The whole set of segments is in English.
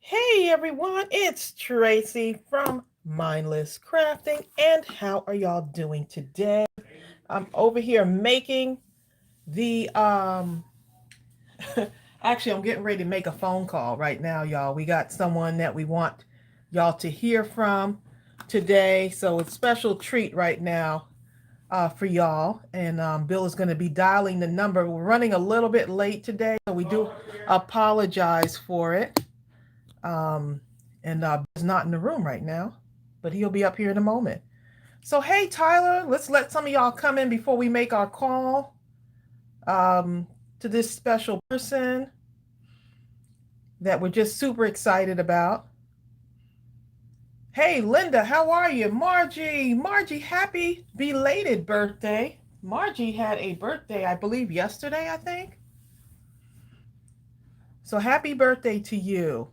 Hey everyone, it's Tracy from Mindless Crafting, and how are y'all doing today? I'm over here making the actually I'm getting ready to make a phone call right now, y'all. We got someone that we want y'all to hear from today, so it's a special treat right now for y'all. And Bill is going to be dialing the number. We're running a little bit late today, so we do apologize for it. Um, and Bill's not in the room right now, but he'll be up here in a moment. So, hey, Tyler, let's let some of y'all come in before we make our call um, to this special person that we're just super excited about. Hey, Linda, how are you? Margie, happy belated birthday. Margie had a birthday, I believe, yesterday, I think. So, happy birthday to you.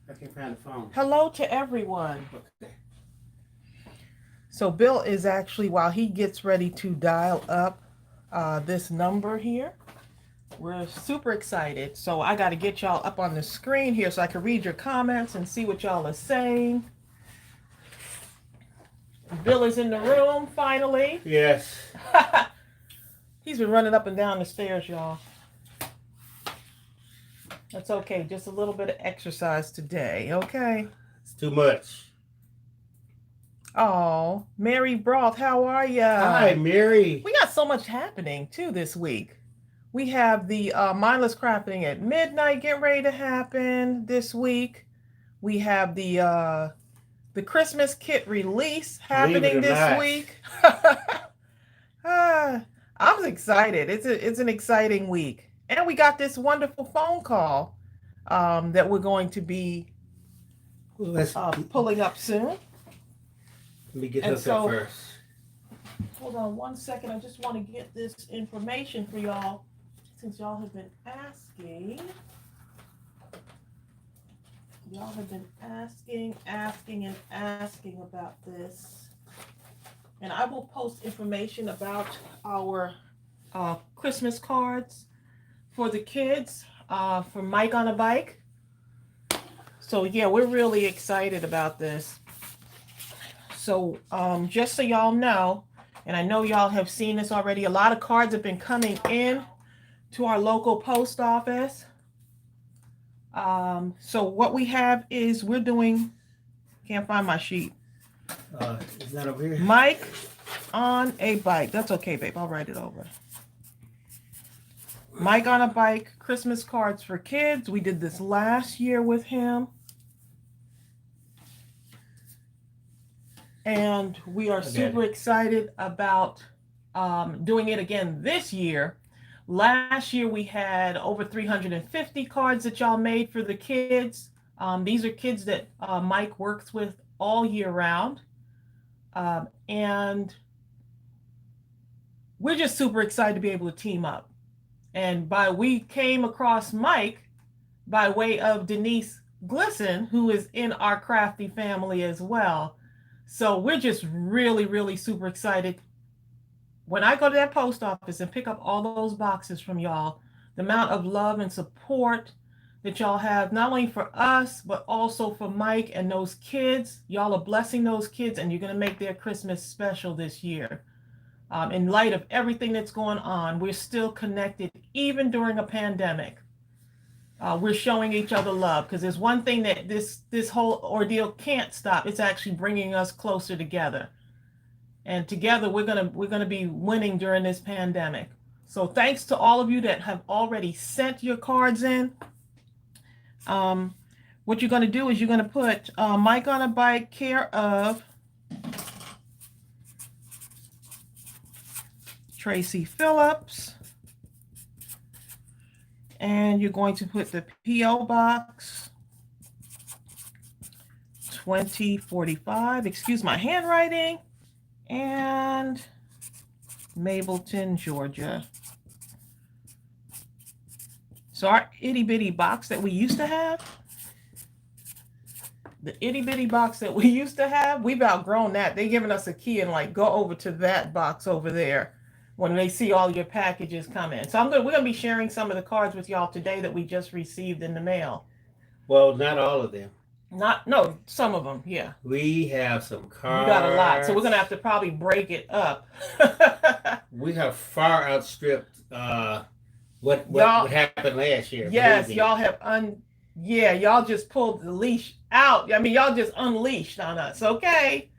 I can't find the phone. Hello to everyone. Okay. So Bill is actually, while he gets ready to dial up this number here, we're super excited. So I got to get y'all up on the screen here so I can read your comments and see what y'all are saying. Bill is in the room finally. Yes. He's been running up and down the stairs, y'all. That's okay. Just a little bit of exercise today, okay? It's too much. Oh, Mary Broth, how are ya? Hi, Mary. We got so much happening too this week. We have the Mindless Crafting at Midnight getting ready to happen this week. We have the Christmas kit release happening this week. I'm excited. It's an exciting week, and we got this wonderful phone call that we're going to be pulling up soon. Let me get hooked up first. Hold on one second. I just want to get this information for y'all, since y'all have been asking. Y'all have been asking about this. And I will post information about our Christmas cards for the kids for Mike on a Bike. So yeah, we're really excited about this. So just so y'all know, and I know y'all have seen this already, a lot of cards have been coming in to our local post office. So what we have is we're doing, can't find my sheet. Is that over here? Mike on a Bike. That's okay, babe. I'll write it over. Mike on a Bike, Christmas cards for kids. We did this last year with him. And we are super excited about doing it again this year. Last year we had over 350 cards that y'all made for the kids. These are kids that Mike works with all year round. And we're just super excited to be able to team up. And we came across Mike by way of Denise Glisson, who is in our crafty family as well. So we're just really, really super excited. When I go to that post office and pick up all those boxes from y'all, the amount of love and support that y'all have, not only for us, but also for Mike and those kids. Y'all are blessing those kids, and you're going to make their Christmas special this year. In light of everything that's going on, we're still connected, even during a pandemic. We're showing each other love, because there's one thing that this whole ordeal can't stop. It's actually bringing us closer together, and together we're gonna be winning during this pandemic. So thanks to all of you that have already sent your cards in. What you're gonna do is you're gonna put Mike on a Bike, care of Tracey Phillips. And you're going to put the P.O. Box 2045, excuse my handwriting, and Mableton, Georgia. So our itty bitty box that we used to have, we've outgrown that. They're giving us a key and like, go over to that box over there when they see all your packages come in. So we're gonna be sharing some of the cards with y'all today that we just received in the mail. Well, not all of them. No, some of them, yeah. We have some You got a lot, so we're cards. gonna have to probably break it up. We have far outstripped what Y'all, happened last year. Believe yes, me. y'all have yeah, y'all just pulled the leash out. I mean, y'all just unleashed on us, okay?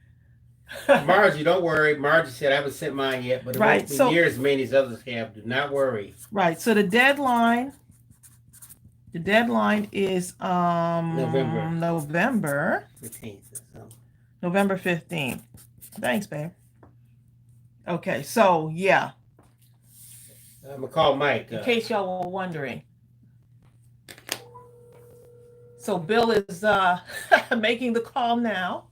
Margie, don't worry. Margie said I haven't sent mine yet, but it Right. won't be So near as many as others have. Do not worry. right. So the deadline is November 15th. So. November 15th. Thanks, babe. Okay, so yeah, I'm gonna call Mike. in case y'all were wondering. So Bill is making the call now.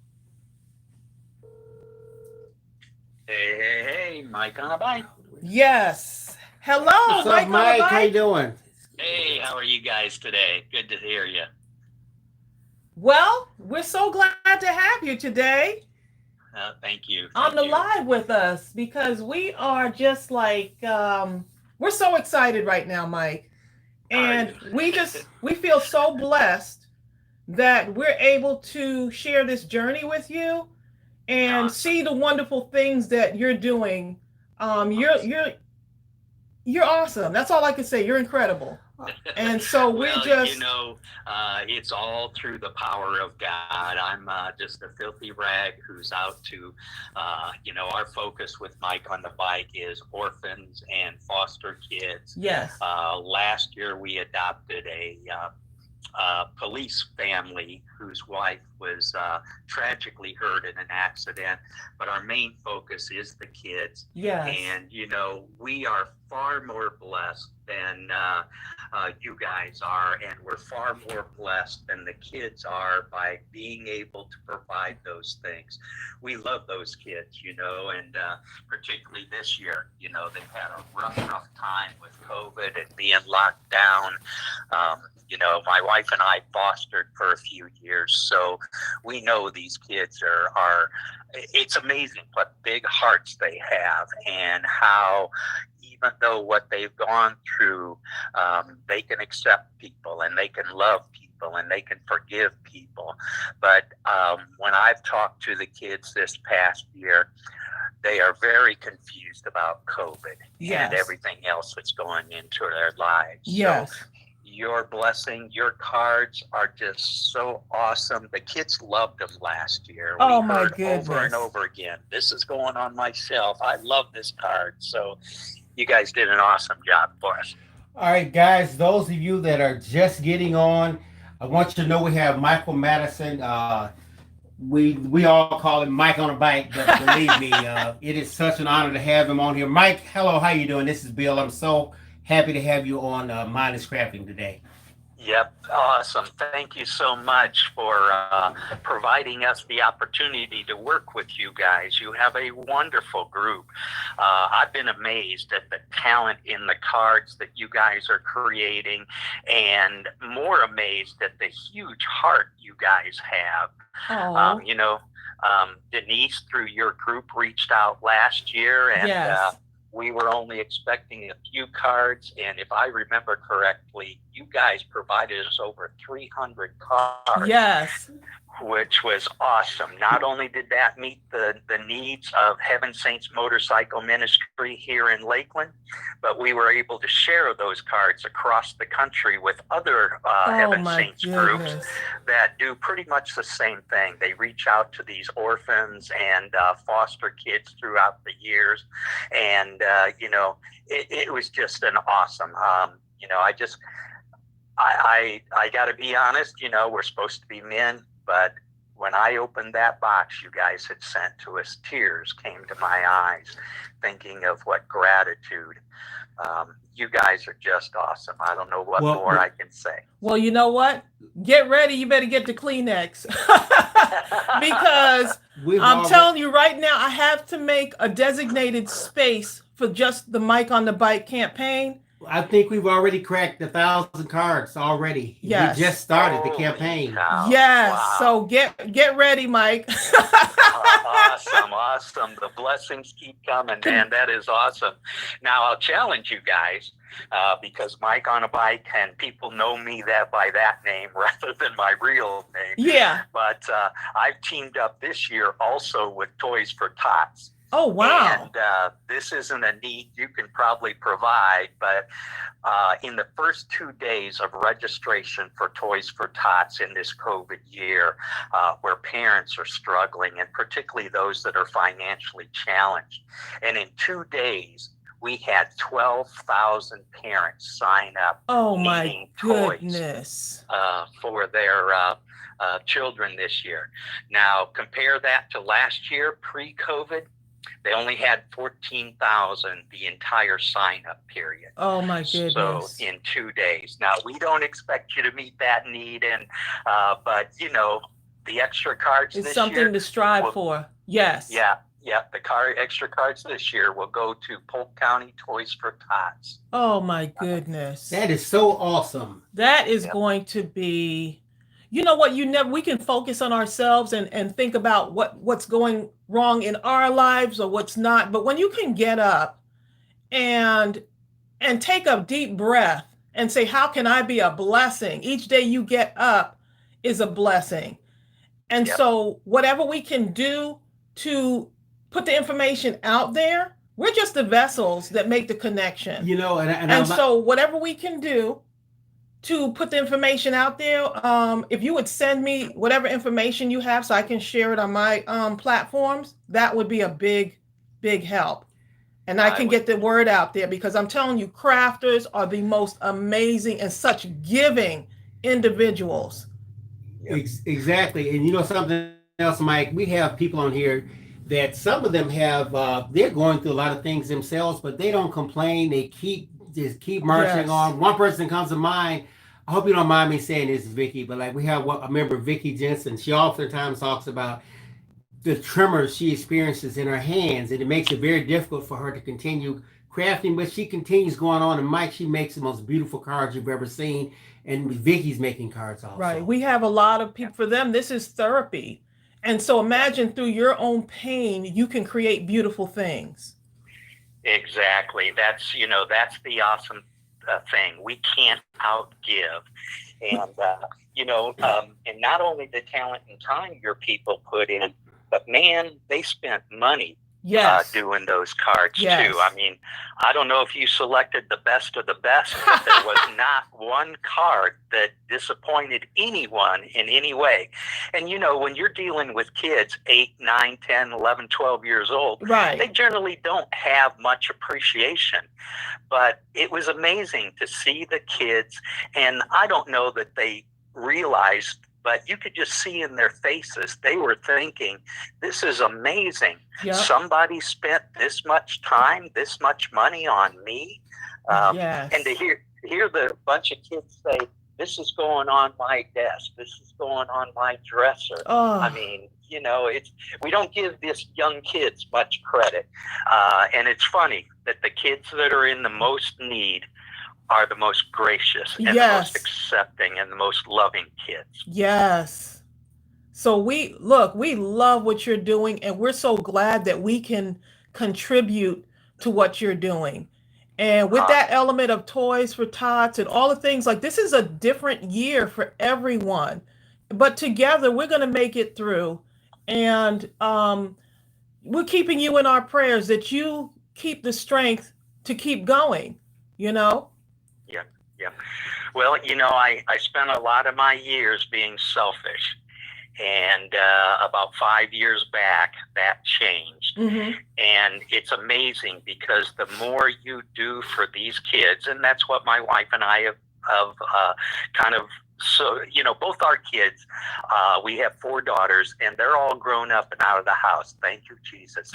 Hey, Mike on a bike. Yes. Hello, What's up, Mike? How you bike. doing? Hey, how are you guys today? Good to hear you. Well, we're so glad to have you today Thank you. on the you. live with us because we are just like we're so excited right now, Mike. And we feel so blessed that we're able to share this journey with you and Awesome. see the wonderful things that you're doing. You're awesome. That's all I can say. You're incredible. And so well, just it's all through the power of God. I'm just a filthy rag who's out to, our focus with Mike on the bike is orphans and foster kids. yes. Last year we adopted a police family whose wife was tragically hurt in an accident, but our main focus is the kids. Yes. And we are far more blessed than you guys are, and we're far more blessed than the kids are by being able to provide those things. We love those kids, and particularly this year, they've had a rough time with COVID and being locked down. My wife and I fostered for a few years, so we know these kids are it's amazing what big hearts they have and how even though what they've gone through, they can accept people and they can love people and they can forgive people. But when I've talked to the kids this past year, they are very confused about COVID Yes. and everything else that's going into their lives. Yes. So your blessing, your cards are just so awesome. The kids loved them last year. Oh, we my heard goodness. over and over again, this is going on my shelf. I love this card. So you guys did an awesome job for us. All right, guys. Those of you that are just getting on, I want you to know we have Michael Madison. We all call him Mike on a bike, but believe me, it is such an honor to have him on here. Mike, hello, how you doing? This is Bill. I'm so happy to have you on Mindless Crafting today. Yep, awesome. Thank you so much for providing us the opportunity to work with you guys. You have a wonderful group. I've been amazed at the talent in the cards that you guys are creating, and more amazed at the huge heart you guys have. Denise, through your group, reached out last year, and Yes. We were only expecting a few cards, and if I remember correctly, you guys provided us over 300 cards. Yes. Which was awesome. Not only did that meet the needs of Heaven Saints Motorcycle Ministry here in Lakeland, but we were able to share those cards across the country with other Heaven Saints groups that do pretty much the same thing. They reach out to these orphans and foster kids throughout the years. And, it was just an awesome, I got to be honest, we're supposed to be men. But when I opened that box you guys had sent to us, tears came to my eyes, thinking of what gratitude. You guys are just awesome. I don't know what more I can say. Well, you know what? Get ready. You better get the Kleenex. Because I'm telling you right now, I have to make a designated space for just the Mike on the Bike campaign. I think we've already cracked 1,000 cards already. Yes. We just started the campaign. Yes. Wow. So get ready, Mike. Awesome. The blessings keep coming, man. That is awesome. Now, I'll challenge you guys because Mike on a Bike, and people know me by that name rather than my real name. Yeah. But I've teamed up this year also with Toys for Tots. Oh, wow. And this isn't a need you can probably provide, but in the first 2 days of registration for Toys for Tots in this COVID year, where parents are struggling, and particularly those that are financially challenged, and in 2 days, we had 12,000 parents sign up. Oh, my needing goodness. toys for their children this year. Now, compare that to last year, pre-COVID. They only had 14,000 the entire sign-up period. Oh, my goodness. So in 2 days. Now, we don't expect you to meet that need, and but you know, the extra cards It's this something year to strive for. Yes. Yeah, the extra cards this year will go to Polk County Toys for Tots. Oh, my goodness. That is so awesome. That is going to be, you know what, we can focus on ourselves and think about what's going wrong in our lives or what's not. But when you can get up and take a deep breath and say, how can I be a blessing? Each day you get up is a blessing. And so whatever we can do to put the information out there, we're just the vessels that make the connection. You know, and so whatever we can do to put the information out there, if you would send me whatever information you have so I can share it on my platforms, that would be a big help. And I can get the word out there, because I'm telling you, crafters are the most amazing and such giving individuals. Exactly. And you know something else, Mike, we have people on here that some of them have, they're going through a lot of things themselves, but they don't complain. They keep marching on. One person comes to mind. I hope you don't mind me saying this, Vicky, but like we have a member, Vicky Jensen. She oftentimes talks about the tremors she experiences in her hands, and it makes it very difficult for her to continue crafting, but she continues going on. And Mike, she makes the most beautiful cards you've ever seen. And Vicky's making cards also. Right. We have a lot of people, for them, this is therapy. And so imagine through your own pain, you can create beautiful things. Exactly. That's the awesome thing. We can't outgive. And, and not only the talent and time your people put in, but man, they spent money doing those cards too. I mean, I don't know if you selected the best of the best, but there was not one card that disappointed anyone in any way. And you know, when you're dealing with kids 8, 9, 10, 11, 12 years old, they generally don't have much appreciation. But it was amazing to see the kids, and I don't know that they realized, but you could just see in their faces, they were thinking, this is amazing. Somebody spent this much time, this much money on me. And to hear the bunch of kids say, this is going on my desk, this is going on my dresser. I mean, you know, we don't give these young kids much credit. And it's funny that the kids that are in the most need are the most gracious and the most accepting and the most loving kids. Yes. So we love what you're doing, and we're so glad that we can contribute to what you're doing. And with that element of Toys for Tots and all the things, like, this is a different year for everyone, but together we're going to make it through. And we're keeping you in our prayers, that you keep the strength to keep going, you know? Yeah. Well, you know, I spent a lot of my years being selfish, and about 5 years back, that changed. And it's amazing, because the more you do for these kids, and that's what my wife and I have kind of, so, you know, both our kids, we have 4 daughters, and they're all grown up and out of the house. Thank you, Jesus.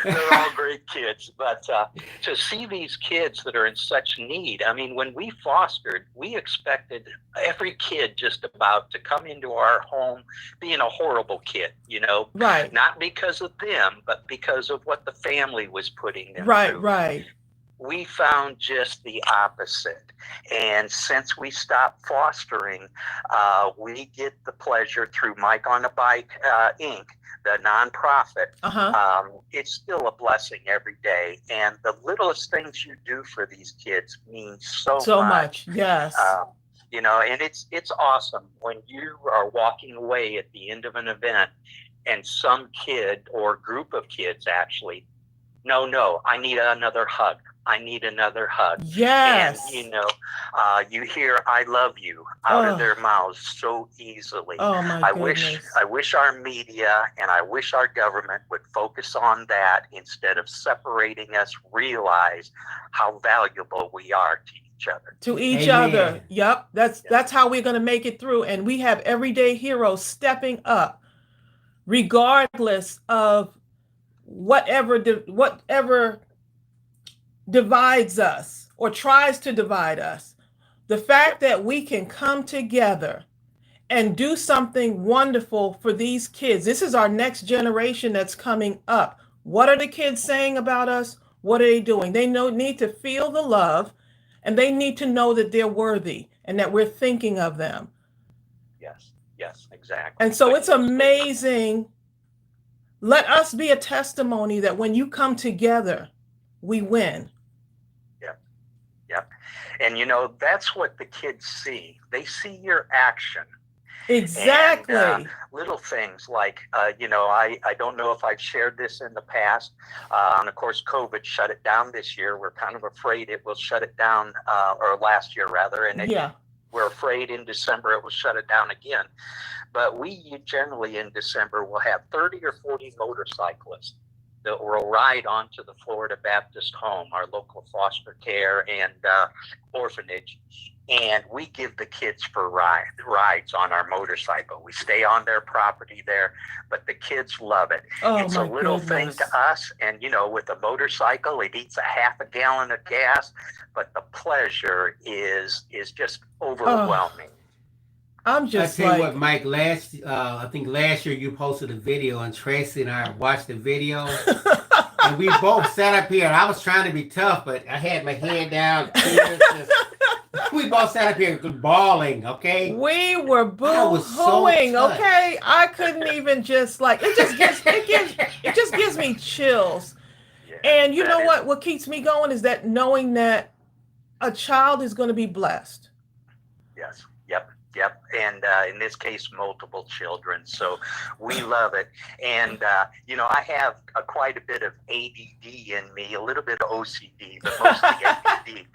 They're all great kids. But to see these kids that are in such need, I mean, when we fostered, we expected every kid just about to come into our home being a horrible kid, you know? Right. Not because of them, but because of what the family was putting them through. Right. we found just the opposite. And since we stopped fostering, we get the pleasure through Mike on a Bike Inc., the nonprofit. It's still a blessing every day. And the littlest things you do for these kids mean so much. Yes. You know, and it's awesome when you are walking away at the end of an event and some kid or group of kids actually, no, I need another hug. I need another hug. Yes. And, you know, you hear "I love you" out of their mouths so easily. Oh, my goodness. I wish our media and I wish our government would focus on that instead of separating us, realize how valuable we are to each other. To each Amen. other. Yep. That's how we're going to make it through. And we have everyday heroes stepping up, regardless of whatever divides us or tries to divide us. The fact that we can come together and do something wonderful for these kids. This is our next generation that's coming up. What are the kids saying about us? What are they doing? They need to feel the love, and they need to know that they're worthy and that we're thinking of them. Yes, exactly. And so it's amazing. Let us be a testimony that when you come together, we win. Yep. And, you know, that's what the kids see. They see your action. Exactly. And, little things like, you know, I don't know if I've shared this in the past. And of course, COVID shut it down this year. We're kind of afraid it will shut it down, or last year rather. And we're afraid in December it will shut it down again. But we generally in December will have 30 or 40 motorcyclists that will ride onto the Florida Baptist Home, our local foster care and orphanage. And we give the kids for rides on our motorcycle. We stay on their property there, but the kids love it. It's a little thing to us. And, you know, with a motorcycle, it eats a half a gallon of gas, but the pleasure is just overwhelming. I'm just I tell you what, Mike, I think last year you posted a video and Tracey and I watched the video and we both sat up here and I was trying to be tough, but I had my head down. We both sat up here bawling, okay? We were boo-hooing, okay? I couldn't even just it just gives me chills. And you know what keeps me going is that knowing that a child is going to be blessed. Yes. Yep. And in this case, multiple children. So we love it. And, you know, I have quite a bit of ADD in me, a little bit of OCD, but mostly ADD.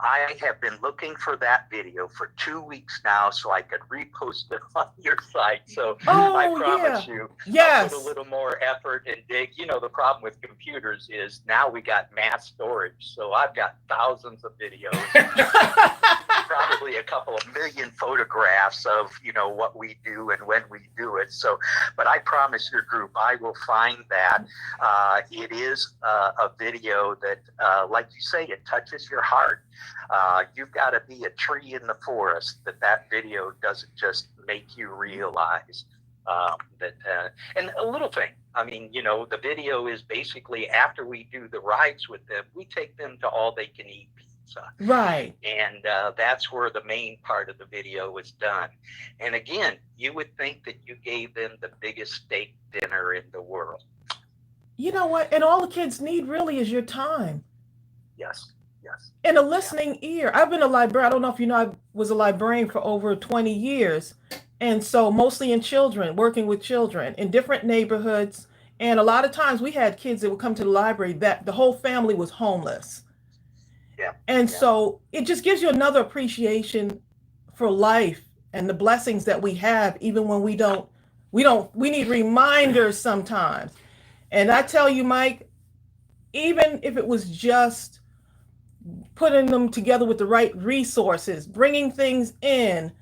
I have been looking for that video for 2 weeks now so I could repost it on your site. So I promise you, I'll put a little more effort and dig. You know, the problem with computers is now we got mass storage. So I've got thousands of videos. Probably a couple of million photographs of, you know, what we do and when we do it. So, but I promise your group, I will find that. It is a video that, like you say, it touches your heart. You've got to be a tree in the forest that video doesn't just make you realize and a little thing. I mean, you know, the video is basically after we do the rides with them, we take them to all they can eat. Right. And that's where the main part of the video was done. And again, you would think that you gave them the biggest steak dinner in the world. You know what? And all the kids need really is your time. Yes. And a listening ear. I've been a librarian. I don't know if you know, I was a librarian for over 20 years. And so mostly in children, working with children in different neighborhoods. And a lot of times we had kids that would come to the library that the whole family was homeless. And so it just gives you another appreciation for life and the blessings that we have, even when we need reminders sometimes. And I tell you, Mike, even if it was just putting them together with the right resources, bringing things in,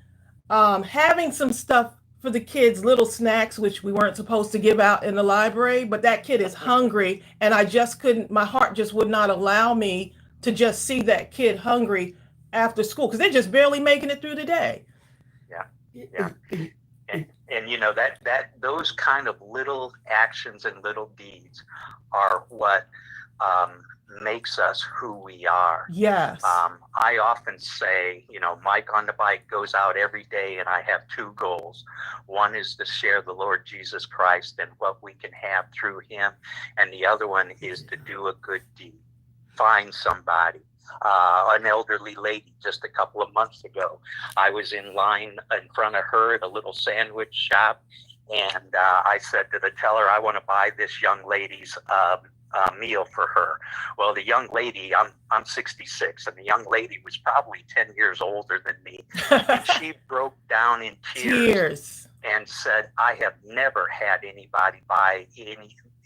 having some stuff for the kids, little snacks, which we weren't supposed to give out in the library, but that kid is hungry and my heart just would not allow me to just see that kid hungry after school because they're just barely making it through the day. Yeah. And you know, that those kind of little actions and little deeds are what makes us who we are. Yes. I often say, Mike on the Bike goes out every day, and I have two goals. One is to share the Lord Jesus Christ and what we can have through him. And the other one is to do a good deed. Find somebody. An elderly lady just a couple of months ago, I was in line in front of her at a little sandwich shop, and I said to the teller, I want to buy this young lady's meal for her. Well, the young lady, I'm 66, and the young lady was probably 10 years older than me. And she broke down in tears and said, I have never had anybody buy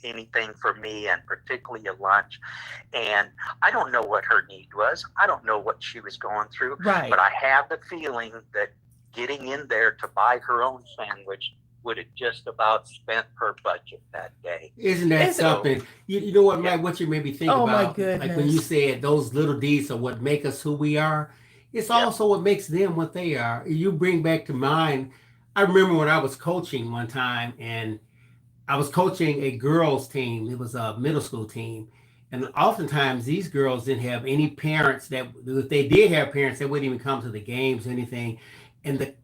anything for me, and particularly a lunch. And I don't know what her need was. I don't know what she was going through. Right. But I have the feeling that getting in there to buy her own sandwich would have just about spent her budget that day. Isn't that something? You know what, Mike, what you made me think about? My goodness. Like when you said those little deeds are what make us who we are, it's also what makes them what they are. You bring back to mind, I remember when I was coaching one time, and I was coaching a girls team. It was a middle school team. And oftentimes these girls didn't have any parents that, if they did have parents, they wouldn't even come to the games or anything. And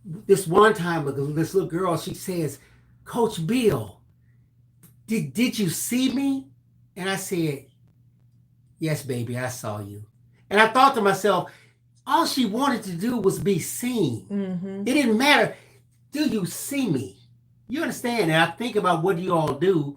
this one time, this little girl, she says, Coach Bill, did you see me? And I said, yes, baby, I saw you. And I thought to myself, all she wanted to do was be seen. Mm-hmm. It didn't matter. Do you see me? You understand? And I think about what you all do,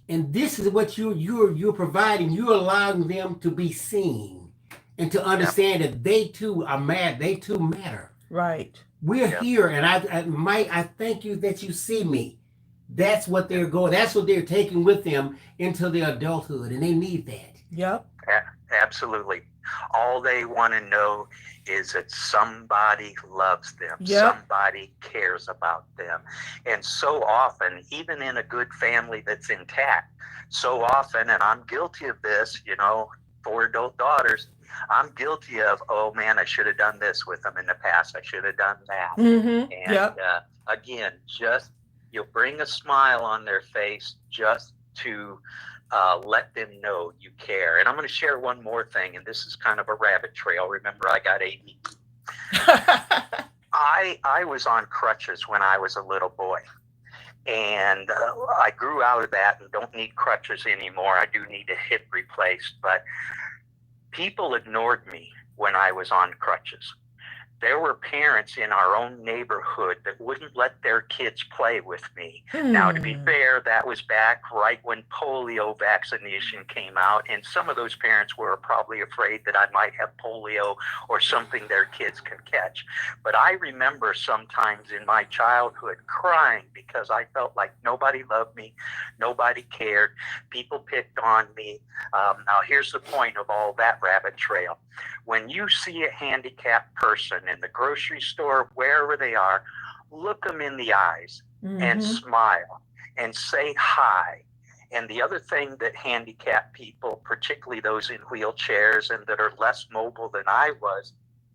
and this is what you're providing. You're allowing them to be seen and to understand that they too are mad. They too matter. Right. We're here, and Mike, I thank you that you see me. That's what they're going. That's what they're taking with them into their adulthood, and they need that. Yep. Absolutely. All they want to know is that somebody loves them. Yep. Somebody cares about them. And so often, even in a good family that's intact, so often, and I'm guilty of this, 4 adult daughters, I'm guilty of, oh man, I should have done this with them in the past. I should have done that. Mm-hmm. And again, just you'll bring a smile on their face just to let them know you care. And I'm going to share one more thing, and this is kind of a rabbit trail. Remember, I got ADD. I was on crutches when I was a little boy. And I grew out of that and don't need crutches anymore. I do need a hip replaced, but people ignored me when I was on crutches. There were parents in our own neighborhood that wouldn't let their kids play with me. Now, to be fair, that was back right when polio vaccination came out, and some of those parents were probably afraid that I might have polio or something their kids can catch. But I remember sometimes in my childhood crying because I felt like nobody loved me, nobody cared, people picked on me. Now, here's the point of all that rabbit trail. When you see a handicapped person in the grocery store, wherever they are, look them in the eyes and smile and say hi. And the other thing that handicapped people, particularly those in wheelchairs and that are less mobile than I was,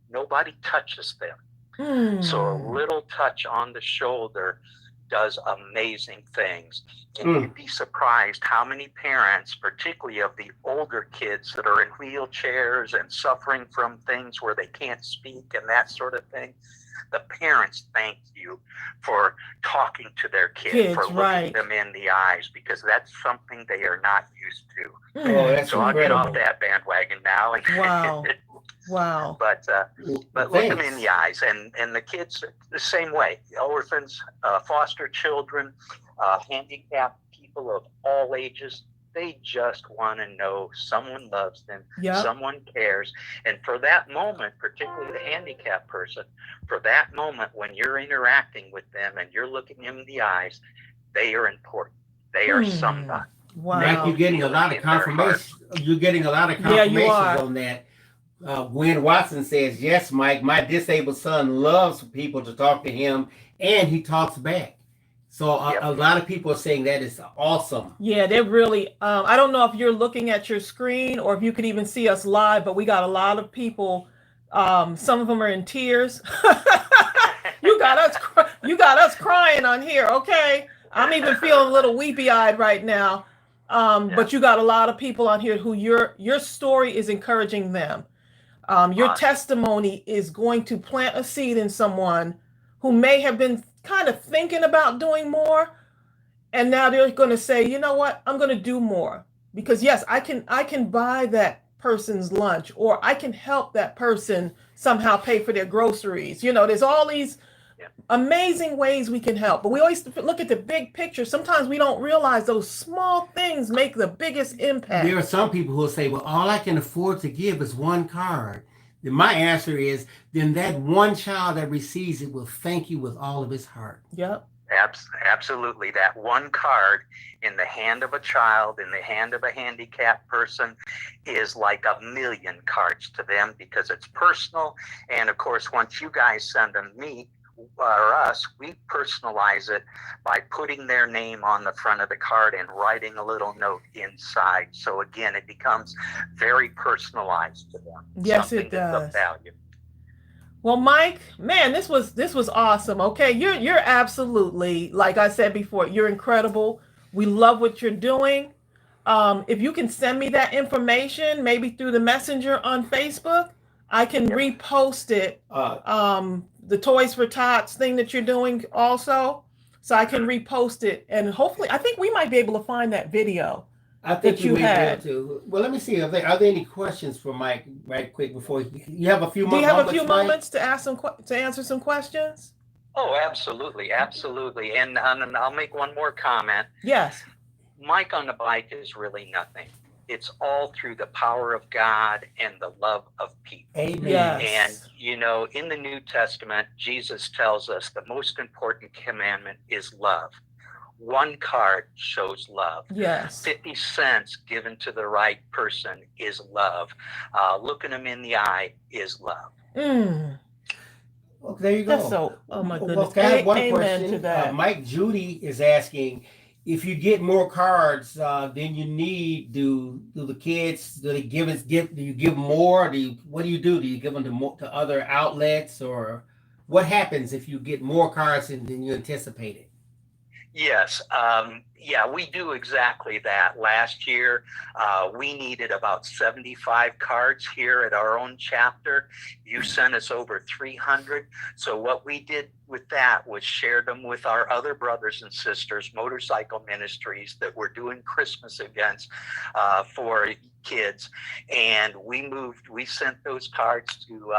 nobody touches them. So a little touch on the shoulder does amazing things. And you'd be surprised how many parents, particularly of the older kids that are in wheelchairs and suffering from things where they can't speak and that sort of thing, the parents thank you for talking to their kids, for looking them in the eyes, because that's something they are not used to. Oh, that's so incredible. I'll get off that bandwagon now. Wow. Wow. But look them in the eyes, and the kids the same way. Orphans, foster children, handicapped people of all ages, they just want to know someone loves them, someone cares. And for that moment, particularly the handicapped person, for that moment when you're interacting with them and you're looking them in the eyes, they are important. They are somebody. Wow. Like you're getting a lot of confirmation. You're getting a lot of confirmations on that. Gwen Watson says, yes, Mike, my disabled son loves for people to talk to him, and he talks back. So a lot of people are saying that is awesome. Yeah, they're really, I don't know if you're looking at your screen or if you can even see us live, but we got a lot of people. Some of them are in tears. You got us crying on here. Okay. I'm even feeling a little weepy eyed right now. But you got a lot of people on here who your story is encouraging them. Your testimony is going to plant a seed in someone who may have been kind of thinking about doing more, and now they're going to say, you know what, I'm going to do more because yes, I can buy that person's lunch, or I can help that person somehow pay for their groceries. There's all these amazing ways we can help, but we always look at the big picture. Sometimes we don't realize those small things make the biggest impact. There are some people who will say, well, all I can afford to give is one card. Then my answer is, then that one child that receives it will thank you with all of his heart. Yep. Absolutely. That one card in the hand of a child, in the hand of a handicapped person, is like a million cards to them because it's personal. And of course, once you guys send them me or us, we personalize it by putting their name on the front of the card and writing a little note inside. So again, it becomes very personalized to them. Yes, it does. Of value. Well, Mike, man, this was awesome. Okay, you're absolutely, like I said before, you're incredible. We love what you're doing. If you can send me that information, maybe through the messenger on Facebook, I can repost it. The Toys for Tots thing that you're doing also, so I can repost it, and hopefully, I think we might be able to find that video. I think you had to. Well, let me see. Are there any questions for Mike right quick before you have a few moments? Do you have a few moments to answer some questions? Oh, absolutely. And I'll make one more comment. Yes. Mike on the Bike is really nothing. It's all through the power of God and the love of people. Amen. Yes. And, in the New Testament, Jesus tells us the most important commandment is love. One card shows love. Yes. 50 cents given to the right person is love. Looking them in the eye is love. Well, there you go. That's so, oh my goodness. Well, I have one Amen question. to that. Mike Judy is asking, if you get more cards than you need, do the kids, do you give more? What do you do? Do you give them to other outlets, or what happens if you get more cards than you anticipated? Yes. We do exactly that. Last year, we needed about 75 cards here at our own chapter. You sent us over 300. So what we did with that was share them with our other brothers and sisters, motorcycle ministries that were doing Christmas events for kids. And we sent those cards to,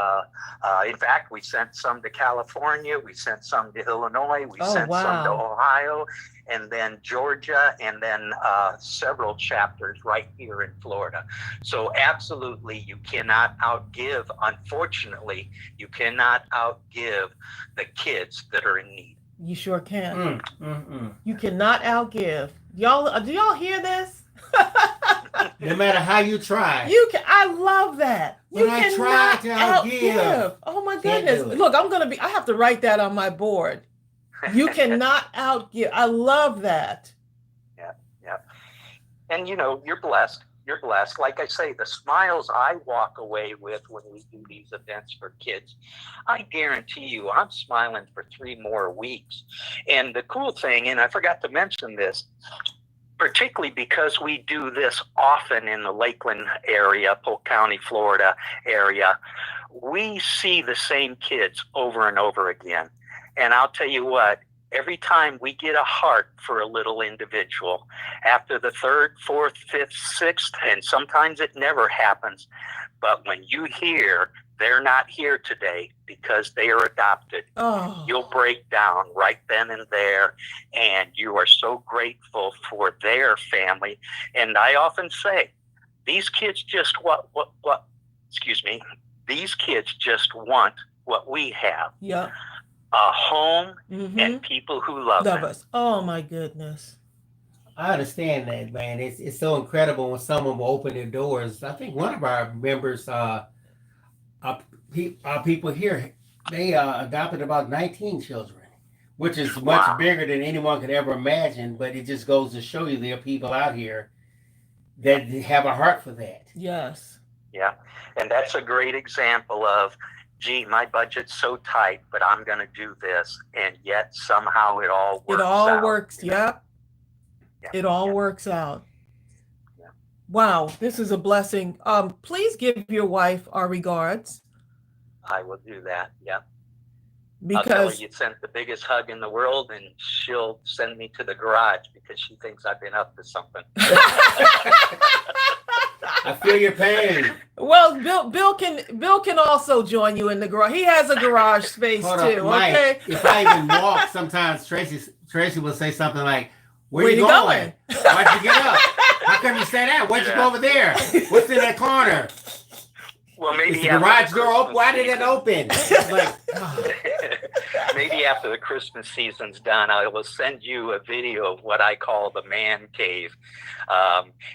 in fact, we sent some to California, we sent some to Illinois, we sent some to Ohio, and then Georgia, and then several chapters right here in Florida. So absolutely, you cannot outgive, unfortunately, you cannot outgive the kids that are in need. You sure can. You cannot outgive. Do y'all hear this? No matter how you try. I love that. You cannot outgive. Oh my goodness. Look, I have to write that on my board. You cannot outgive. I love that. Yeah. And you're blessed. You're blessed. Like I say, the smiles I walk away with when we do these events for kids, I guarantee you I'm smiling for 3 more weeks. And the cool thing, and I forgot to mention this, particularly because we do this often in the Lakeland area, Polk County, Florida area, we see the same kids over and over again. And I'll tell you what, every time we get a heart for a little individual, after the 3rd, 4th, 5th, 6th, and sometimes it never happens, but when you hear they're not here today because they are adopted, you'll break down right then and there, and you are so grateful for their family. And I often say, these kids just these kids just want what we have. Yeah. A home and people who love us. Oh my goodness. I understand that, man. It's so incredible when someone will open their doors. I think one of our members, our people here, they adopted about 19 children, which is much bigger than anyone could ever imagine. But it just goes to show you there are people out here that have a heart for that. Yes. Yeah. And that's a great example of, gee, my budget's so tight, but I'm going to do this. And yet somehow it all works out. Yep. Yeah. It all works out. Wow, this is a blessing. Please give your wife our regards I will do that. Yeah. I'll tell her because you sent the biggest hug in the world, and she'll send me to the garage because she thinks I've been up to something. I feel your pain. well, Bill can also join you in the garage. He has a garage space Hold too. up, Mike. Okay. If I even walk, sometimes Tracy will say something like, "Where you going? Why'd you get up? How come you say that? Why'd you go over there? What's in that corner? Well, maybe Is the garage door open? Why did it open?" It's like, oh. Maybe after the Christmas season's done, I will send you a video of what I call the man cave.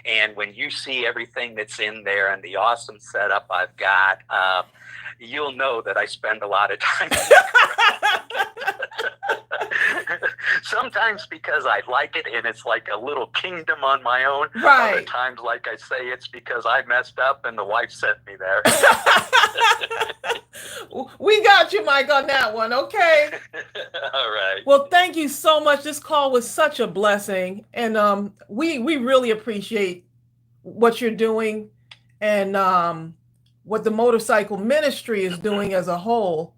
And when you see everything that's in there and the awesome setup I've got, you'll know that I spend a lot of time. Sometimes because I like it and it's like a little kingdom on my own. Right. Other times, like I say, it's because I messed up and the wife sent me there. We got you, Mike, on that one. Okay. All right. Well, thank you so much. This call was such a blessing, and we really appreciate what you're doing and what the motorcycle ministry is doing as a whole.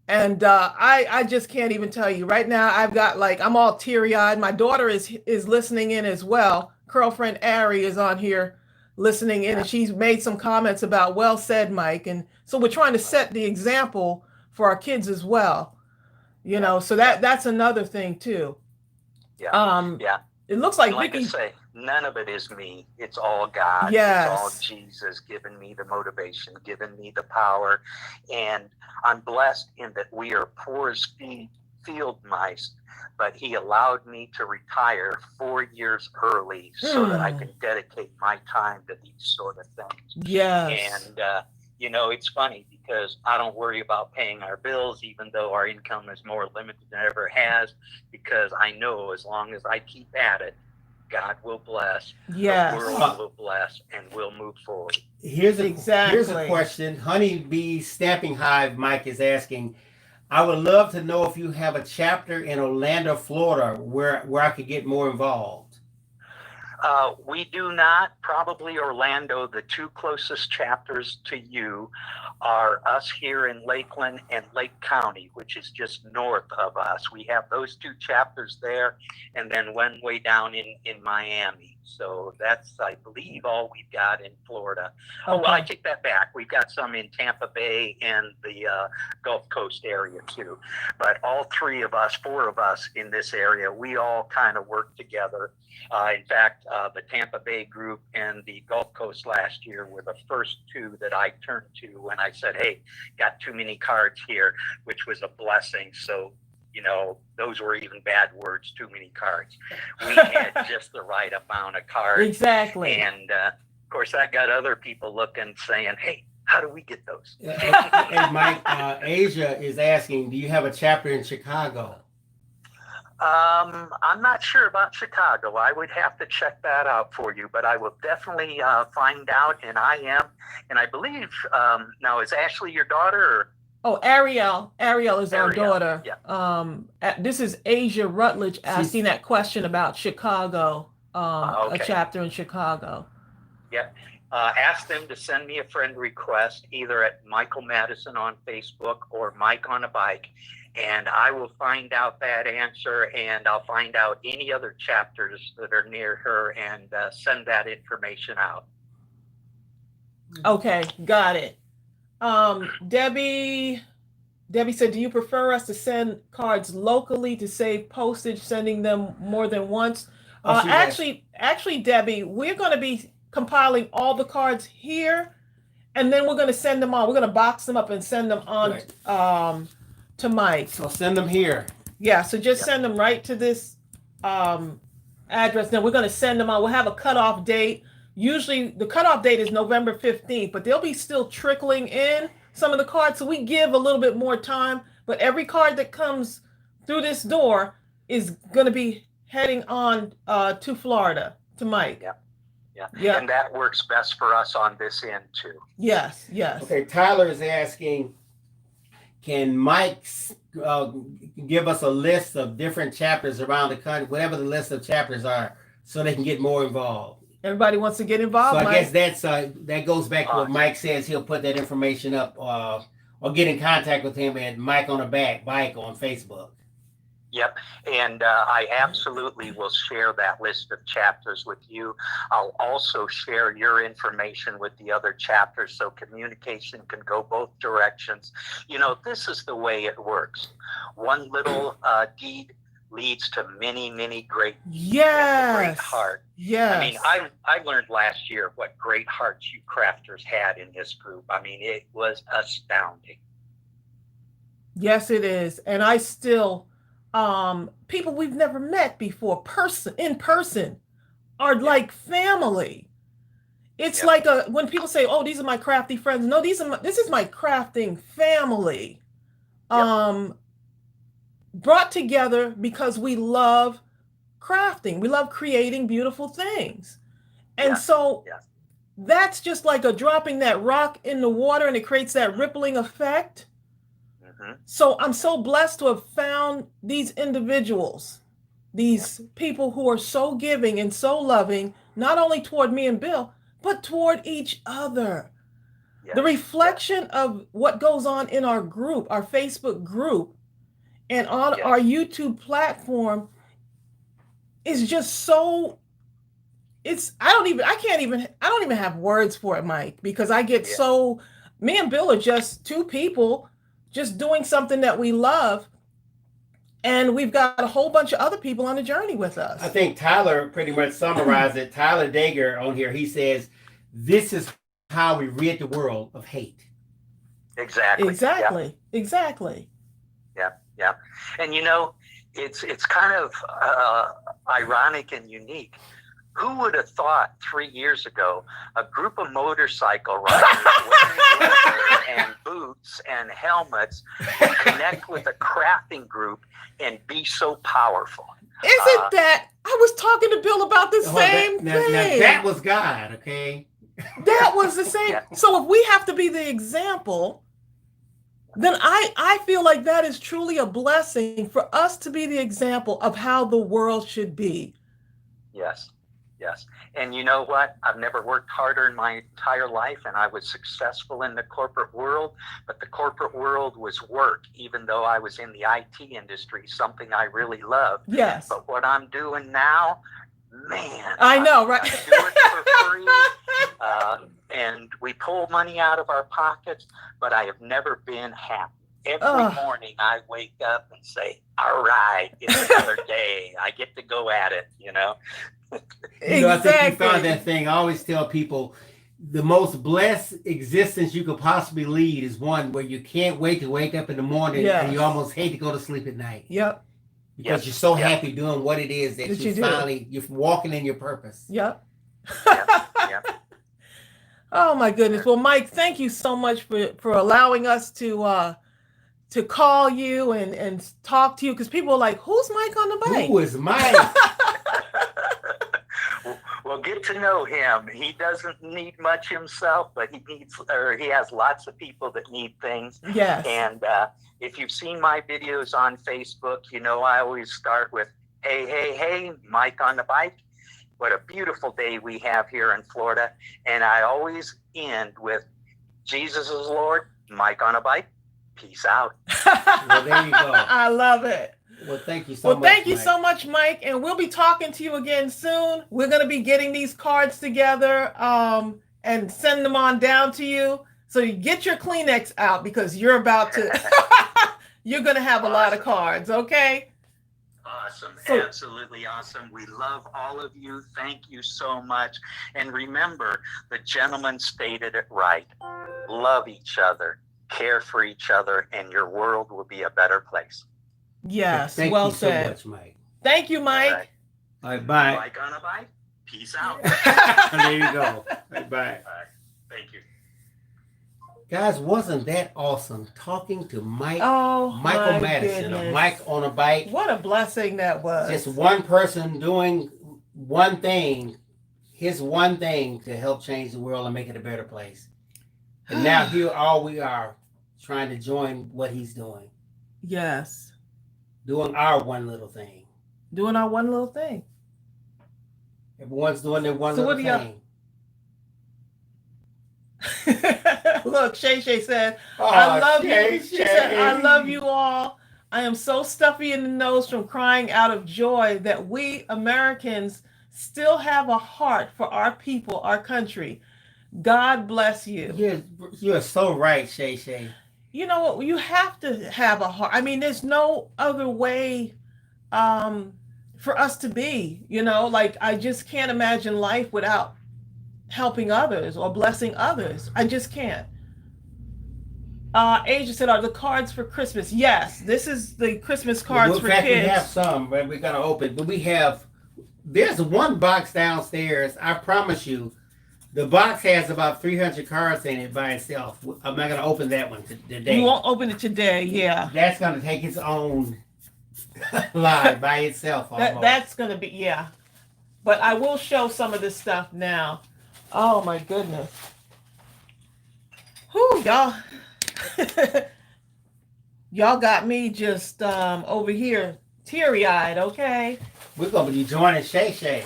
And I just can't even tell you right now. I've got I'm all teary-eyed. My daughter is listening in as well. Girlfriend Ari is on here listening in, and she's made some comments about well said, Mike. And so we're trying to set the example for our kids as well. You know, so that's another thing too. Yeah. Yeah. It looks like I say, none of it is me. It's all God. Yes. It's all Jesus giving me the motivation, giving me the power. And I'm blessed in that we are poor as field mice, but he allowed me to retire 4 years early so that I can dedicate my time to these sort of things. Yes. And, you know, it's funny because I don't worry about paying our bills, even though our income is more limited than it ever has, because I know as long as I keep at it, God will bless, yes. the world will bless, and we'll move forward. Here's a question. Honeybee Stamping Hive, Mike is asking, I would love to know if you have a chapter in Orlando, Florida, where I could get more involved. We do not. Probably Orlando. The two closest chapters to you are us here in Lakeland and Lake County, which is just north of us. We have those two chapters there, and then one way down in Miami. So that's, I believe, all we've got in Florida. Okay. Oh, well, I take that back. We've got some in Tampa Bay and the Gulf Coast area too. But all four of us in this area, we all kind of work together. In fact, the Tampa Bay group and the Gulf Coast last year were the first two that I turned to when I said, hey, got too many cards here, which was a blessing. So, you know, those were even bad words, too many cards. We had just the right amount of cards. Exactly. And, of course, that got other people looking, saying, hey, how do we get those? Hey, Mike, Asia is asking, do you have a chapter in Chicago? I'm not sure about Chicago. I would have to check that out for you, but I will definitely find out, and I am. And I believe, now, is Ashley your daughter? Or? Oh, Ariel. Ariel is our daughter. Yeah. This is Asia Rutledge asking that question about Chicago, okay. A chapter in Chicago. Yeah. Ask them to send me a friend request, either at Michael Madison on Facebook or Mike on a Bike. And I will find out that answer, and I'll find out any other chapters that are near her and send that information out. Okay, got it. Debbie said, do you prefer us to send cards locally to save postage, sending them more than once? Actually, Debbie, we're going to be compiling all the cards here, and then we're going to send them on. We're going to box them up and send them on. Right. To Mike. So send them here. Yeah, so just send them right to this address. Then we're going to send them on. We'll have a cutoff date. Usually the cutoff date is November 15th, but they'll be still trickling in some of the cards. So we give a little bit more time, but every card that comes through this door is going to be heading on to Florida, to Mike. Yeah. And that works best for us on this end too. Yes. Okay, Tyler is asking, can Mike give us a list of different chapters around the country, whatever the list of chapters are, so they can get more involved? Everybody wants to get So involved, I Mike. guess that goes back to what Mike says. He'll put that information up or get in contact with him at Mike on the Bike on Facebook. Yep. And I absolutely will share that list of chapters with you. I'll also share your information with the other chapters so communication can go both directions. You know, this is the way it works. One little deed leads to many, many great deeds. Yes. Great heart. Yes. I mean, I learned last year what great hearts you crafters had in this group. I mean, it was astounding. Yes, it is. And I still, people we've never met before, in person, are like family. It's like when people say, "Oh, these are my crafty friends." No, this is my crafting family. Brought together because we love crafting. We love creating beautiful things. And so that's just like dropping that rock in the water, and it creates that rippling effect. So I'm so blessed to have found these individuals, these people who are so giving and so loving, not only toward me and Bill, but toward each other. The reflection of what goes on in our group, our Facebook group, and on our YouTube platform is just so, I don't even have words for it, Mike, because I get so, me and Bill are just two people just doing something that we love. And we've got a whole bunch of other people on the journey with us. I think Tyler pretty much summarized it. Tyler Dager on here, he says, this is how we rid the world of hate. Exactly. Yeah. And you know, it's kind of ironic and unique. Who would have thought 3 years ago a group of motorcycle riders wearing leather and boots and helmets would connect with a crafting group and be so powerful? Isn't that? I was talking to Bill about the same thing. Now that was God, okay? That was the same. So if we have to be the example, then I feel like that is truly a blessing for us to be the example of how the world should be. Yes. And you know what? I've never worked harder in my entire life, and I was successful in the corporate world, but the corporate world was work, even though I was in the IT industry, something I really loved. Yes. But what I'm doing now, man. I know, right? I do it for free, and we pull money out of our pockets, but I have never been happy. Every morning I wake up and say, all right, it's another day. I get to go at it, you know? You know, I think you found that thing. I always tell people the most blessed existence you could possibly lead is one where you can't wait to wake up in the morning and you almost hate to go to sleep at night. Yep. Because you're so happy doing what it is that you're walking in your purpose. Yep. Oh my goodness. Well, Mike, thank you so much for allowing us to call you and talk to you, because people are like, who's Mike on the Bike? Who is Mike? Well, get to know him. He doesn't need much himself, but he has lots of people that need things. Yes. And if you've seen my videos on Facebook, you know I always start with, hey, Mike on the Bike. What a beautiful day we have here in Florida. And I always end with, Jesus is Lord, Mike on a Bike. Peace out. Well, there you go. I love it. Well, thank you so much. Well, thank you so much, Mike. And we'll be talking to you again soon. We're going to be getting these cards together and send them on down to you. So you get your Kleenex out, because you're about to, you're going to have a lot of cards. Okay. Awesome. Absolutely awesome. We love all of you. Thank you so much. And remember, the gentleman stated it right. Love each other, care for each other, and your world will be a better place. Yes. Thank well you said. so much, Mike. Thank you, Mike. All right, bye. Mike on a Bike. Peace out. There you go. Bye. Bye. Thank you. Guys, wasn't that awesome talking to Mike? Oh, Michael Madison, of Mike on a Bike. What a blessing that was. Just one person doing one thing, his one thing to help change the world and make it a better place. And now here all we are trying to join what he's doing. Yes. Doing our one little thing. Doing our one little thing. Everyone's doing their one So little what do y'all- thing. Look, Shay said, Oh, I love Shay, you. She said, I Shay. love you all. I am so stuffy in the nose from crying out of joy that we Americans still have a heart for our people, our country. God bless you. You're so right, Shay. You know what? You have to have a heart. I mean, there's no other way for us to be, like I just can't imagine life without helping others or blessing others. I just can't. Asia said, are the cards for Christmas? Yes, this is the Christmas cards for kids. We have some, but we're going to open. But there's one box downstairs. I promise you, the box has about 300 cards in it by itself. I'm not going to open that one today. You won't open it today, yeah. That's going to take its own live by itself. That's going to be, yeah. But I will show some of this stuff now. Oh, my goodness. Whew, y'all. Y'all got me just over here teary-eyed, okay? We're going to be joining Shay.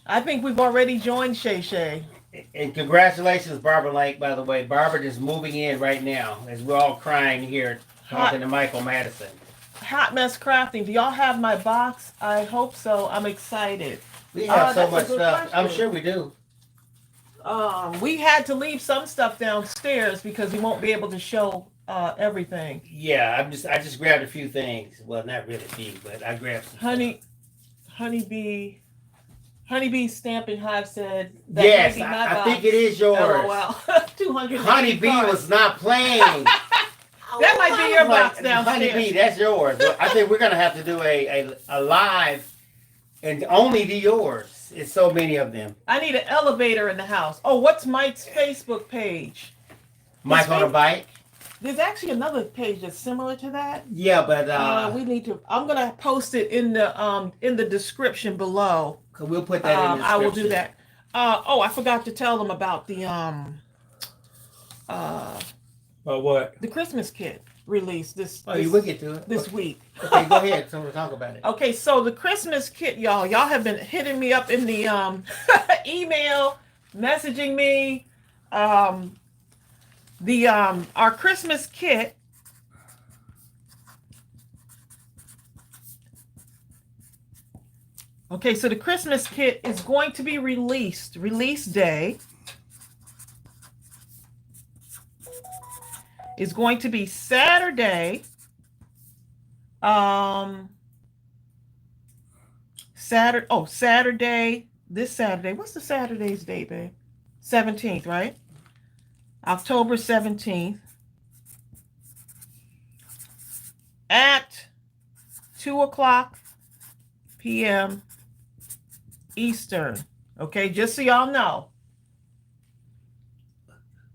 I think we've already joined Shay. And congratulations, Barbara Lake, by the way. Barbara is moving in right now as we're all crying here talking to Michael Madison. Hot Mess Crafting. Do y'all have my box? I hope so. I'm excited. We have so much stuff. Question. I'm sure we do. We had to leave some stuff downstairs because we won't be able to show everything. Yeah, I just grabbed a few things. Well, not really a few, but I grabbed some. Honeybee Stamping Hive said that yes, may be my I box. think it is yours. LOL. 200. Honeybee was not playing. That might be your box downstairs. Honeybee, that's yours. I think we're gonna have to do a live and only be yours. It's so many of them. I need an elevator in the house. Oh, what's Mike's Facebook page? Mike on a bike. There's actually another page that's similar to that. Yeah, but we need to. I'm gonna post it in the description below. We'll put that in the description. I will do that. I forgot to tell them about the what? The Christmas kit release we'll get to it this week. Okay, go ahead. So we'll talk about it. Okay, so the Christmas kit, y'all have been hitting me up in the email, messaging me. Our Christmas kit. Okay, so the Christmas kit is going to be released. Release day is going to be Saturday. Saturday. This Saturday. What's the Saturday's date, babe? 17th, right? October 17th. At 2:00 p.m. Eastern. Okay, just so y'all know.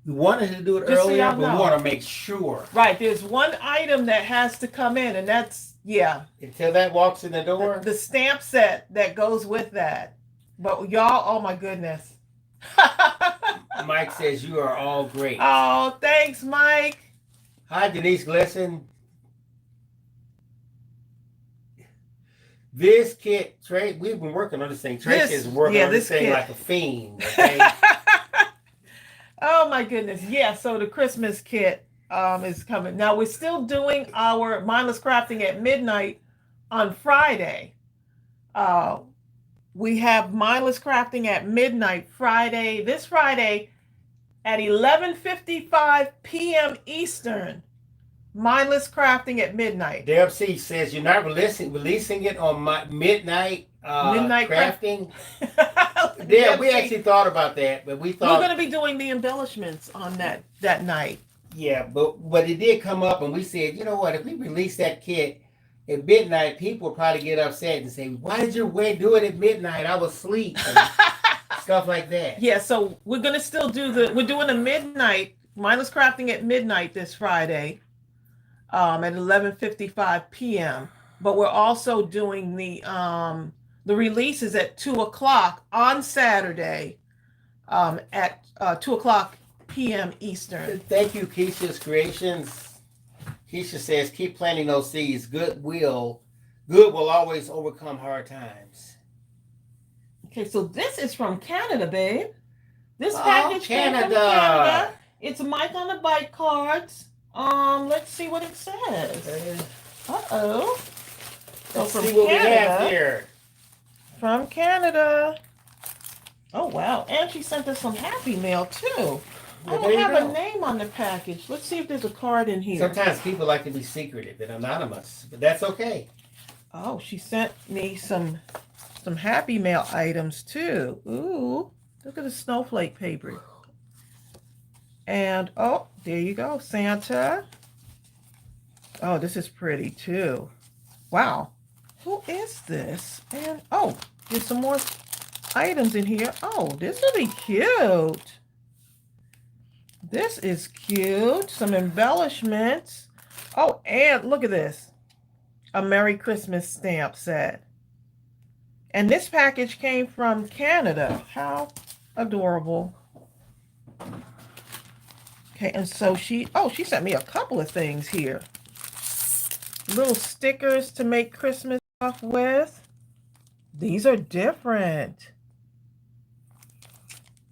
We wanted to do it Just so earlier, y'all but we know. want to make sure. Right, there's one item that has to come in, and that's, Until that walks in the door. the stamp set that goes with that. But y'all, oh my goodness. Mike says you are all great. Oh, thanks, Mike. Hi, Denise Glisson. This kit, Trey, we've been working on this thing. Tracy is working on this thing kit. like a fiend. Okay? Oh my goodness. Yeah, so the Christmas kit is coming. Now we're still doing our Mindless Crafting at midnight on Friday. We have Mindless Crafting at midnight this Friday at 11:55 p.m. Eastern. Mindless Crafting at midnight. Deb C says you're not releasing it on midnight crafting. Yeah, we actually thought about that, but we thought we're going to be doing the embellishments on that night. Yeah, but it did come up, and we said, you know what? If we release that kit at midnight, people will probably get upset and say, "Why did you do it at midnight? I was asleep." And stuff like that. Yeah, so we're going to still we're doing a midnight Mindless Crafting at midnight this Friday. At 11:55 p.m. But we're also doing the releases at 2:00 on Saturday at 2:00 p.m. Eastern. Thank you, Keisha's Creations. Keisha says, keep planting those seeds. Good will always overcome hard times. Okay, so this is from Canada, babe. This Oh, package came from Canada. Canada. It's Mike on the Bike cards. Let's see what it says. Uh-oh. So Let's from see what we have Canada. here. From Canada. Oh, wow. And she sent us some Happy Mail, too. I Well, don't there you have go. a name on the package. Let's see if there's a card in here. Sometimes people like to be secretive and anonymous, but that's okay. Oh, she sent me some Happy Mail items, too. Ooh, look at the snowflake paper. And, oh, there you go, Santa. Oh, this is pretty, too. Wow. Who is this? And, oh, there's some more items in here. Oh, this will be cute. This is cute. Some embellishments. Oh, and look at this. A Merry Christmas stamp set. And this package came from Canada. How adorable. Okay, and so she sent me a couple of things here. Little stickers to make Christmas stuff with. These are different.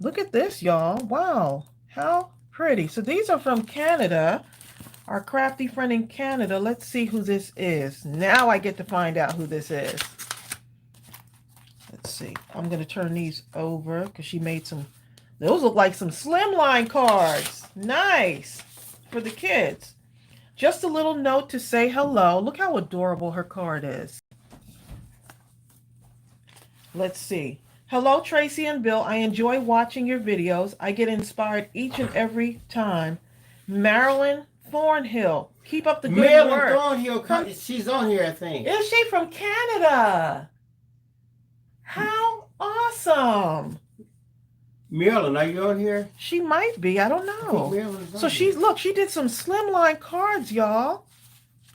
Look at this, y'all. Wow. How pretty. So these are from Canada. Our crafty friend in Canada. Let's see who this is. Now I get to find out who this is. Let's see. I'm going to turn these over because she made some. Those look like some slimline cards. Nice. For the kids. Just a little note to say hello. Look how adorable her card is. Let's see. Hello, Tracy and Bill. I enjoy watching your videos. I get inspired each and every time. Marilyn Thornhill. Keep up the good Marilyn work. Thornhill, she's on here, I think. Is she from Canada? How awesome. Marilyn, are you on here? She might be. I don't know. So she did some slimline cards, y'all.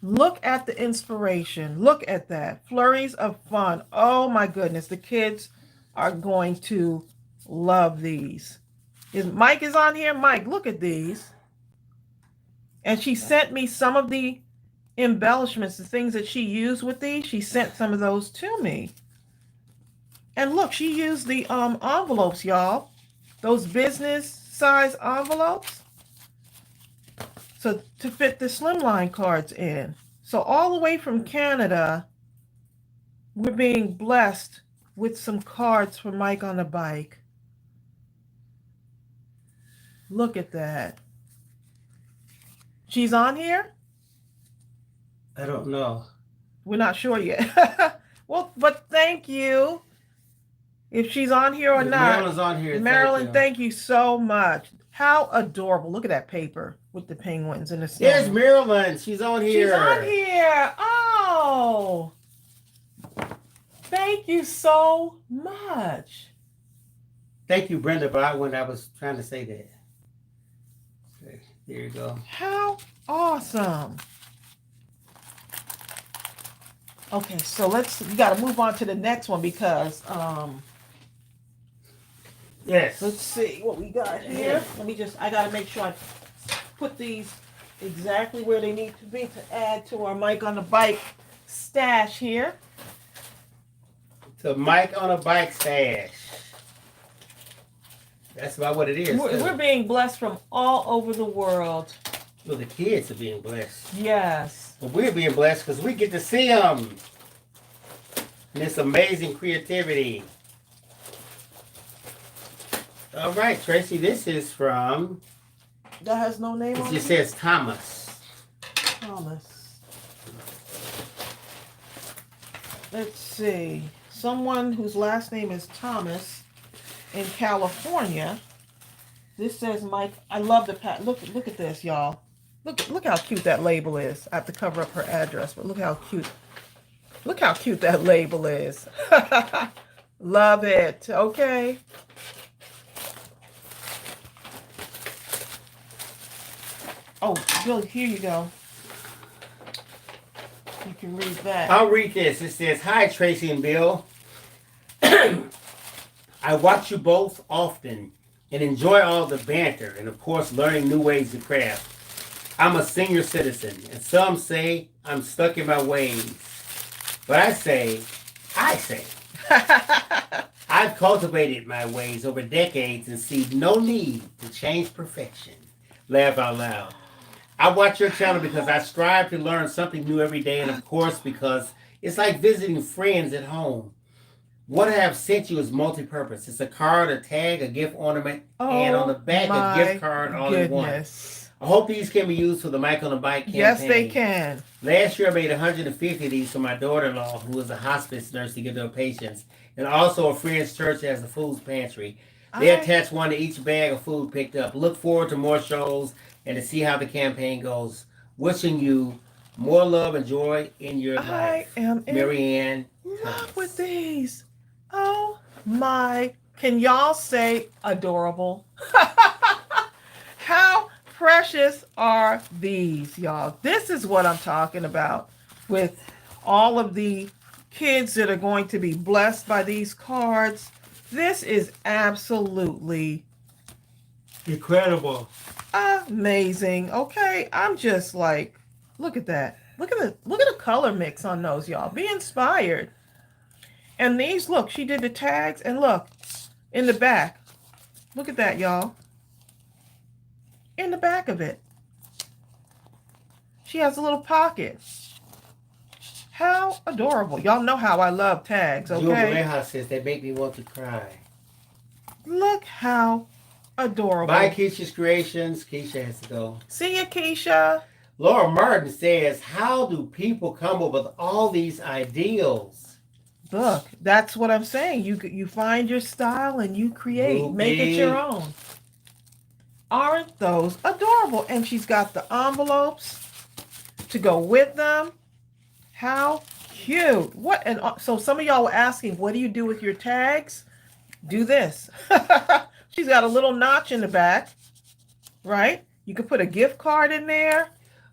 Look at the inspiration. Look at that. Flurries of fun. Oh my goodness. The kids are going to love these. Mike is on here. Mike, look at these. And she sent me some of the embellishments, the things that she used with these. She sent some of those to me. And look, she used the envelopes, y'all. Those business size envelopes. So to fit the slimline cards in. So all the way from Canada, we're being blessed with some cards for Mike on the Bike. Look at that. She's on here? I don't know. We're not sure yet. Well, but thank you. If she's on here or not. Marilyn's on here. Marilyn, thank you so much. How adorable. Look at that paper with the penguins and the snow. There's Marilyn. She's on here. She's on here. Oh. Thank you so much. Thank you, Brenda, when I was trying to say that. Okay, there you go. How awesome. Okay, so we got to move on to the next one because yes. let's see what we got here. I got to make sure I put these exactly where they need to be to add to our Mike on the Bike stash here. The Mike on a Bike stash. That's about what it is. We're being blessed from all over the world. Well, the kids are being blessed. Yes. But we're being blessed because we get to see them. And this amazing creativity. All right, Tracy, this is from... That has no name on It it? just says Thomas. Thomas. Let's see. Someone whose last name is Thomas in California. This says Mike. I love the pack. Look at this, y'all. Look how cute that label is. I have to cover up her address, but look how cute. Look how cute that label is. Love it. Okay. Oh, Bill, here you go. You can read that. I'll read this. It says, "Hi, Tracy and Bill. I watch you both often and enjoy all the banter and, of course, learning new ways to craft. I'm a senior citizen, and some say I'm stuck in my ways. But I say, I I've cultivated my ways over decades and see no need to change perfection. Laugh out loud. I watch your channel because I strive to learn something new every day, and of course, because it's like visiting friends at home. What I have sent you is multi-purpose. It's a card, a tag, a gift ornament, and on the back, a gift card all in one. I hope these can be used for the Mike on the Bike campaign. Yes, they can. Last year, I made 150 of these for my daughter-in-law, who is a hospice nurse, to give to her patients, and also a friend's church has a food pantry. They attach one to each bag of food picked up. Look forward to more shows and to see how the campaign goes. Wishing you more love and joy in your life. I am Marianne. in love with these. Oh my! Can y'all say adorable? How precious are these, y'all? This is what I'm talking about with all of the kids that are going to be blessed by these cards. This is absolutely Incredible. amazing. Okay, I'm just like, look at that. Look at the color mix on those, y'all. Be inspired. And these, look, she did the tags, and look in the back. Look at that, y'all. In the back of it, she has a little pocket. How adorable. Y'all know how I love tags, okay? Julia says they make me want to cry. Look how adorable. Bye, Keisha's Creations. Keisha has to go. See ya, Keisha. Laura Martin says, how do people come up with all these ideals? Look, that's what I'm saying. You find your style and you create. Ruby. Make it your own. Aren't those adorable? And she's got the envelopes to go with them. How cute. What? And so some of y'all were asking, what do you do with your tags? Do this. She's got a little notch in the back, right? You can put a gift card in there.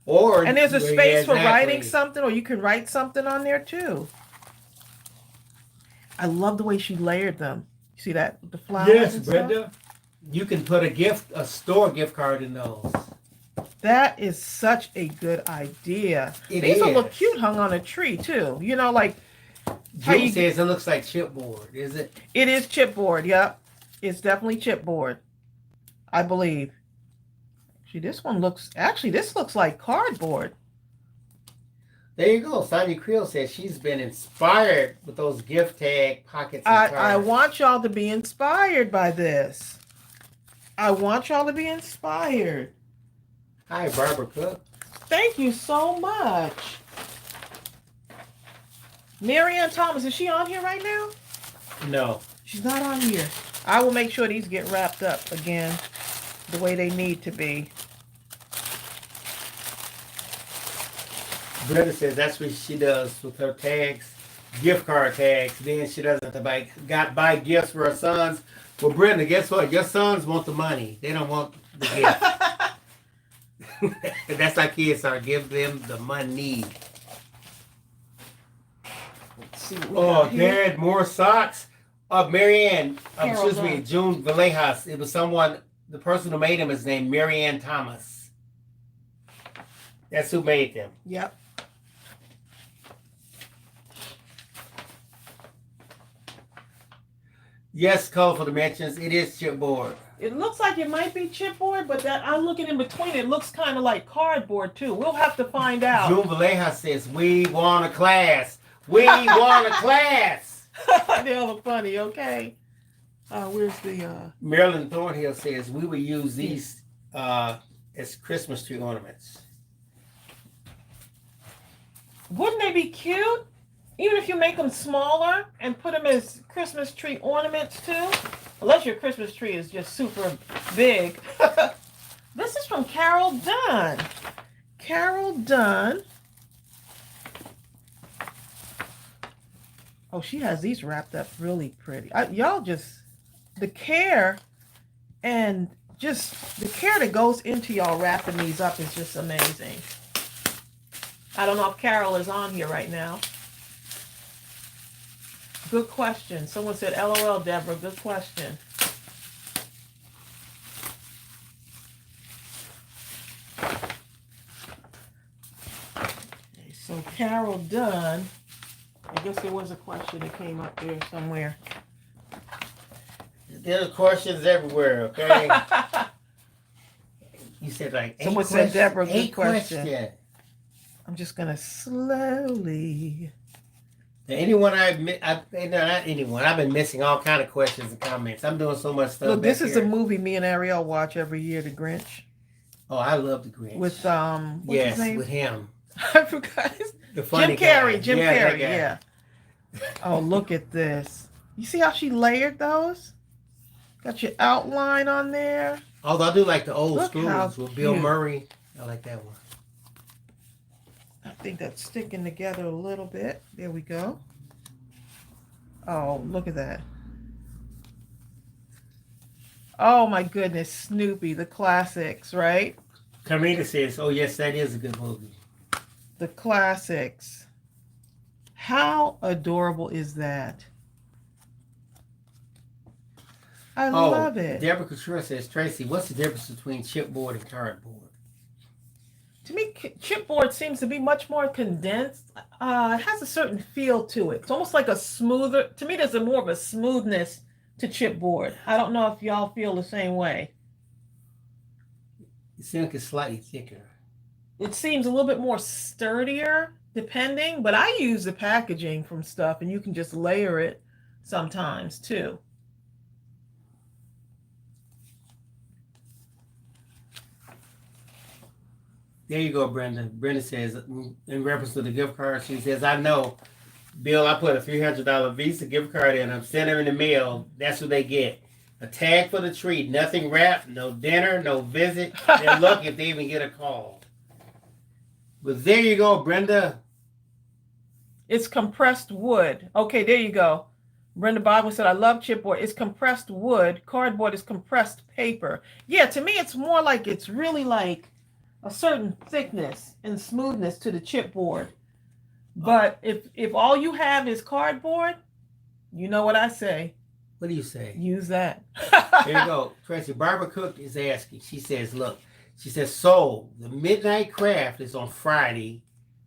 And there's a space for writing something, or you can write something on there too. I love the way she layered them. You see that? The flowers. Yes, and Brenda. stuff? You can put a store gift card in those. That is such a good idea. These will look cute hung on a tree too. You know, like June says it looks like chipboard, is it? It is chipboard, yep. It's definitely chipboard, I believe. See, this looks like cardboard. There you go. Sonia Creel says she's been inspired with those gift tag pockets. I want y'all to be inspired by this. I want y'all to be inspired. Hi, Barbara Cook. Thank you so much. Marianne Thomas, is she on here right now? No. She's not on here. I will make sure these get wrapped up again the way they need to be. Brenda says that's what she does with her tags, gift card tags. Then she doesn't have to buy gifts for her sons. Well, Brenda, guess what? Your sons want the money. They don't want the gift. That's how kids are. Give them the money. Let's see what we Oh, got here. Dad, more socks. Marianne, Carol excuse me, June Villejas. It was someone, the person who made them is named Marianne Thomas. That's who made them. Yep. Yes, colorful dimensions. It is chipboard. It looks like it might be chipboard, but that I'm looking in between. It looks kind of like cardboard too. We'll have to find out. June Villejas says, we want a class. We want a class. They're all funny, okay? Where's the... Marilyn Thornhill says, we will use these as Christmas tree ornaments. Wouldn't they be cute? Even if you make them smaller and put them as Christmas tree ornaments too. Unless your Christmas tree is just super big. This is from Carol Dunn. Carol Dunn. Oh, she has these wrapped up really pretty. Y'all just, the care and just the care that goes into y'all wrapping these up is just amazing. I don't know if Carol is on here right now. Good question. Someone said, LOL, Deborah. Good question. Okay, so Carol Dunn. I guess there was a question that came up there somewhere. There's questions everywhere, okay? You said like eight Someone said, questions. Deborah, good Eight question. questions. I'm just gonna slowly. Anyone not anyone. I've been missing all kind of questions and comments. I'm doing so much stuff. Look, this back is here. a movie me and Ariel watch every year, The Grinch. Oh, I love the Grinch. With what's his name? With him. I forgot his The funny Jim Carrey. guy. Jim Yeah, Carrey. Yeah. Oh, look at this. You see how she layered those? Got your outline on there. Although I do like the old Look how schools with Bill cute. Murray. I like that one. I think that's sticking together a little bit. There we go. Oh, look at that. Oh my goodness, Snoopy, the classics, right? Carmina says, oh yes, that is a good movie. The classics. How adorable is that? I love it. Deborah Couture says, Tracy, what's the difference between chipboard and cardboard? To me, chipboard seems to be much more condensed. It has a certain feel to it. It's almost like a smoother, to me there's a more of a smoothness to chipboard. I don't know if y'all feel the same way. The silk is slightly thicker. It seems a little bit more sturdier, depending, but I use the packaging from stuff and you can just layer it sometimes too. There you go, Brenda. Brenda says, in reference to the gift card, she says, I know, Bill, I put a $300 Visa gift card in. I'm sending them in the mail. That's what they get. A tag for the treat. Nothing wrapped. No dinner. No visit. They're lucky if they even get a call. But there you go, Brenda. It's compressed wood. Okay, there you go. Brenda Bible said, I love chipboard. It's compressed wood. Cardboard is compressed paper. Yeah, to me, it's more like it's really like a certain thickness and smoothness to the chipboard. But if all you have is cardboard, you know what I say. What do you say? Use that. There you go. Tracy, Barbara Cook is asking. She says, look, she says, so the Midnight Craft is on Friday,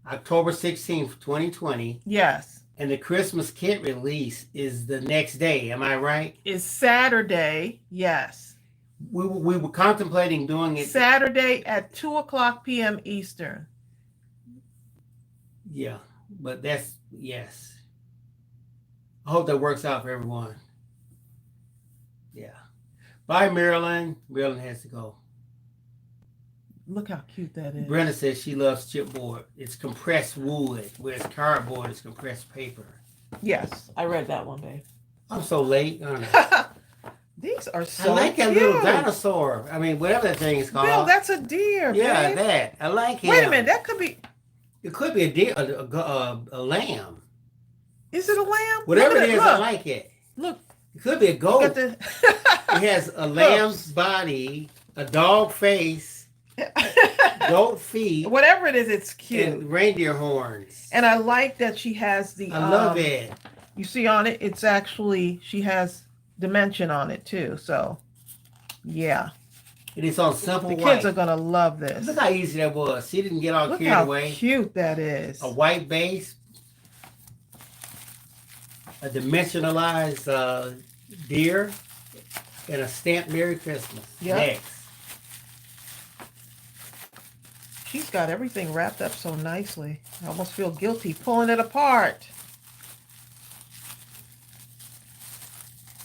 October 16th, 2020. Yes. And the Christmas kit release is the next day. Am I right? It's Saturday. Yes. We were contemplating doing it Saturday at 2:00 p.m. Eastern. Yeah, but that's, yes. I hope that works out for everyone. Yeah. Bye, Marilyn. Marilyn has to go. Look how cute that is. Brenda says she loves chipboard. It's compressed wood, whereas cardboard is compressed paper. Yes, I read that one, babe. I'm so late, aren't I? These are so I like that cute. little dinosaur. I mean, whatever that thing is called. Bill, that's a deer, yeah, babe. that. I like him. Wait a minute, that could be... It could be a deer, a lamb. Is it a lamb? Whatever Look it at is, Look. I like it. Look. It could be a goat. Got the... It has a lamb's body, a dog face, goat feet. Whatever it is, it's cute. And reindeer horns. And I like that she has the... I love it. You see on it, it's actually... She has dimension on it, too. So, yeah. And it's on simple The white. kids are going to love this. Look how easy that was. She didn't get all Look carried how away. cute that is. A white base. A dimensionalized deer. And a stamped Merry Christmas. Yep. Next. She's got everything wrapped up so nicely. I almost feel guilty pulling it apart.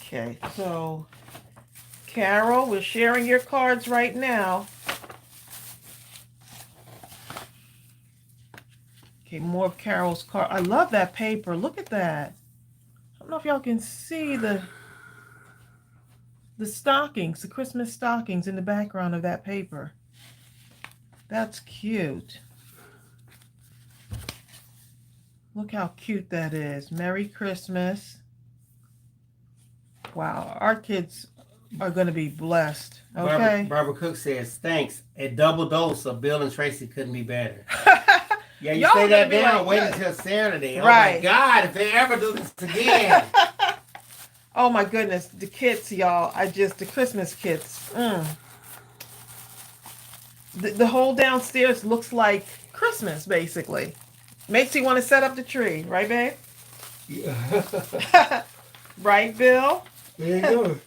Okay, so Carol, we're sharing your cards right now. Okay, more of Carol's card. I love that paper. Look at that. I don't know if y'all can see the stockings, the Christmas stockings in the background of that paper. That's cute. Look how cute that is. Merry Christmas. Wow, our kids are going to be blessed. Okay. Barbara Cook says, thanks. A double dose of Bill and Tracy couldn't be better. Yeah, you Y'all say that gonna be down. like, Wait yeah. until Saturday. Right. Oh my God, if they ever do this again. Oh my goodness, the kits, y'all. The Christmas kits. The whole downstairs looks like Christmas, basically. Makes you want to set up the tree, right, babe? Yeah. Right, Bill? There you go.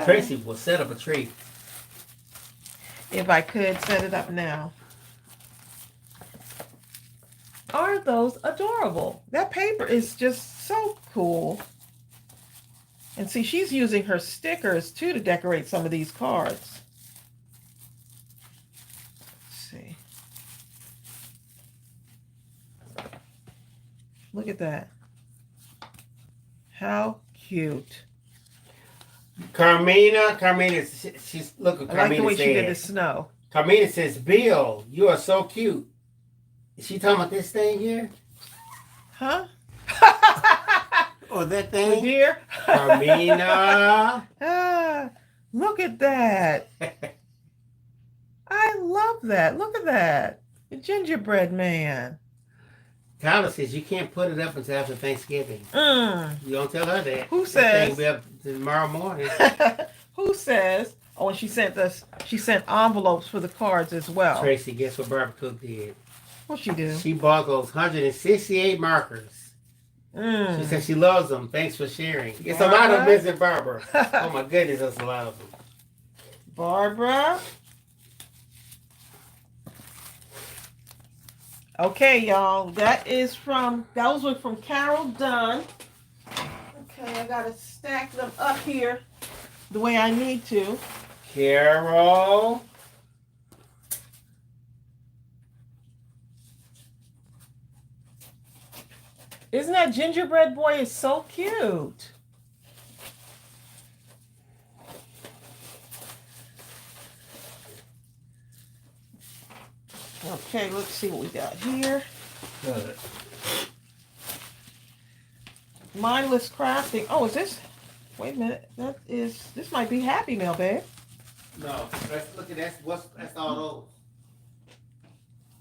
Tracey will set up a tree. If I could set it up now. Aren't those adorable? That paper is just so cool. And see, she's using her stickers too to decorate some of these cards. Let's see. Look at that. How cute. Carmina, she's look at Carmina. I like the way she did the snow. Carmina says, Bill, you are so cute. Is she talking about this thing here? Huh? Or that thing? Dear? Carmina. Look at that. I love that. Look at that. The gingerbread man. Tyler says you can't put it up until after Thanksgiving. You don't tell her that. Who that says? thing will be up tomorrow morning. Who says? Oh, and she sent envelopes for the cards as well. Tracey, guess what Barbara Cook did? What she do? She bought those 168 markers. She said she loves them. Thanks for sharing. It's a lot of them, Mrs. Barbara. Oh my goodness, that's a lot of them. Barbara. Okay, y'all. Those were from Carol Dunn. Okay, I gotta stack them up here the way I need to. Carol. Isn't that gingerbread boy is so cute? Okay, let's see what we got here. Good. Mindless Crafting. Oh, is this? Wait a minute. This might be Happy Mail, babe. No, let's look at that. That's all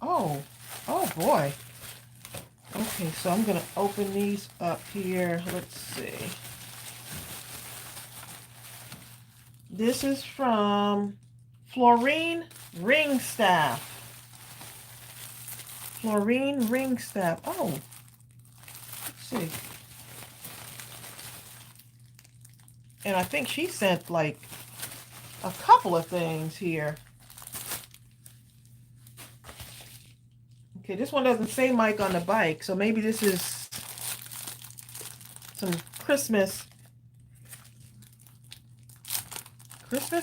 those. Oh boy. Okay, so I'm going to open these up here. Let's see. This is from Florine Ringstaff. Florine Ringstaff. Oh, let's see. And I think she sent like a couple of things here. Okay, this one doesn't say Mike on the bike, so maybe this is some Christmas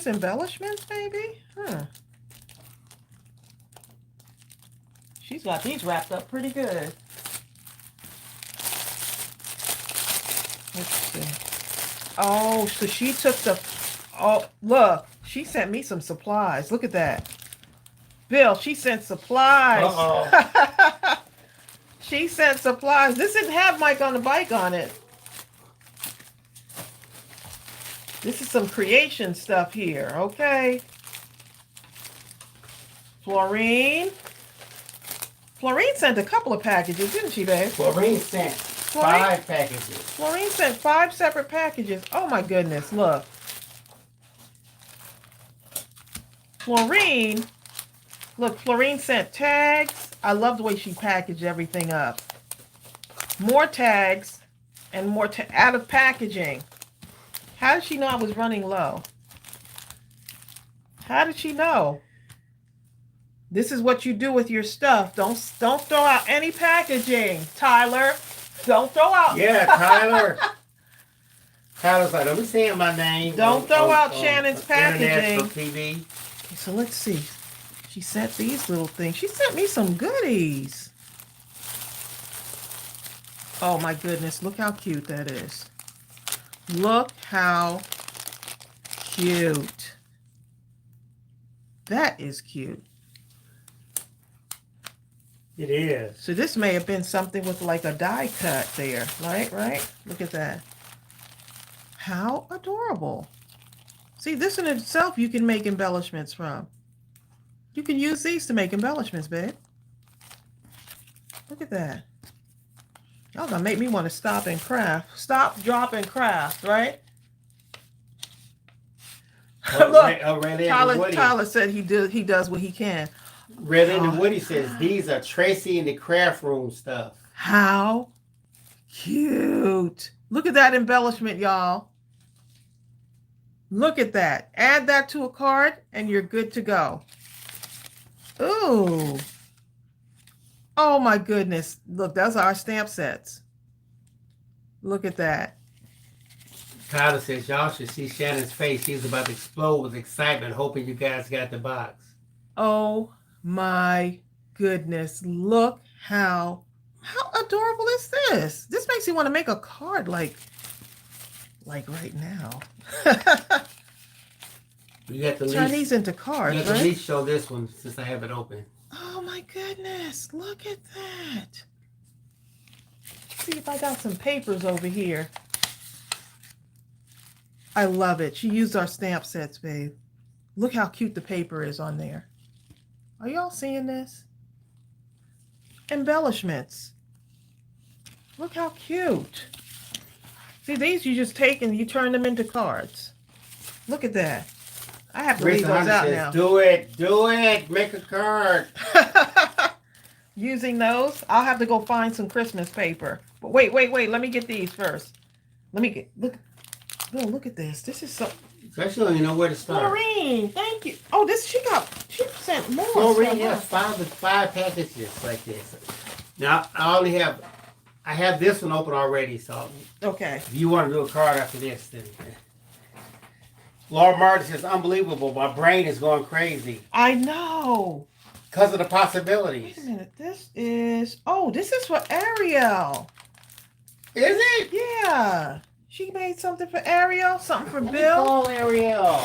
embellishments, maybe? Huh. She's got these wrapped up pretty good. Let's see. Oh, so she took look, she sent me some supplies. Look at that. Bill, she sent supplies. Uh-oh. She sent supplies. This didn't have Mike on the bike on it. This is some creation stuff here, okay? Florine sent a couple of packages, didn't she, babe? Florine sent 5 packages. Florine sent 5 separate packages. Oh my goodness, look. Florine sent tags. I love the way she packaged everything up. More tags and more out of packaging. How did she know I was running low? How did she know? This is what you do with your stuff. Don't throw out any packaging, Tyler. Don't throw out. Yeah, Tyler. Tyler's like, don't be saying my name. Don't throw out Shannon's packaging. TV. Okay, so let's see. She sent these little things. She sent me some goodies. Oh my goodness, look how cute that is. Look how cute. That is cute. It is. So this may have been something with like a die cut there, right? Look at that. How adorable. See, this in itself you can make embellishments from. You can use these to make embellishments, babe. Look at that. Y'all gonna make me want to stop and craft. Stop, drop, and craft, right? Look, Tyler said he does what he can. Red and Woody says these are Tracey in the craft room stuff. How cute. Look at that embellishment, y'all. Look at that. Add that to a card and you're good to go. Ooh. Oh my goodness. Look, those are our stamp sets. Look at that. Tyler says y'all should see Shannon's face. She's about to explode with excitement, hoping you guys got the box. Oh my goodness. Look how adorable is this? This makes you want to make a card like right now. You got the Turn least, these into cards, you got right? the least show this one since I have it open. Oh my goodness. Look at that. See if I got some papers over here. I love it. She used our stamp sets, babe. Look how cute the paper is on there. Are y'all seeing this? Embellishments. Look how cute. See, these you just take and you turn them into cards. Look at that. I have to leave those out says, now. Do it, make a card. Using those, I'll have to go find some Christmas paper. But wait, let me get these first. Look at this. This is so. Especially when you know where to start. Maureen, thank you. Oh, she sent more. Maureen stuff. has five packages like this. Now I have this one open already, so Okay. if you want to do a card after this, then Laura Martin says, unbelievable. My brain is going crazy I know. because of the possibilities. Wait a minute. This is for Ariel. Is it? Yeah. She made something for Ariel, something for Bill. Call Ariel.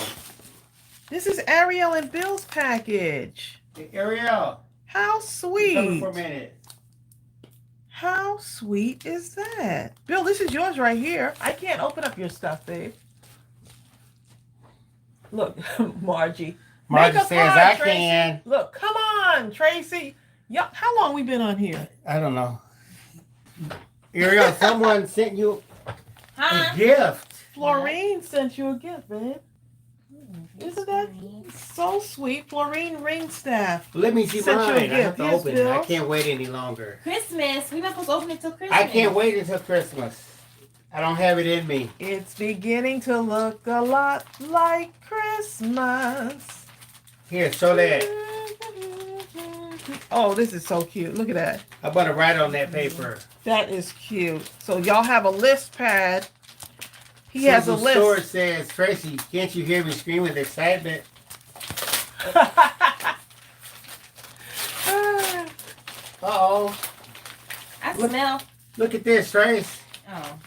This is Ariel and Bill's package. Hey, Ariel. How Come sweet. for a minute. How sweet is that? Bill, this is yours right here. I can't open up your stuff, babe. Look, Margie. Margie Make a says, card, I Tracy. can. Look, come on, Tracy. Yeah, how long we been on here? I don't know. Ariel, someone sent you a gift. Florine sent you a gift, babe. Isn't that so sweet? Florine Ringstaff. Let me see Sent you a mine. I have gift. to Yes, open it. I Bill. can't wait any longer. Christmas. We're not supposed to open it till Christmas. I can't wait until Christmas. I don't have it in me. It's beginning to look a lot like Christmas. Here, show that. Oh, this is so cute. Look at that. I'm going to write on that paper. That is cute. So y'all have a list pad. He has a Susan list. Stewart says, Tracy, can't you hear me scream with excitement? Uh-oh. I Look. smell. Look at this, Trace. Oh.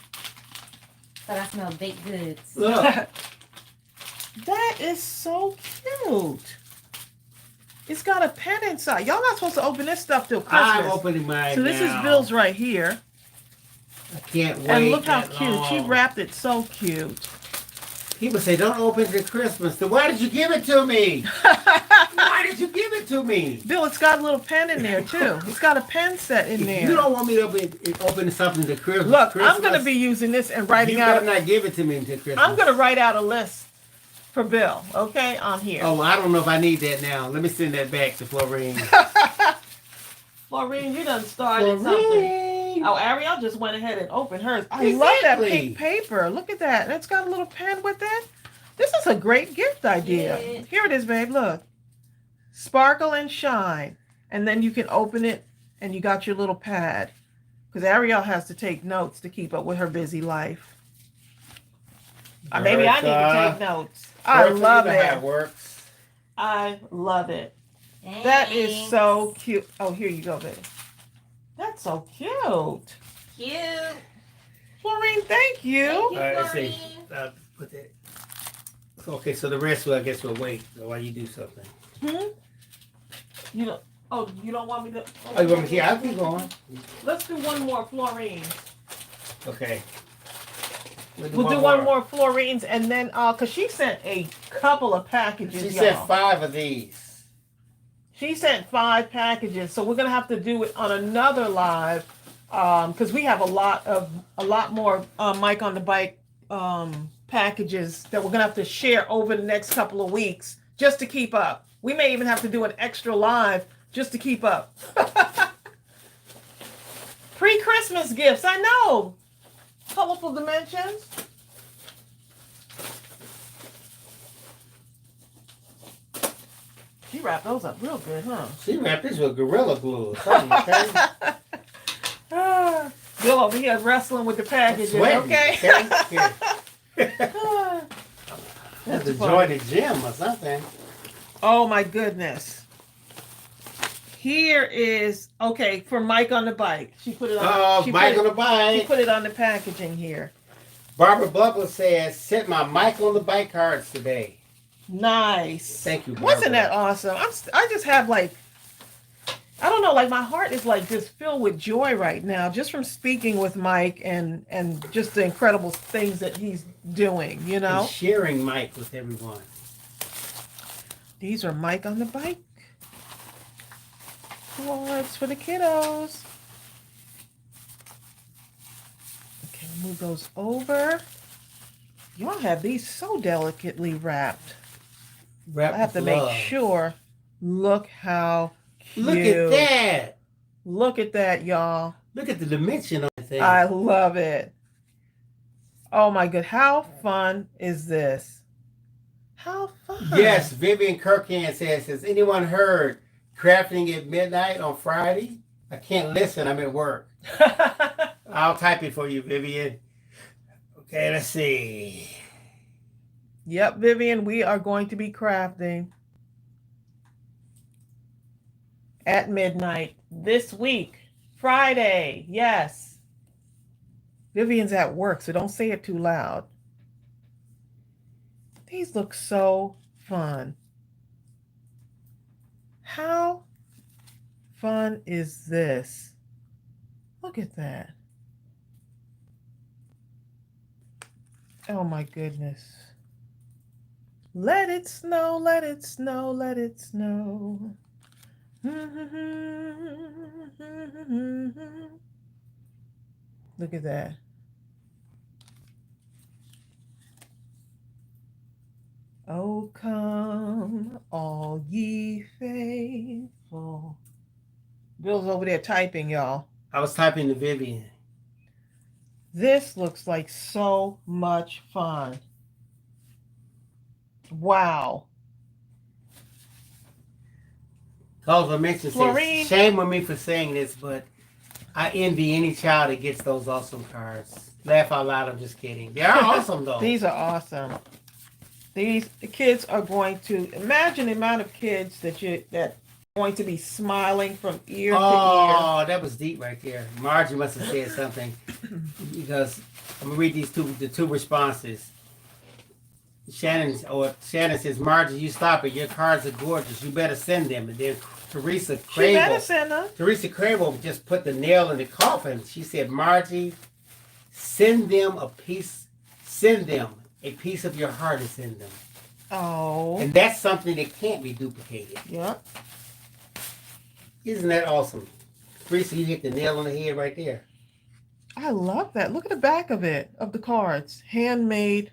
Thought I smelled baked goods. Look. That is so cute. It's got a pen inside. Y'all not supposed to open this stuff till Christmas. I'm opening mine So this now. is Bill's right here. I can't wait. And look how that cute. long. She wrapped it so cute. People say, don't open it to Christmas. Then why did you give it to me? Why did you give it to me? Bill, it's got a little pen in there too. It's got a pen set in If there. you don't want me to open something to Christmas. Look, I'm going to be using this and writing You out. better not give it to me until Christmas. I'm going to write out a list for Bill, okay, on here. Oh, I don't know if I need that now. Let me send that back to Florine. Florine, you done started something. Florine. Oh, Ariel just went ahead and opened hers. I love that Exactly. pink paper. Look at that. And it's got a little pen with it. This is a great gift idea. Yeah. Here it is, babe. Look. Sparkle and shine. And then you can open it and you got your little pad. Because Ariel has to take notes to keep up with her busy life. Maybe I need to take notes. I Bertha, love you know how it. it works. I love it. That is Thanks. so cute. Oh, here you go, babe. That's so cute. Cute. Florine, thank you. Thank you, All right, let's see. Florine. Put that. Okay, so the rest, I guess we'll wait while you do something. You don't. Oh, you don't want me to? Oh, you want me to? I'll keep going. Let's do one more Florine. Okay. We'll do one more Florines, and then cause she sent a couple of packages. She y'all. sent 5 of these. She sent 5 packages, so we're gonna have to do it on another live, because we have a lot more Mike on the Bike packages that we're gonna have to share over the next couple of weeks just to keep up. We may even have to do an extra live just to keep up. Pre-Christmas gifts, I know. Colorful Dimensions. She wrapped those up real good, huh? She wrapped this with Gorilla Glue or something, okay? Bill over here wrestling with the packaging, okay? Here. Have to join the gym or something. Oh my goodness. Here is, okay, for Mike on the bike. She put it on. Mike on the bike. She put it on the packaging here. Barbara Bubba says, sent my Mike on the bike cards today. Nice. Thank you, Barbara. Wasn't that awesome? I just have like, I don't know, like my heart is like just filled with joy right now, just from speaking with Mike and just the incredible things that he's doing, you know? And sharing Mike with everyone. These are Mike on the bike cards for the kiddos. Okay, move those over. Y'all have these so delicately wrapped. Wrapped I have to with make love. sure. Look how cute. Look at that. Look at that, y'all. Look at the dimension on the thing. I love it. Oh my god, how fun is this? How fun. Yes, Vivian Kirkhan says, has anyone heard Crafting at Midnight on Friday? I can't listen, I'm at work. I'll type it for you, Vivian. Okay, let's see. Yep, Vivian, we are going to be crafting at midnight this week, Friday. Yes. Vivian's at work, so don't say it too loud. These look so fun. How fun is this? Look at that. Oh my goodness. Let it snow, let it snow, let it snow. Look at that. Oh, come, all ye faithful. Bill's over there typing, y'all. I was typing to Vivian. This looks like so much fun. Wow. Cosmo mentioned Florine. says, shame on me for saying this, but I envy any child that gets those awesome cards. Laugh out loud, I'm just kidding. They are awesome though. These are awesome. The kids are going to imagine the amount of kids that are going to be smiling from ear to ear. Oh, that was deep right there. Margie must have said something because I'm gonna read the two responses. Shannon says, Margie, you stop it. Your cards are gorgeous. You better send them. And then Teresa She better Crable. send them. Teresa Crable just put the nail in the coffin. She said, Margie, send them a piece of your heart is in them. Oh. And that's something that can't be duplicated. Yep. Isn't that awesome? Teresa, you hit the nail on the head right there. I love that. Look at the back of it, of the cards. Handmade,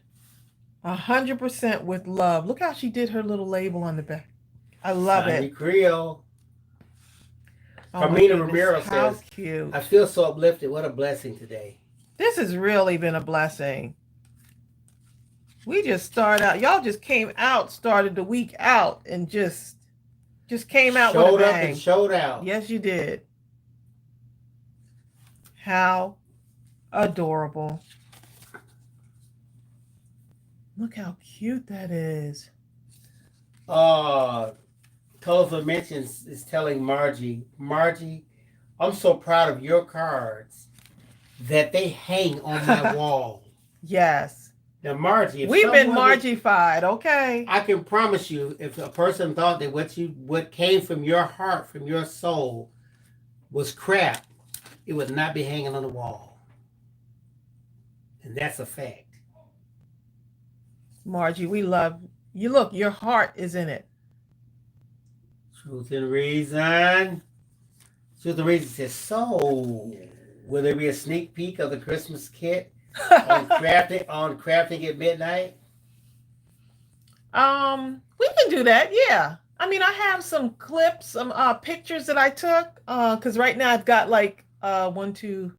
100% with love. Look how she did her little label on the back. I love Sonny it. Creel. Oh my Carmina goodness, Romero how says, cute. I feel so uplifted. What a blessing today. This has really been a blessing. We just started out. Y'all just came out, started the week out, and just came out with a Showed up bang. and showed out. Yes, you did. How adorable. Look how cute that is. Tova mentions is telling Margie, I'm so proud of your cards that they hang on my wall. Yes. Now, Margie, if We've been someone was- Margie-fied, okay? I can promise you, if a person thought that what came from your heart, from your soul, was crap, it would not be hanging on the wall. And that's a fact. Margie, we love you. Look, your heart is in it. Truth and Reason. Truth and Reason says, so will there be a sneak peek of the Christmas kit on crafting at midnight? We can do that, yeah. I mean, I have some clips, some pictures that I took. Because right now I've got like 1, 2.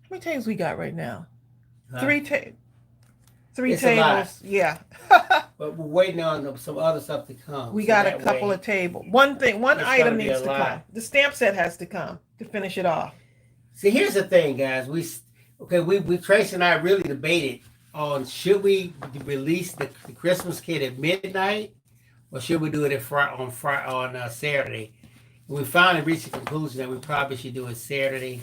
How many tapes we got right now? 3 tapes. 3 It's a lot. tables. Yeah. But we're waiting on some other stuff to come. We so got a that couple way of tables. One it's item gonna be needs a to lot. come. The stamp set has to come to finish it off. See, here's the thing, guys. We Trace and I really debated on should we release the Christmas kit at midnight or should we do it on Saturday. And we finally reached the conclusion that we probably should do it Saturday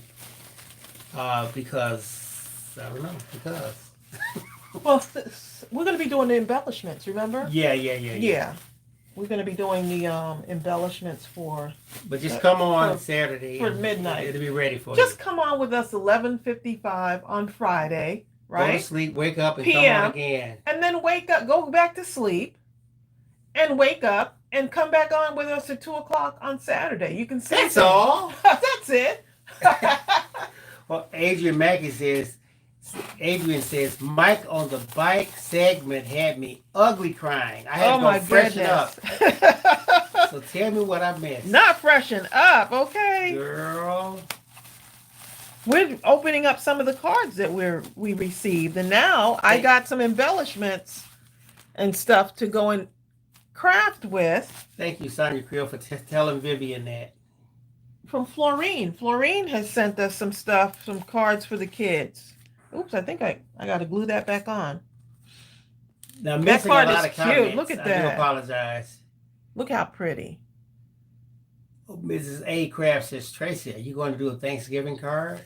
because I don't know because. Well, we're going to be doing the embellishments. Remember? Yeah. Yeah. We're going to be doing the embellishments for. But just come on Saturday for midnight. It'll be ready for you. Just come on with us 11:55 on Friday, right? Go to sleep, wake up, and PM, come on again. And then wake up, go back to sleep, and wake up and come back on with us at 2:00 on Saturday. You can see. That's all. That's it. Well, Adrian says, Mike on the bike segment had me ugly crying. I had to go freshen up. So tell me what I missed. Not freshen up, okay? Girl. We're opening up some of the cards that we received. And now I got some embellishments and stuff to go and craft with. Thank you, Sonia Creel, for telling Vivian that. From Florine. Florine has sent us some stuff, some cards for the kids. Oops, I think I got to glue that back on. Now, That card is cute. Comments. Look at I that. do apologize. Look how pretty. Oh, Mrs. A. Craft says, Tracy, are you going to do a Thanksgiving card?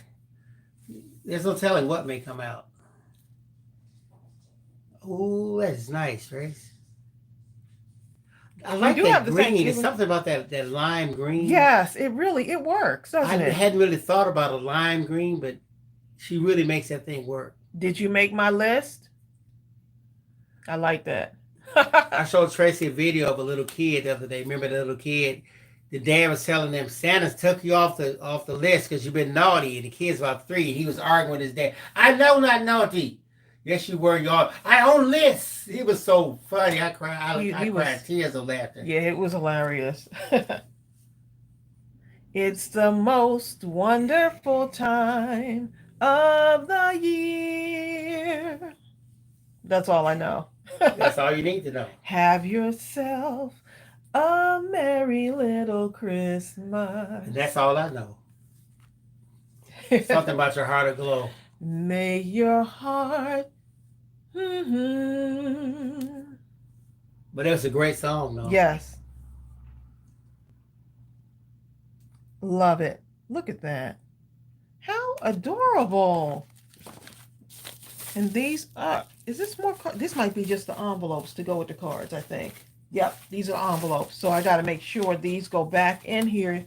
There's no telling what may come out. Oh, that's nice, Trace. I like that green. There's something about that lime green. Yes, it works, doesn't I it? hadn't really thought about a lime green, but she really makes that thing work. Did you make my list? I like that. I showed Tracy a video of a little kid the other day. Remember the little kid? The dad was telling them, Santa's took you off the list because you've been naughty. And the kid's about 3. And he was arguing with his dad. I know not naughty. Yes, you were, y'all. I own lists. He was so funny. I cried. I cried tears of laughter. Yeah, it was hilarious. It's the most wonderful time of the year. That's all I know. That's all you need to know. Have yourself a merry little Christmas. And that's all I know. Something about your heart aglow. May your heart. Mm-hmm. But it was a great song, though. Yes. Love it. Look at that. How adorable. And these are, is this more, this might be just the envelopes to go with the cards, I think. Yep, these are envelopes. So I got to make sure these go back in here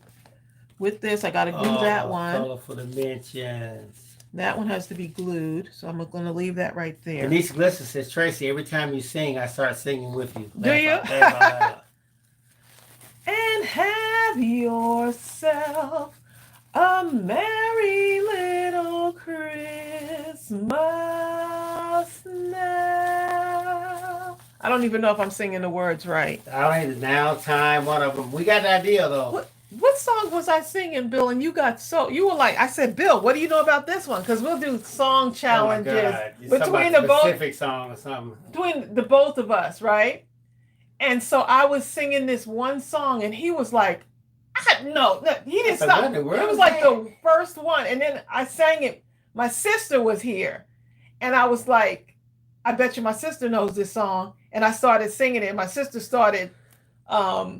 with this. I got to glue that one. Colorful dimensions. That one has to be glued. So I'm going to leave that right there. Denise Glisser says, Tracy, every time you sing, I start singing with you. Do you? Laugh out loud. And have yourself a merry little Christmas now. I don't even know if I'm singing the words right. I don't now time, one of them. We got the idea, though. What song was I singing, Bill? And you were like, I said, Bill, what do you know about this one? Because we'll do song challenges between the specific song or something. Between the both of us, right? And so I was singing this one song, and he was like, no, he didn't stop. It was like the first one. And then I sang it. My sister was here. And I was like, I bet you my sister knows this song. And I started singing it. And my sister started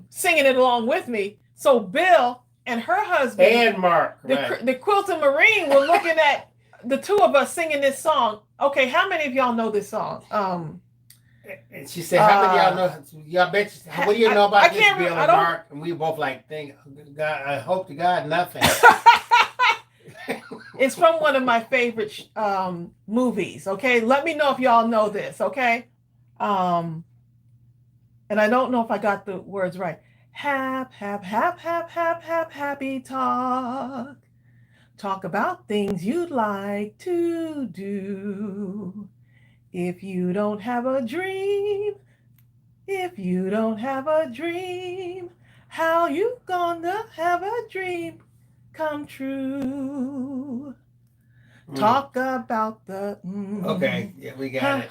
singing it along with me. So Bill and her husband. And Mark. The Quilted Marine were looking at the two of us singing this song. Okay, how many of y'all know this song? And she said, how many of y'all know? Y'all bet. What do you know about this, Bill and Mark? And we both like think, God, I hope to God nothing. It's from one of my favorite movies. Okay, let me know if y'all know this. Okay, and I don't know if I got the words right. Happy talk. Talk about things you'd like to do. If you don't have a dream, how you gonna have a dream come true? Talk about the. Okay, yeah, we got it.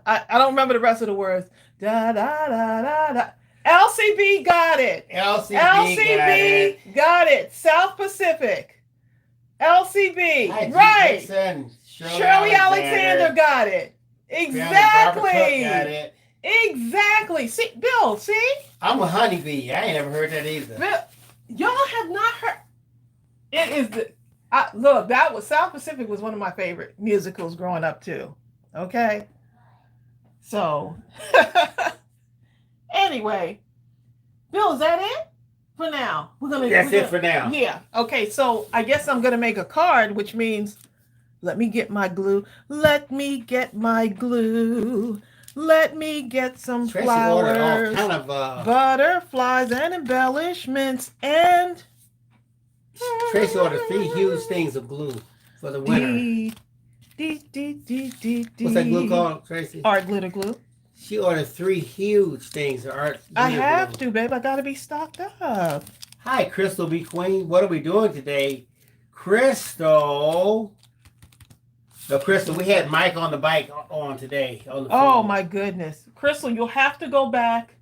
I don't remember the rest of the words. Da da da da da. LCB got it. LCB got it. South Pacific. LCB. Hi, Right. Dixon, Shirley Alexander got it. Exactly. Got it. Exactly. See, Bill, see? I'm a honeybee. I ain't never heard that either. Bill, y'all have not heard. It is the. Look, that was South Pacific was one of my favorite musicals growing up too. Okay. So, anyway, Bill, is that it for now? That's it for now. Yeah. Okay. So I guess I'm gonna make a card, which means let me get my glue. Let me get my glue. Let me get some Tracey ordered all flowers, kind of butterflies, and embellishments, and Tracey ordered 3 huge things of glue for the winter. What's What's that glue called, Tracey? Art glitter glue. She ordered 3 huge things of art. I have to, babe. I gotta be stocked up. Hi, Crystal B. Queen. What are we doing today? Crystal. No, Crystal, we had Mike on the bike on today. On the Oh phone. my goodness. Crystal, you'll have to go back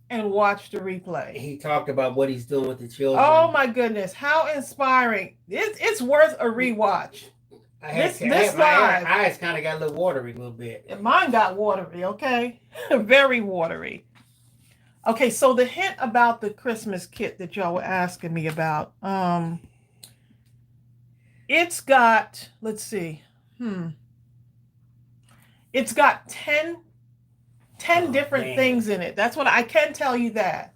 and watch the replay. He talked about what he's doing with the children. Oh my goodness. How inspiring. It's worth a rewatch. My live. eyes kind of got a little watery a little bit. And mine got watery, okay? Very watery. Okay, so the hint about the Christmas kit that y'all were asking me about, it's got, let's see, it's got 10 different things in it. That's what I can tell you that.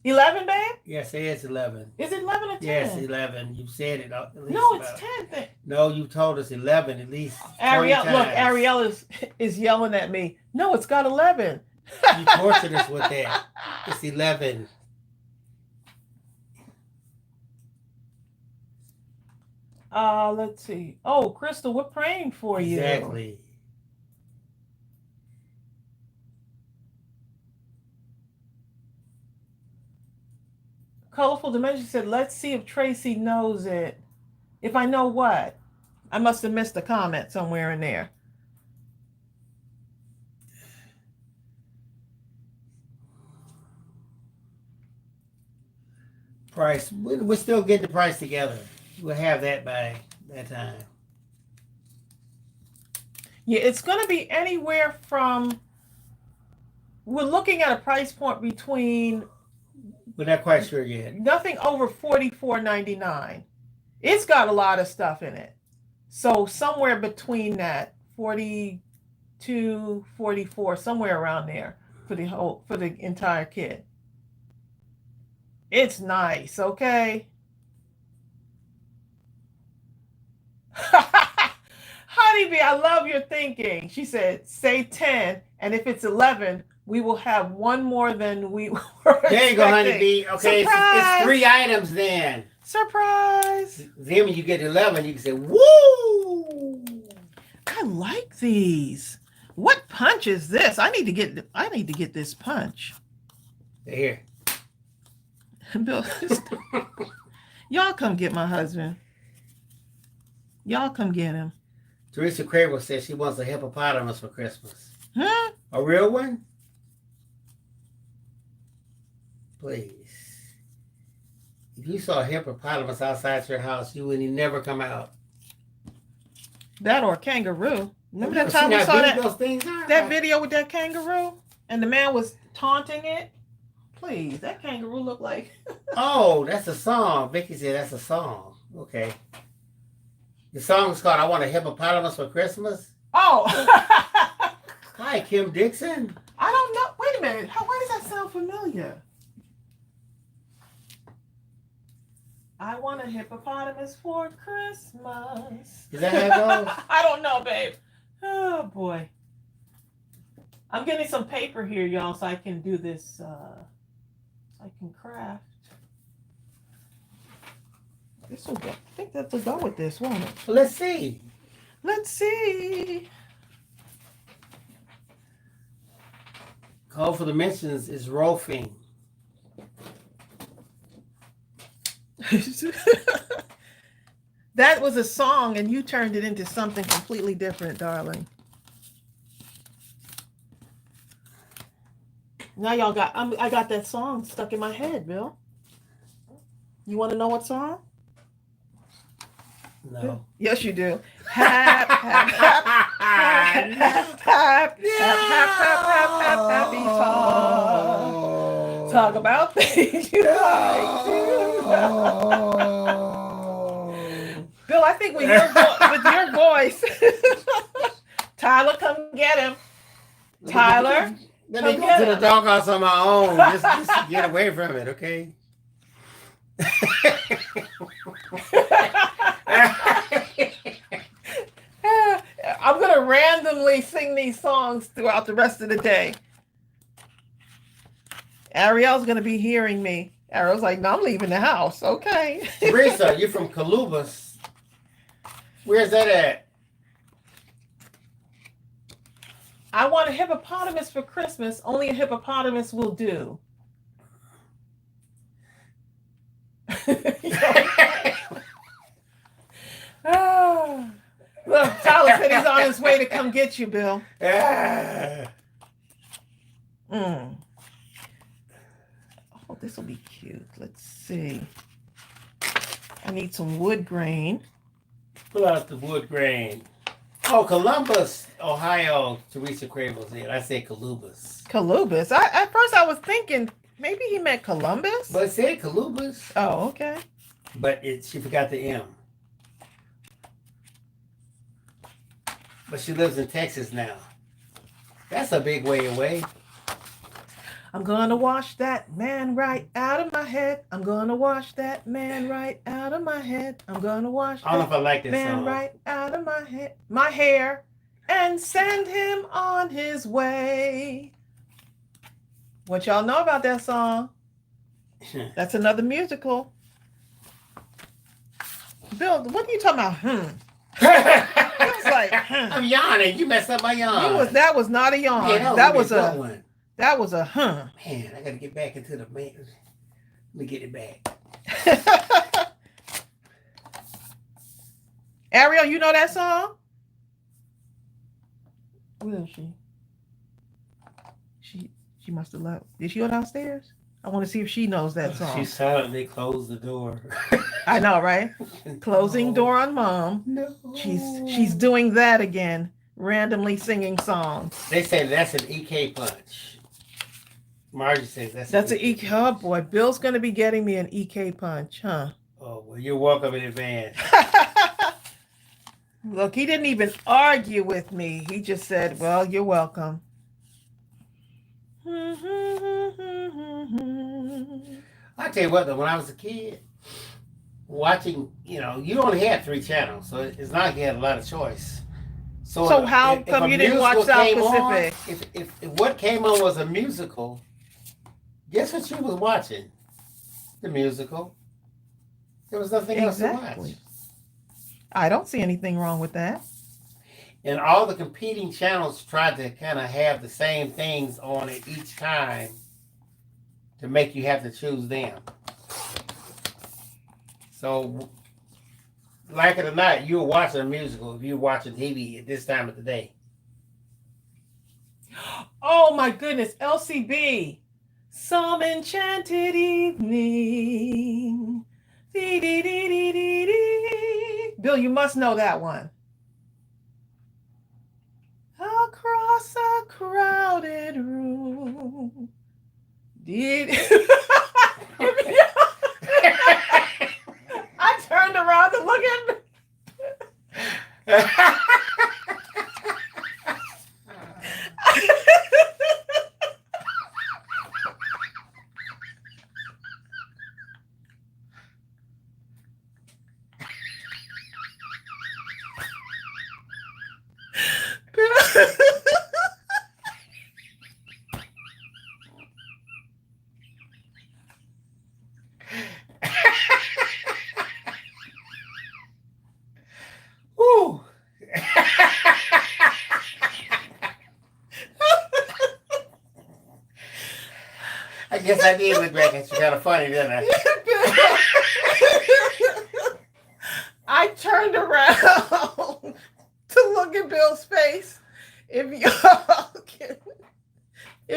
11, babe? Yes, it is 11. Is it 11 or 10? Yes, 11. You said it. At least No, it's about- 10. No, you told us 11 at least. Ariel, 20 look, times. Ariel is yelling at me. No, it's got 11. You tortured us with that. It's 11. Let's see. Oh, Crystal, we're praying for you. Exactly. Colorful Dimension said, let's see if Tracey knows it. If I know what? I must have missed a comment somewhere in there. Price. We're still getting the price together. We'll have that by that time. Yeah, it's going to be anywhere from, we're looking at a price point between We're not quite sure yet. nothing over $44.99. It's got a lot of stuff in it. So somewhere between that, 42, 44, somewhere around there for the entire kit. It's nice, okay? Honeybee, I love your thinking. She said, say 10, and if it's 11, we will have one more than we were There you go, expecting. honeybee. Okay, it's 3 items then. Surprise! Then when you get 11, you can say, woo! I like these. What punch is this? I need to get this punch. Here. Bill, y'all come get my husband. Y'all come get him. Teresa Craver says she wants a hippopotamus for Christmas. Huh? A real one? Please. If you saw a hippopotamus outside your house, you would never come out. That or a kangaroo. Remember that See time we how saw big that those things are? that video with that kangaroo? And the man was taunting it? Please, that kangaroo looked like... Oh, that's a song. Vicky said that's a song. Okay. The song's called I Want a Hippopotamus for Christmas. Oh! Hi, Kim Dixon. I don't know. Wait a minute. Why does that sound familiar? I want a hippopotamus for Christmas. Is that how it goes? I don't know, babe. Oh, boy. I'm getting some paper here, y'all, so I can do this. I can craft. This will go. I think that will go with this, won't it? Well, let's see. Let's see. Call for the mentions is Rolfing. That was a song, and you turned it into something completely different, darling. Now y'all got, I got that song stuck in my head, Bill. You want to know what song? No. Yes, you do. Hap, hap, hap, hap, hap, hap, happy talk. Talk about things you like. Bill, I think with your voice, Tyler, come get him. Tyler, Let me go to the doghouse on my own. Just to get away from it, okay? I'm going to randomly sing these songs throughout the rest of the day. Ariel's going to be hearing me. Ariel's like, no, I'm leaving the house. Okay. Teresa, you're from Columbus. Where's that at? I want a hippopotamus for Christmas. Only a hippopotamus will do. Look, Tyler said he's on his way to come get you, Bill. Oh, this will be cute. Let's see. I need some wood grain. Pull out the wood grain. Oh, Columbus, Ohio. Teresa Craven's in. I said Columbus. Columbus. At first I was thinking maybe he meant Columbus. But it said Columbus. Oh, okay. But she forgot the M. But she lives in Texas now. That's a big way away. I'm gonna wash that man right out of my head. I'm gonna wash that man right out of my head. I'm gonna wash I don't know if I like this man song. right out of my hair, and send him on his way. What y'all know about that song? That's another musical. Bill, what are you talking about? It was like, I'm yawning. You messed up my yawn. That was not a yawn. Yeah, that was a good one. That was a Man, I gotta get back into the man. Let me get it back. Ariel, you know that song? Where is she? She must have left. Did she go downstairs? I want to see if she knows that song. She silently closed the door. I know, right? Closing door on mom. No. She's doing that again. Randomly singing songs. They say that's an EK punch. Margie says that's an EK. Oh boy, Bill's gonna be getting me an EK punch, huh? Oh well, you're welcome in advance. Look, he didn't even argue with me. He just said, "Well, you're welcome." I tell you what, though, when I was a kid, watching, you only had 3 channels, so it's not like you had a lot of choice. So how come you didn't watch South Pacific? If what came on was a musical, guess what you was watching? The musical. There was nothing else to watch. I don't see anything wrong with that. And all the competing channels tried to kind of have the same things on it each time to make you have to choose them. So, like it or not, you were watching a musical if you were watching TV at this time of the day. Oh my goodness, LCB. Some enchanted evening. Dee, dee, dee, dee, dee, dee. Bill, you must know that one. Across a crowded room. I turned around to look at me. Woo. I guess I did look back at you kind of funny, didn't I? I turned turned around to look at Bill's face. If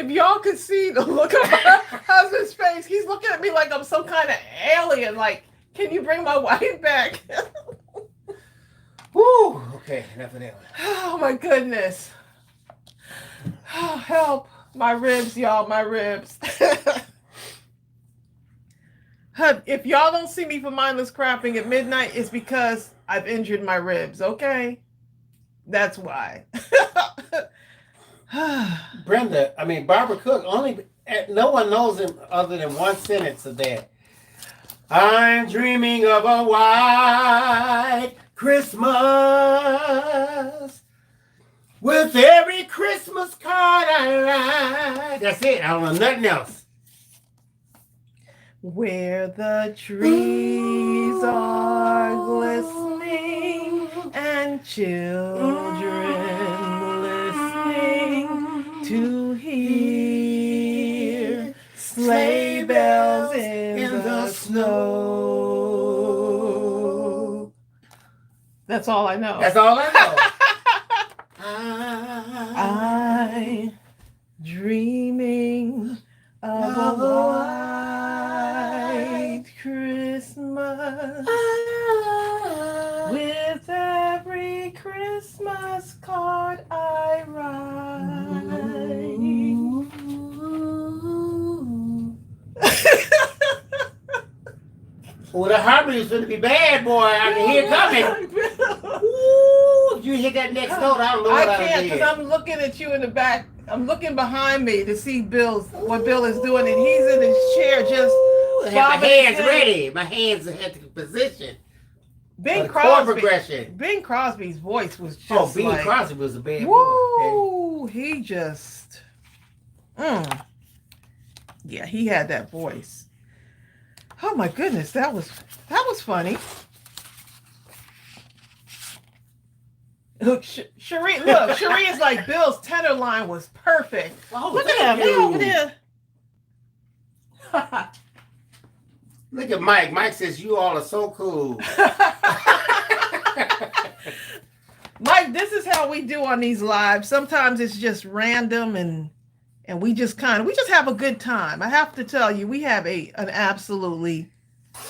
y'all could see the look on my husband's face, he's looking at me like I'm some kind of alien. Like, can you bring my wife back? Woo! Okay, enough of that one. Oh my goodness. Oh, help. My ribs, y'all, my ribs. If y'all don't see me for Mindless Crafting at midnight, it's because I've injured my ribs, okay? That's why. Barbara Cook, no one knows him other than one sentence of that. I'm dreaming of a white Christmas with every Christmas card I write. That's it. I don't know nothing else. Where the trees are glistening and children listening to hear sleigh bells in the snow. That's all I know. That's all I know. I'm dreaming of a white Christmas with every Christmas card I write. Well, the harmony is going to be bad, boy. I can hear it coming. Ooh, if you hit that next note, I don't know what I can't because I'm looking at you in the back. I'm looking behind me to see what Bill is doing, and he's in his chair just have my hands ready. My hands are at the position. Bing Crosby's voice was just Bing Crosby was a bad boy. Woo! Okay? He just, yeah, he had that voice. Oh my goodness, that was funny. Look, Cherie is like, Bill's tenor line was perfect. Oh, look at him, over there. Look at Mike. Mike says, you all are so cool. Mike, this is how we do on these lives. Sometimes it's just random and we just have a good time. I have to tell you, we have an absolutely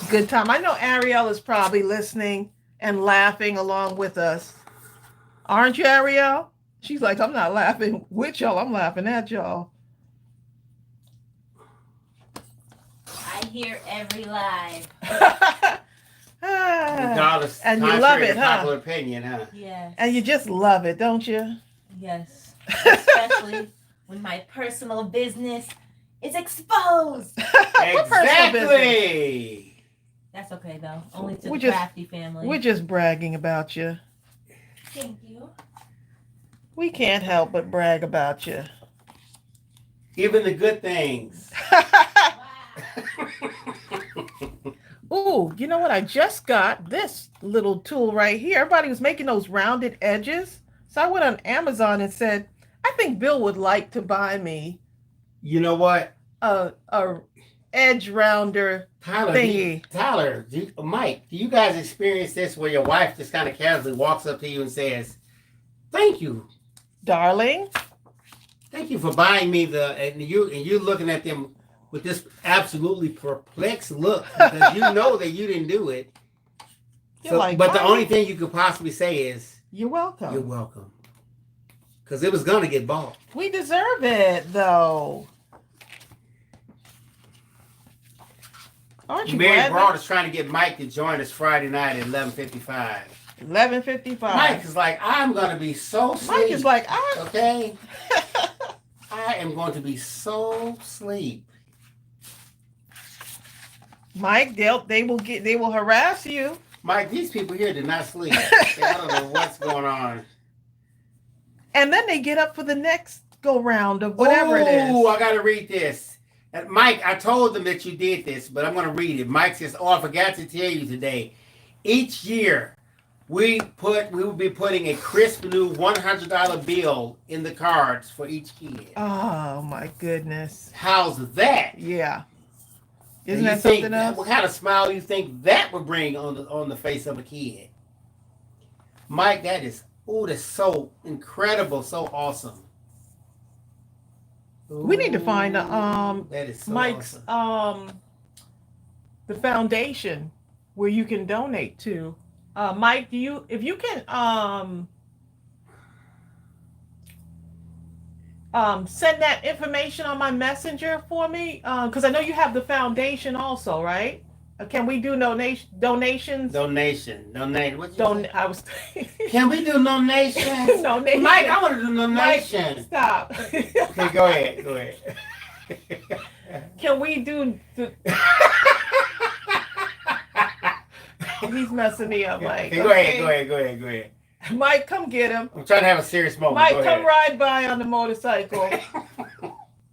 good time. I know Ariel is probably listening and laughing along with us. Aren't you, Ariel? She's like, I'm not laughing with y'all. I'm laughing at y'all. I hear every live. Regardless, and you love it, huh? Popular opinion, huh? Yes. And you just love it, don't you? Yes. Especially when my personal business is exposed. Exactly. That's okay though. Only to the crafty family. We're just bragging about you. Thank you. We can't help but brag about you. Even the good things. Ooh, you know what? I just got this little tool right here. Everybody was making those rounded edges. So I went on Amazon and said, I think Bill would like to buy me. You know what? A edge rounder thingy. Mike, do you guys experience this where your wife just kind of casually walks up to you and says, thank you, darling. Thank you for buying me and you're looking at them with this absolutely perplexed look because you know that you didn't do it. But the only thing you could possibly say is, you're welcome. You're welcome. Because it was going to get bought. We deserve it, though. Aren't you Mary glad? Broad is trying to get Mike to join us Friday night at 11:55. 11:55. Mike is like, I'm going to be so sleep. Mike is like, okay? I am going to be so sleep. Mike, they will harass you. Mike, these people here did not sleep. I don't know what's going on. And then they get up for the next go round of whatever it is. Oh, I got to read this. Mike, I told them that you did this, but I'm going to read it. Mike says, I forgot to tell you today. Each year, we will be putting a crisp new $100 bill in the cards for each kid. Oh, my goodness. How's that? Yeah. Isn't that something else? What kind of smile you think that would bring on the face of a kid? Mike, that's so incredible, so awesome. We need to find that is so Mike's awesome. The foundation where you can donate to. Mike, if you can send that information on my messenger for me, because I know you have the foundation also, right? Can we do donations? Donate. I was. Can we do donations? Donation. Mike, I want to do donations. Mike, stop. Okay, go ahead. Can we do? He's messing me up, Mike. Okay, go ahead. Mike, come get him. I'm trying to have a serious moment. Mike, come ride by on the motorcycle.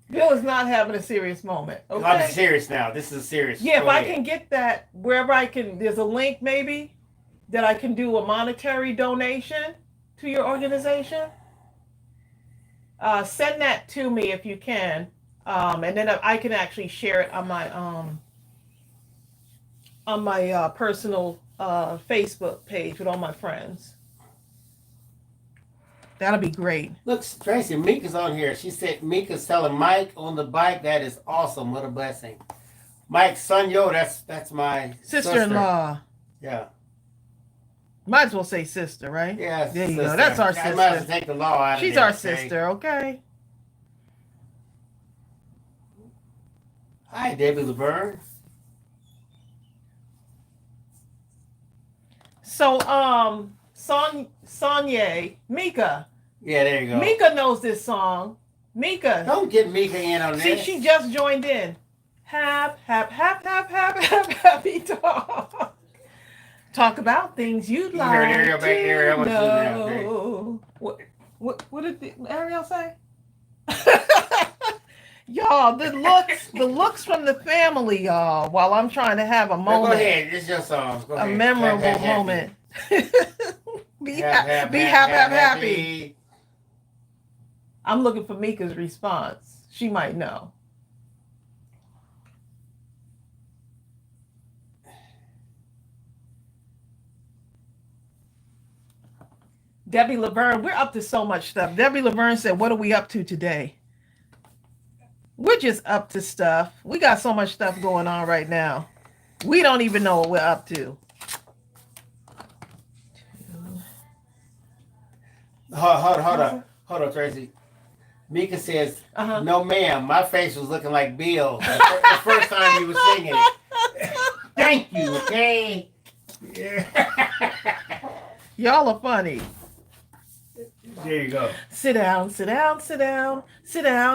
Bill is not having a serious moment. Okay? I'm serious now. This is serious. Yeah, if I can get that wherever I can, there's a link maybe that I can do a monetary donation to your organization. Send that to me if you can, and then I can actually share it on my personal Facebook page with all my friends. That'll be great. Look, Tracey, Mika's on here. She said Mika's telling Mike on the bike. That is awesome. What a blessing. Mike's son, that's my sister-in-law. Yeah. Might as well say sister, right? Yeah. There you go. That's our sister. I might as well take the law out of She's there, our sister, okay? Hi, Debbie Laverne. So, Sonya, Mika. Yeah, there you go. Mika knows this song. Mika. Don't get Mika in on this. See, she just joined in. Happy talk. Talk about things you'd like Ariel back there. I want to to know. What did Ariel say? Y'all, the looks from the family, y'all, while I'm trying to have a moment. Go ahead. It's your song. Go ahead. A memorable moment. Be happy. I'm looking for Mika's response. She might know. Debbie Laverne, we're up to so much stuff. Debbie Laverne said, what are we up to today? We're just up to stuff. We got so much stuff going on right now. We don't even know what we're up to. Hold on, Tracey. Mika says, no ma'am, my face was looking like Bill the first time you were singing it. Thank you, okay? Yeah. Y'all are funny. There you go. Sit down.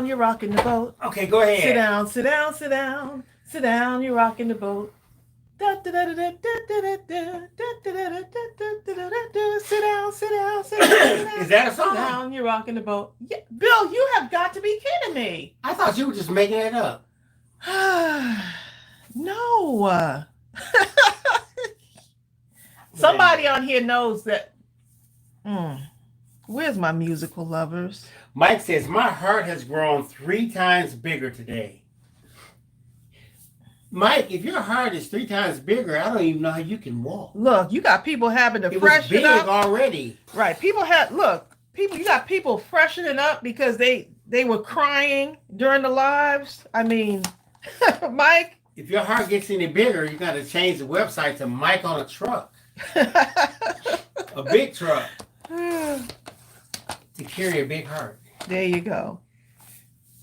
You're rocking the boat. Okay, go ahead. Sit down. You're rocking the boat. Sit down. Is that a song? Sit down. You're rocking the boat. Yeah, Bill, you have got to be kidding me. I thought you were just making it up. No. Somebody on here knows that. Where's my musical lovers? Mike says, my heart has grown 3 times bigger today. Mike, if your heart is 3 times bigger, I don't even know how you can walk. Look, you got people having to it freshen was big up already. Right. You got people freshening up because they were crying during the lives. I mean, Mike. If your heart gets any bigger, you got to change the website to Mike on a truck. A big truck. To carry a big heart. There you go.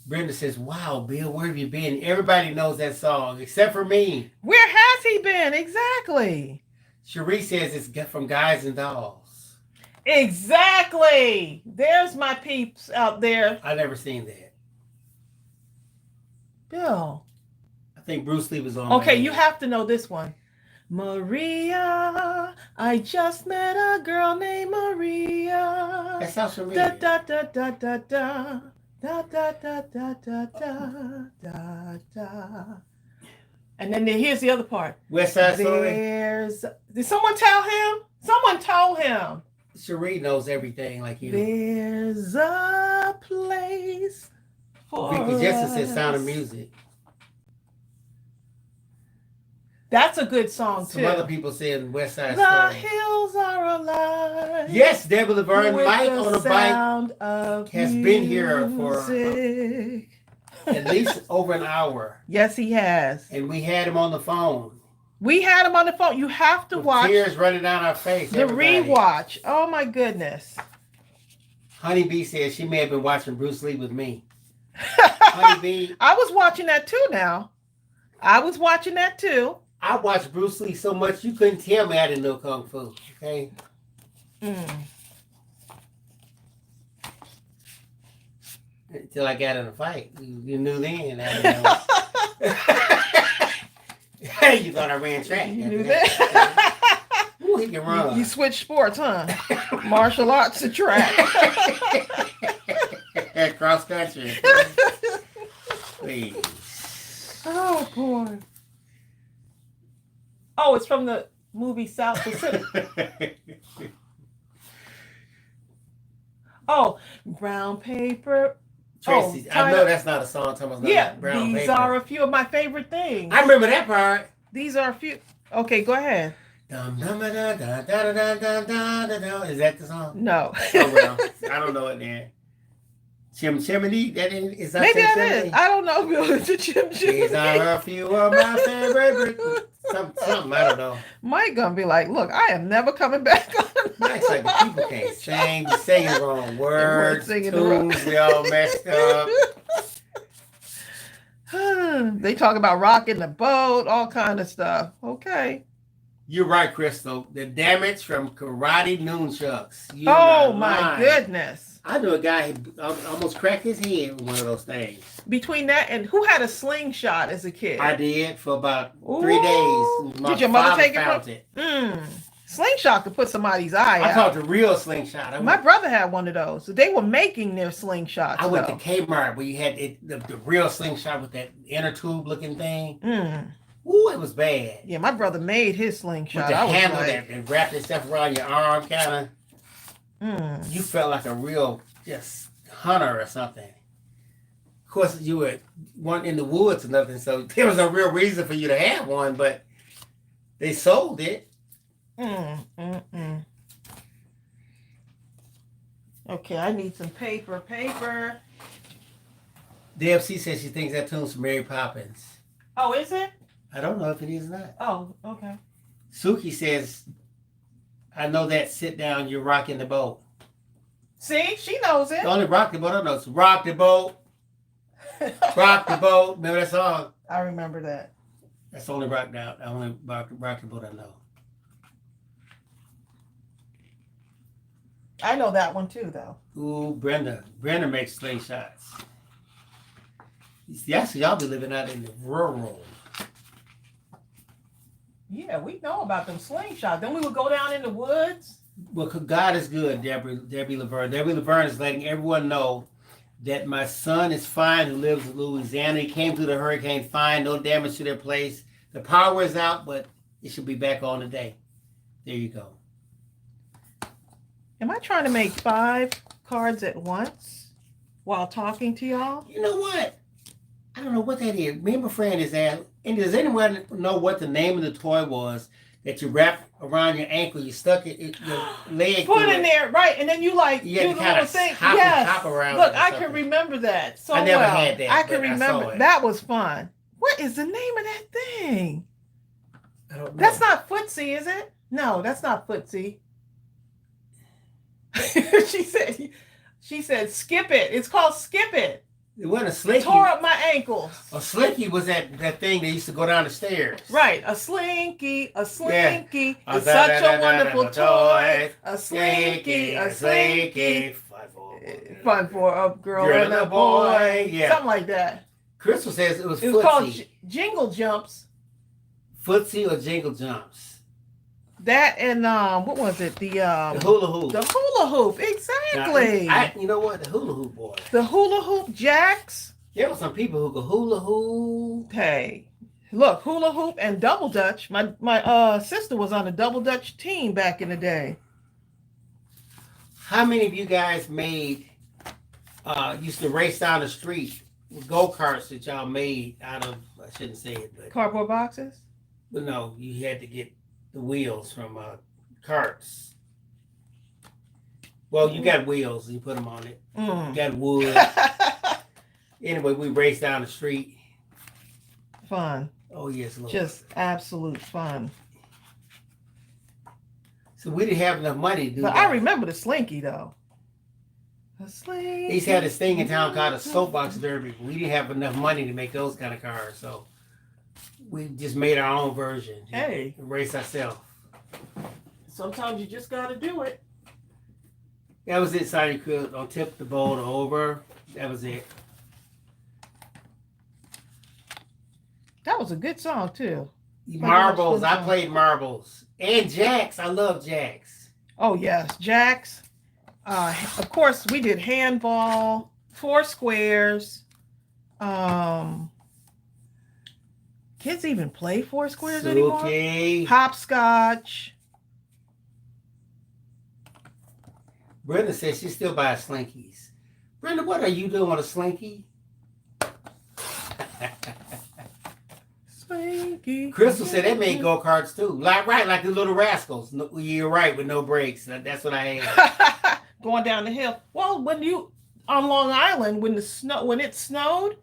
Brenda says, wow, Bill, where have you been? Everybody knows that song, except for me. Where has he been? Exactly. Cherie says it's from Guys and Dolls. Exactly. There's my peeps out there. I never seen that. Bill. I think Bruce Lee was on. Okay, you have to know this one. Maria, I just met a girl named Maria. That sounds familiar. Da da da da da. Da da da da da da da da. And then here's the other part. West Side Story. Did someone tell him? Someone told him. Cherie knows everything like you. There's a place for Vicky Jessica said Sound of Music. That's a good song Some too. other people saying West Side The Story. hills are alive. Yes, Debbie Laverne, with Mike the on a sound bike of has been here for music. at least over an hour. Yes, he has. And we had him on the phone. We had him on the phone. You have to With watch tears running down our face. the everybody. rewatch. Oh my goodness. Honeybee says she may have been watching Bruce Lee with me. Honeybee. I was watching that too now. I was watching that too. I watched Bruce Lee so much you couldn't tell me I didn't know Kung Fu. Okay? Until I got in a fight. You knew then. I didn't know. Hey, you thought I ran track. You knew that. Ooh, he can run. You switched sports, huh? Martial arts to track. Cross country. Please. Oh boy. Oh, it's from the movie South Pacific. Oh, brown paper. Tracy, I know that's not a song. Yeah, brown these paper. are a few of my favorite things. I remember that part. These are a few. Okay, go ahead. Is that the song? No. Oh well, I don't know it then. Chimney, that is that Maybe that Chimney? is. I don't know. It's a chim These are a few of my favorite. Something I don't know. Mike gonna be like, look, I am never coming back on. Mike's like the people can't sing, you're singing the wrong words, singing the wrong- tunes, they all messed up. They talk about rocking the boat, all kind of stuff. Okay. You're right, Crystal. The damage from karate nunchucks. You're Oh not my lying. goodness. I knew a guy who almost cracked his head with one of those things. Between that and who had a slingshot as a kid? I did for about Ooh. 3 days. My Did your mother father take it found from? it? Slingshot could put somebody's eye I out. called the real slingshot. My brother had one of those. They were making their slingshots. I went though. to Kmart where you had the real slingshot with that inner tube looking thing. Mm. Ooh, it was bad. Yeah, my brother made his slingshot. With the I was handle like, that wrapped itself around your arm, kind of. You felt like a real just hunter or something. Of course, you weren't in the woods or nothing, so there was no real reason for you to have one, but they sold it. Okay, I need some paper. DFC says she thinks that tune's from Mary Poppins. Oh, is it? I don't know if it is or not. Oh, okay. Suki says, I know that sit down, you're rocking the boat. See, she knows it. The only rock the boat I know is rock the boat. Rock the boat. Remember that song? I remember that. That's the only rock the boat I know. I know that one too, though. Ooh, Brenda. Brenda makes slingshots. Yes, y'all be living out in the rural. Yeah, we know about them slingshots. Then we would go down in the woods. Well, God is good, Debbie Laverne. Debbie Laverne is letting everyone know that my son is fine who lives in Louisiana. He came through the hurricane fine, no damage to their place. The power is out, but it should be back on today. There you go. Am I trying to make 5 cards at once while talking to y'all? You know what? I don't know what that is. Me and my friend is asked, and does anyone know what the name of the toy was that you wrap around your ankle? You stuck your leg. Put in there, right? And then you like You do had the to kind little of thing. hop Yes. and hop around. Look, or I something. can remember that so I never well. had that, I can but I remember. saw it. That was fun. What is the name of that thing? I don't know. That's not footsie, is it? No, that's not footsie. she said skip it. It's called skip it. It wasn't a slinky. Tore up my ankles. A slinky was that thing that used to go down the stairs. Right, a slinky. Yeah. It's such a wonderful toy. A slinky. Fun for a girl and a boy. Yeah. Something like that. Crystal says it was It was called footsie. Jingle Jumps. Footsie or Jingle Jumps. That and what was it? The hula hoop. The hula hoop, exactly. Now, you know what? The hula hoop boy. The hula hoop jacks. There were some people who could hula hoop. Hey, look, hula hoop and double dutch. My sister was on the double dutch team back in the day. How many of you guys used to race down the street with go-karts that y'all made out of, I shouldn't say it, but Cardboard boxes. But no, you had to get the wheels from carts. Well, you got wheels, and you put them on it. You got wood. Anyway, we raced down the street. Fun. Oh, yes, Lord. Just absolute fun. So we didn't have enough money to do But that. I remember the Slinky, though. The Slinky. They used to have this thing in town called a soapbox derby. We didn't have enough money to make those kind of cars, so we just made our own version. Hey. And race ourselves. Sometimes you just got to do it. That was it, Sonny Crew. Don't tip the bowl over. That was it. That was a good song, too. Marbles. I played marbles. And jacks. I love jacks. Oh, yes. Jacks. Of course, we did handball, 4 squares. Kids even play 4 squares anymore? Okay. Hopscotch. Brenda says she still buys Slinkies. Brenda, what are you doing with a Slinky? Slinky. Crystal said they made go-karts too. Like the Little Rascals. No, you're right, with no brakes. That's what I had. Going down the hill. Well, when you on Long Island, when it snowed,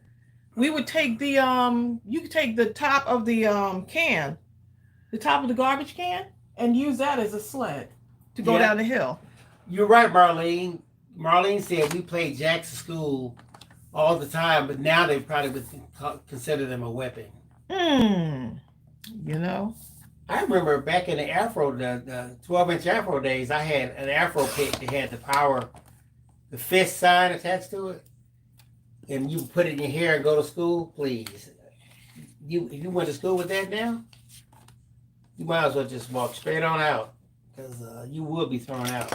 we would take the you could take the top of the can, the top of the garbage can, and use that as a sled to go down the hill. You're right, Marlene. Marlene said we played jacks at school all the time, but now they probably would consider them a weapon. You know, I remember back in the Afro, the 12-inch Afro days, I had an Afro pick that had the fist sign attached to it, and you put it in your hair and go to school. Please, if you went to school with that now, you might as well just walk straight on out, because you would be thrown out.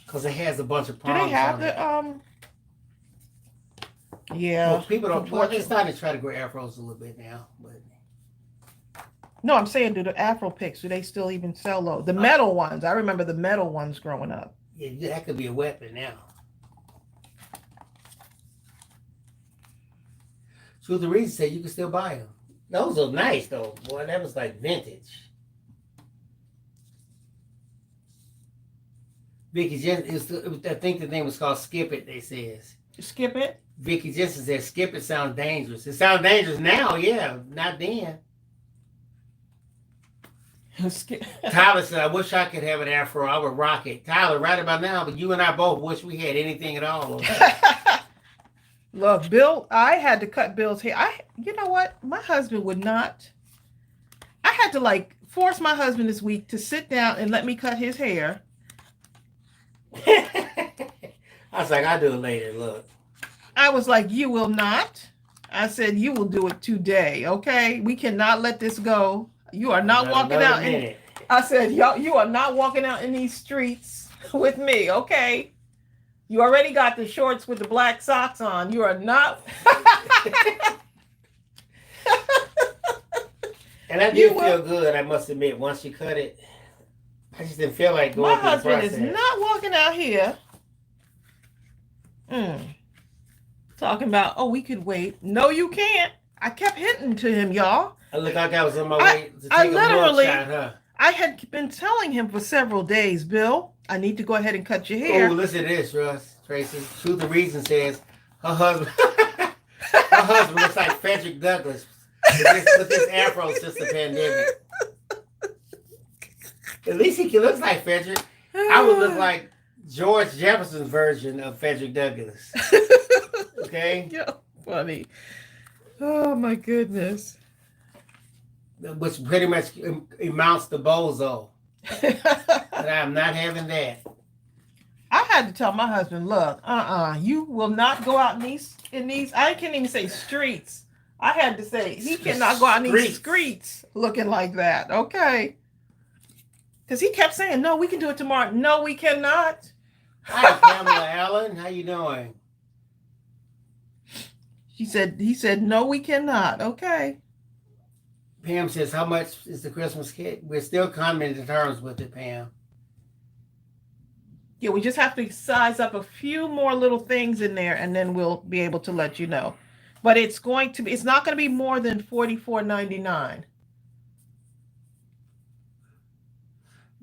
Because it has a bunch of problems. Do they have the Yeah. Well, people don't. Well, they're starting to try to grow afros a little bit now, but. No, I'm saying, do the Afro picks, do they still even sell those? The metal ones. I remember the metal ones growing up. Yeah, that could be a weapon now. Truth the reason said you can still buy them. Those are nice though, boy. That was like vintage. Vicky Jensen, I think the name was called Skip It. They says. Skip It. Vicky Jensen says Skip It sounds dangerous. It sounds dangerous now, yeah, not then. Tyler said, I wish I could have an afro. I would rock it. Tyler, right about now, but you and I both wish we had anything at all. Look, Bill, I had to cut Bill's hair. You know what? My husband would not. I had to force my husband this week to sit down and let me cut his hair. I was like, I'll do it later. Look. I was like, you will not. I said, you will do it today. Okay. We cannot let this go. You are not walking out. I said, you are not walking out in these streets with me. Okay. You already got the shorts with the black socks on. You are not. And I did feel good, I must admit, once you cut it. I just didn't feel like going My through the husband is not walking out here. Talking about, oh, we could wait. No, you can't. I kept hinting to him, y'all. I looked like I was on my way to take a mugshot, huh? I had been telling him for several days, Bill, I need to go ahead and cut your hair. Oh, listen to this, Tracy. Truth the Reason says her husband looks like Frederick Douglass with this afro since the pandemic. At least he looks like Frederick. I would look like George Jefferson's version of Frederick Douglass. Okay? Yeah, funny. Oh, my goodness. Which pretty much amounts to bozo. But I'm not having that. I had to tell my husband, look, you will not go out in these, I can't even say streets. I had to say, he cannot go out in these streets looking like that, okay? Because he kept saying, no, we can do it tomorrow. No, we cannot. Hi, Pamela Allen. How you doing? He said, no, we cannot, okay? Pam says, how much is the Christmas kit? We're still coming to terms with it, Pam. Yeah, we just have to size up a few more little things in there, and then we'll be able to let you know. But it's not going to be more than $44.99.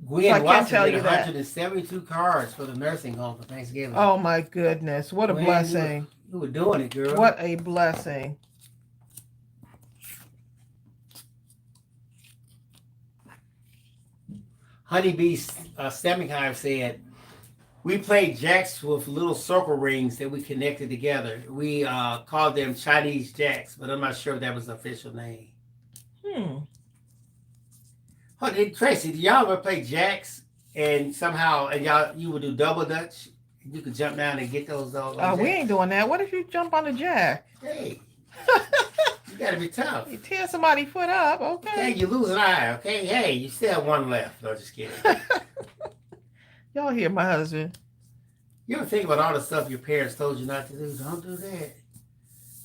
Gwen I can't Watson tell did you that. 172 cards for the nursing home for Thanksgiving. Oh my goodness. What a Gwen, blessing. You were doing it, girl. What a blessing. Honeybee Stemming Hive said, we played jacks with little circle rings that we connected together. We called them Chinese jacks, but I'm not sure if that was the official name. Tracy, do y'all ever play jacks and somehow you would do double dutch? You could jump down and get those. We ain't doing that. What if you jump on the jack? Hey, you gotta be tough. You tear somebody's foot up, okay? Hey, you lose an eye, okay? Hey, you still have one left. No, just kidding. Y'all hear my husband. You ever think about all the stuff your parents told you not to do? Don't do that.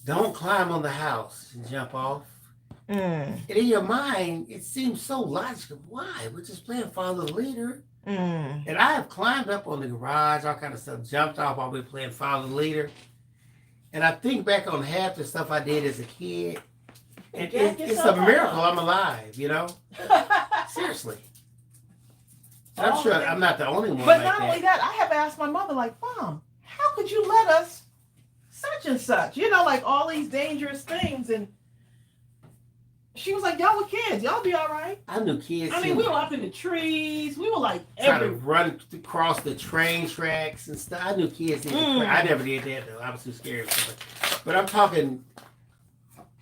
Don't climb on the house and jump off. And in your mind, it seems so logical. Why? We're just playing follow the leader. And I have climbed up on the garage, all kind of stuff, jumped off while we were playing follow the leader. And I think back on half the stuff I did as a kid. And it's a miracle I'm alive, you know? Seriously. And I'm sure I'm not the only one. But not only that, I have asked my mother, like, Mom, how could you let us such and such? You know, like all these dangerous things. And she was like, y'all were kids. Y'all be all right. I knew kids. I mean, we were up in the trees. We were like trying to run across the train tracks and stuff. I knew kids. I never did that, though. I was too scared. But I'm talking,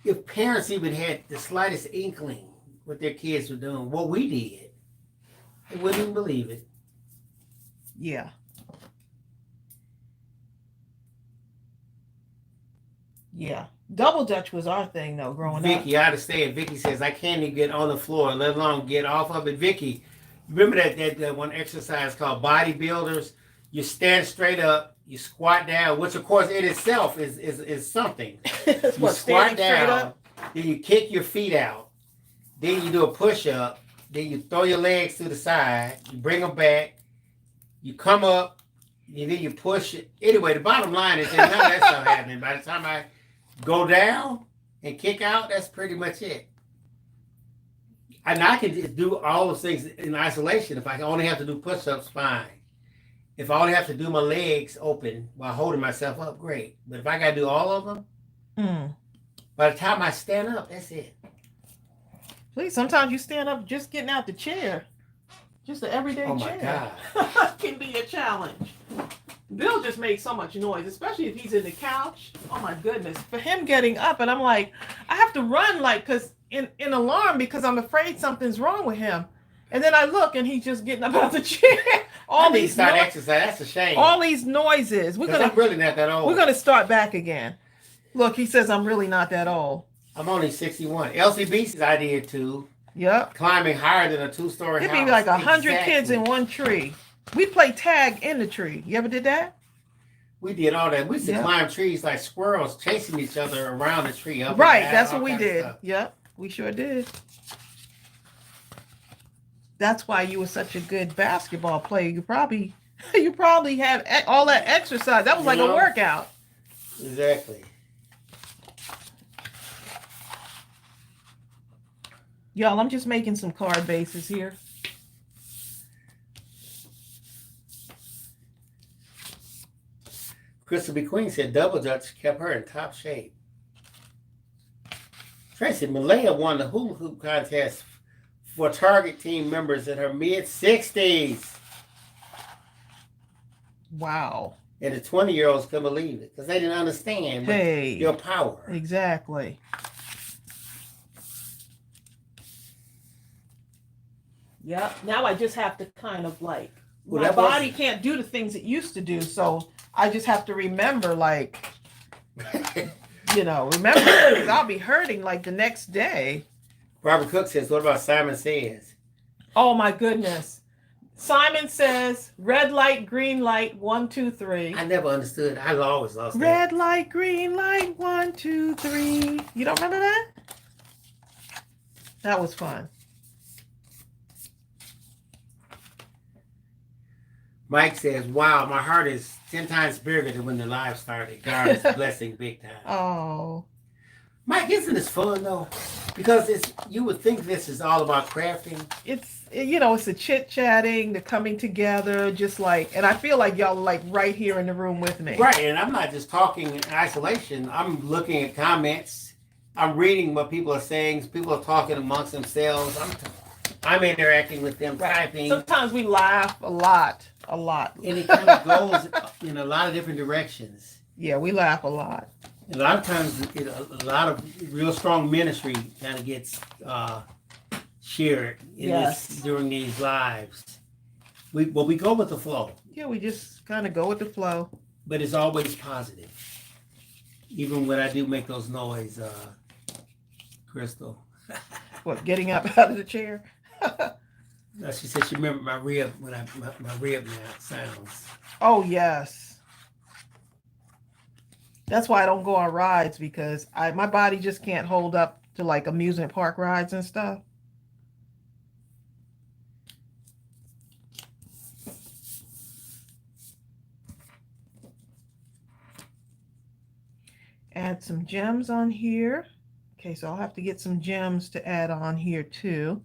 if parents even had the slightest inkling what their kids were doing, what we did, they wouldn't even believe it. Yeah. Yeah. Double Dutch was our thing, though, growing up. Vicky, I understand. Vicky says, I can't even get on the floor, let alone get off of it. Vicky, remember that one exercise called bodybuilders? You stand straight up, you squat down, which, of course, in itself is something. You squat down, then you kick your feet out, then you do a push-up, then you throw your legs to the side, you bring them back, you come up, and then you push it. Anyway, the bottom line is that none of that stuff happening. By the time I go down and kick out, that's pretty much it. And I can just do all those things in isolation. If I only have to do push-ups, fine. If I only have to do my legs open while holding myself up, great. But if I got to do all of them, by the time I stand up, that's it. Please, sometimes you stand up just getting out the chair. Just an everyday chair. Oh, my God. Can be a challenge. Bill just made so much noise, especially if he's in the couch. Oh my goodness. For him getting up, and I'm like, I have to run in alarm because I'm afraid something's wrong with him. And then I look and he's just getting up out the chair. Exercise. That's a shame. All these noises. I'm really not that old. We're gonna start back again. Look, he says I'm really not that old. I'm only 61. LCBC's idea too. Yep. Climbing higher than a 2-story house. It'd be like 100 kids in one tree. We play tag in the tree. You ever did that? We did all that. We used to climb trees like squirrels, chasing each other around the tree. Right, that's what we did. Yep, we sure did. That's why you were such a good basketball player. You probably had all that exercise. That was like a workout. Exactly. Y'all, I'm just making some card bases here. Crystal B. Queen said Double Dutch kept her in top shape. Tracy, Malaya won the hula hoop contest for Target team members in her mid-60s. Wow. And the 20-year-olds couldn't believe it because they didn't understand your power. Exactly. Yep. Now I just have to kind of like, my body can't do the things it used to do, so I just have to remember, remember, because I'll be hurting like the next day. Robert Cook says, what about Simon Says? Oh my goodness. Simon Says, red light, green light, 1, 2, 3. I never understood. I always lost that. Red light, green light, 1, 2, 3. You don't remember that? That was fun. Mike says, wow, my heart is 10 times bigger than when the live started. God is blessing big time. Oh. Mike, isn't this fun though? Because you would think this is all about crafting. It's it's the chit chatting, the coming together, just like, and I feel like y'all are like right here in the room with me. Right, and I'm not just talking in isolation. I'm looking at comments. I'm reading what people are saying. People are talking amongst themselves. I'm interacting with them, typing. Sometimes we laugh a lot. And it kind of goes in a lot of different directions. Yeah, we laugh a lot. A lot of times, a lot of real strong ministry kind of gets shared during these lives. We go with the flow. Yeah, we just kind of go with the flow. But it's always positive. Even when I do make those noise, Crystal. What, getting up out of the chair? She said she remembered my rib when my rib now sounds. Oh yes. That's why I don't go on rides, because my body just can't hold up to like amusement park rides and stuff. Add some gems on here. Okay, so I'll have to get some gems to add on here too.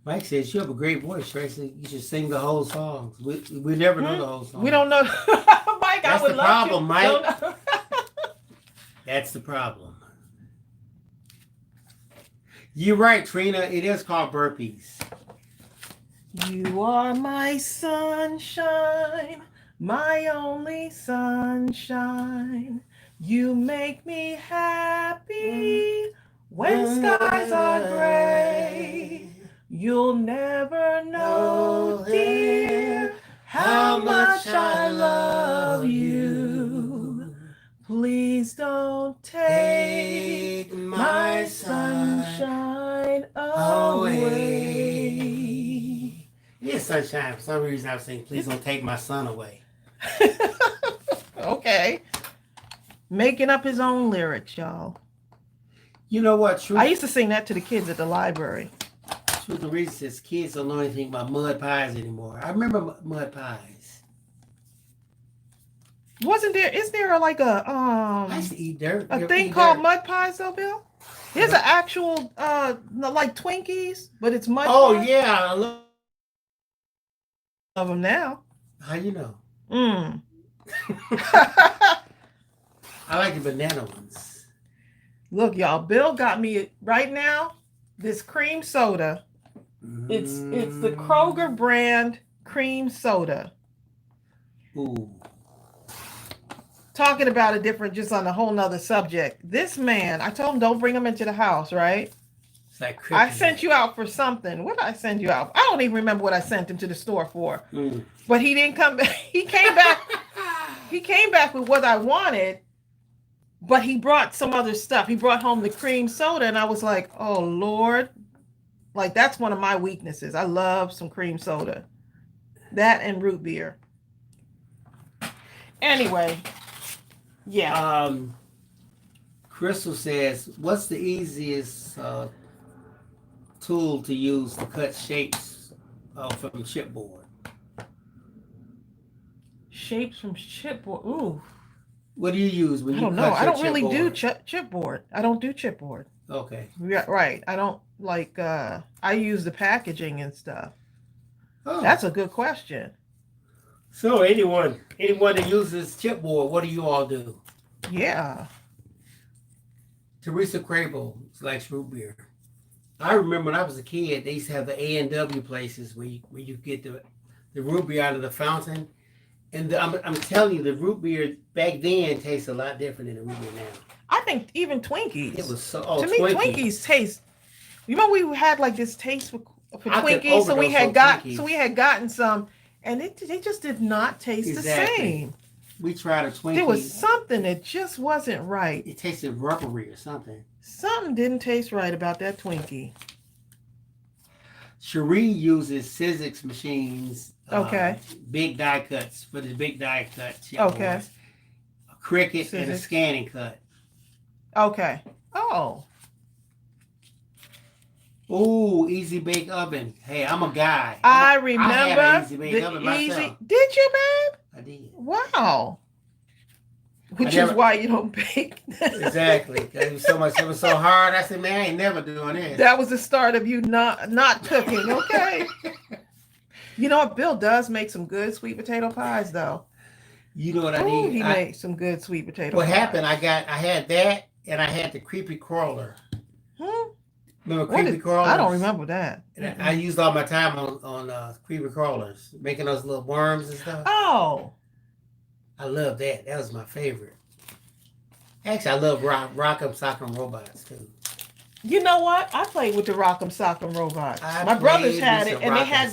Mike says you have a great voice, Tracey. You should sing the whole song. We never know the whole song. We don't know. Mike, that's I would the love problem, to. Mike. That's the problem. You're right, Trina. It is called burpees. You are my sunshine, my only sunshine. You make me happy when skies are gray. You'll never know, dear, how much I love you. Please don't take my sunshine away. Yeah, sunshine. For some reason I was saying, please don't take my sun away. Okay. Making up his own lyrics, y'all. You know what? I used to sing that to the kids at the library. Truth and Reason says kids don't know anything about mud pies anymore. I remember mud pies. Is there like a I used to eat dirt. a thing called mud pies though, Bill? There's an actual like Twinkies, but it's mud pies. Yeah, I love them now. How you know? I like the banana ones. Look, y'all, Bill got me right now this cream soda. It's the Kroger brand cream soda. Ooh. Talking about a different, just on a whole nother subject. This man, I told him don't bring him into the house, right? It's like I sent you out for something. What did I send you out? I don't even remember what I sent him to the store for. But he didn't come back. He came back. He came back with what I wanted, but he brought some other stuff. He brought home the cream soda, and I was like, oh, Lord. Like, that's one of my weaknesses. I love some cream soda. That and root beer. Anyway, yeah. Crystal says, what's the easiest tool to use to cut shapes from chipboard? Shapes from chipboard. Ooh. What do you use when you cut your I don't really do chipboard? chipboard. I don't do chipboard. Okay. Yeah, right. I don't like, I use the packaging and stuff. Oh. That's a good question. So anyone that uses chipboard, what do you all do? Yeah. Teresa Crable likes root beer. I remember when I was a kid, they used to have the A&W places where you get the root beer out of the fountain. And I'm telling you, the root beer back then tastes a lot different than the root beer now. I think even Twinkies. It was so. To me, Twinkies taste. You know, we had like this taste for Twinkies, so we had gotten some, and they just did not taste the same. We tried a Twinkie. There was something that just wasn't right. It tasted rubbery or something. Something didn't taste right about that Twinkie. Cherie uses Sizzix machines. Okay. Big die cuts for the big die cuts. Okay. A Cricut Sizzix. and a scanning cut. Okay. Oh. Ooh, Easy Bake Oven. Hey, I'm a guy. I remember I had an Easy Bake Oven myself. Did you, babe? I did. Wow. Which is why you don't bake. Exactly. It was so much. It was so hard. I said, man, I ain't never doing this. That was the start of you not cooking. Okay. You know what? Bill does make some good sweet potato pies, though. You know what I Ooh, need? he made some good sweet potato What pies. happened? I had that, and I had the creepy crawler. Remember creepy crawlers? I don't remember that. And I used all my time on creepy crawlers, making those little worms and stuff. Oh. I love that. That was my favorite. Actually, I love Rock'em Sock'em Robots too. You know what? I played with the Rock'em Sock'em Robots. My brothers had it, and they had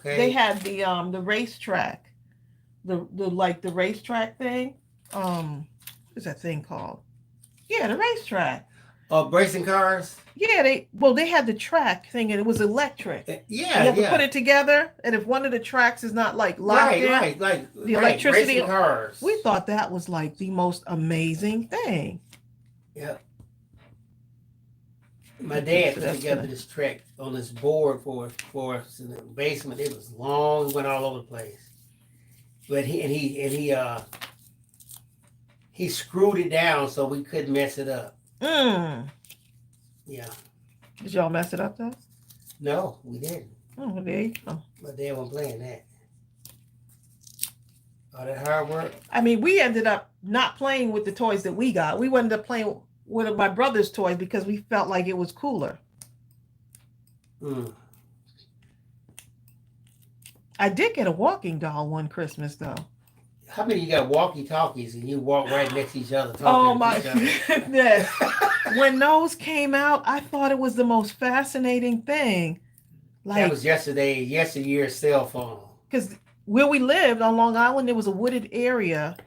they had the racetrack, the racetrack thing. What's that thing called? Yeah, the racetrack. Oh, racing cars. Yeah, they had the track thing, and it was electric. Yeah, you have to put it together, and if one of the tracks is not like locked in, like the electricity. Racing cars. We thought that was like the most amazing thing. Yeah. My dad put together this track on this board for us in the basement. It was long, went all over the place. But he screwed it down so we couldn't mess it up. Yeah. Did y'all mess it up though? No, we didn't. Oh, there you go. My dad wasn't playing that. All that hard work. I mean, we ended up not playing with the toys that we got. We ended up playing with my brother's toys because we felt like it was cooler. I did get a walking doll one Christmas though. How many you got walkie-talkies and you walk right next to each other? Oh my goodness. When those came out, I thought it was the most fascinating thing. Like, that was yesteryear's cell phone. Because where we lived on Long Island, there was a wooded area.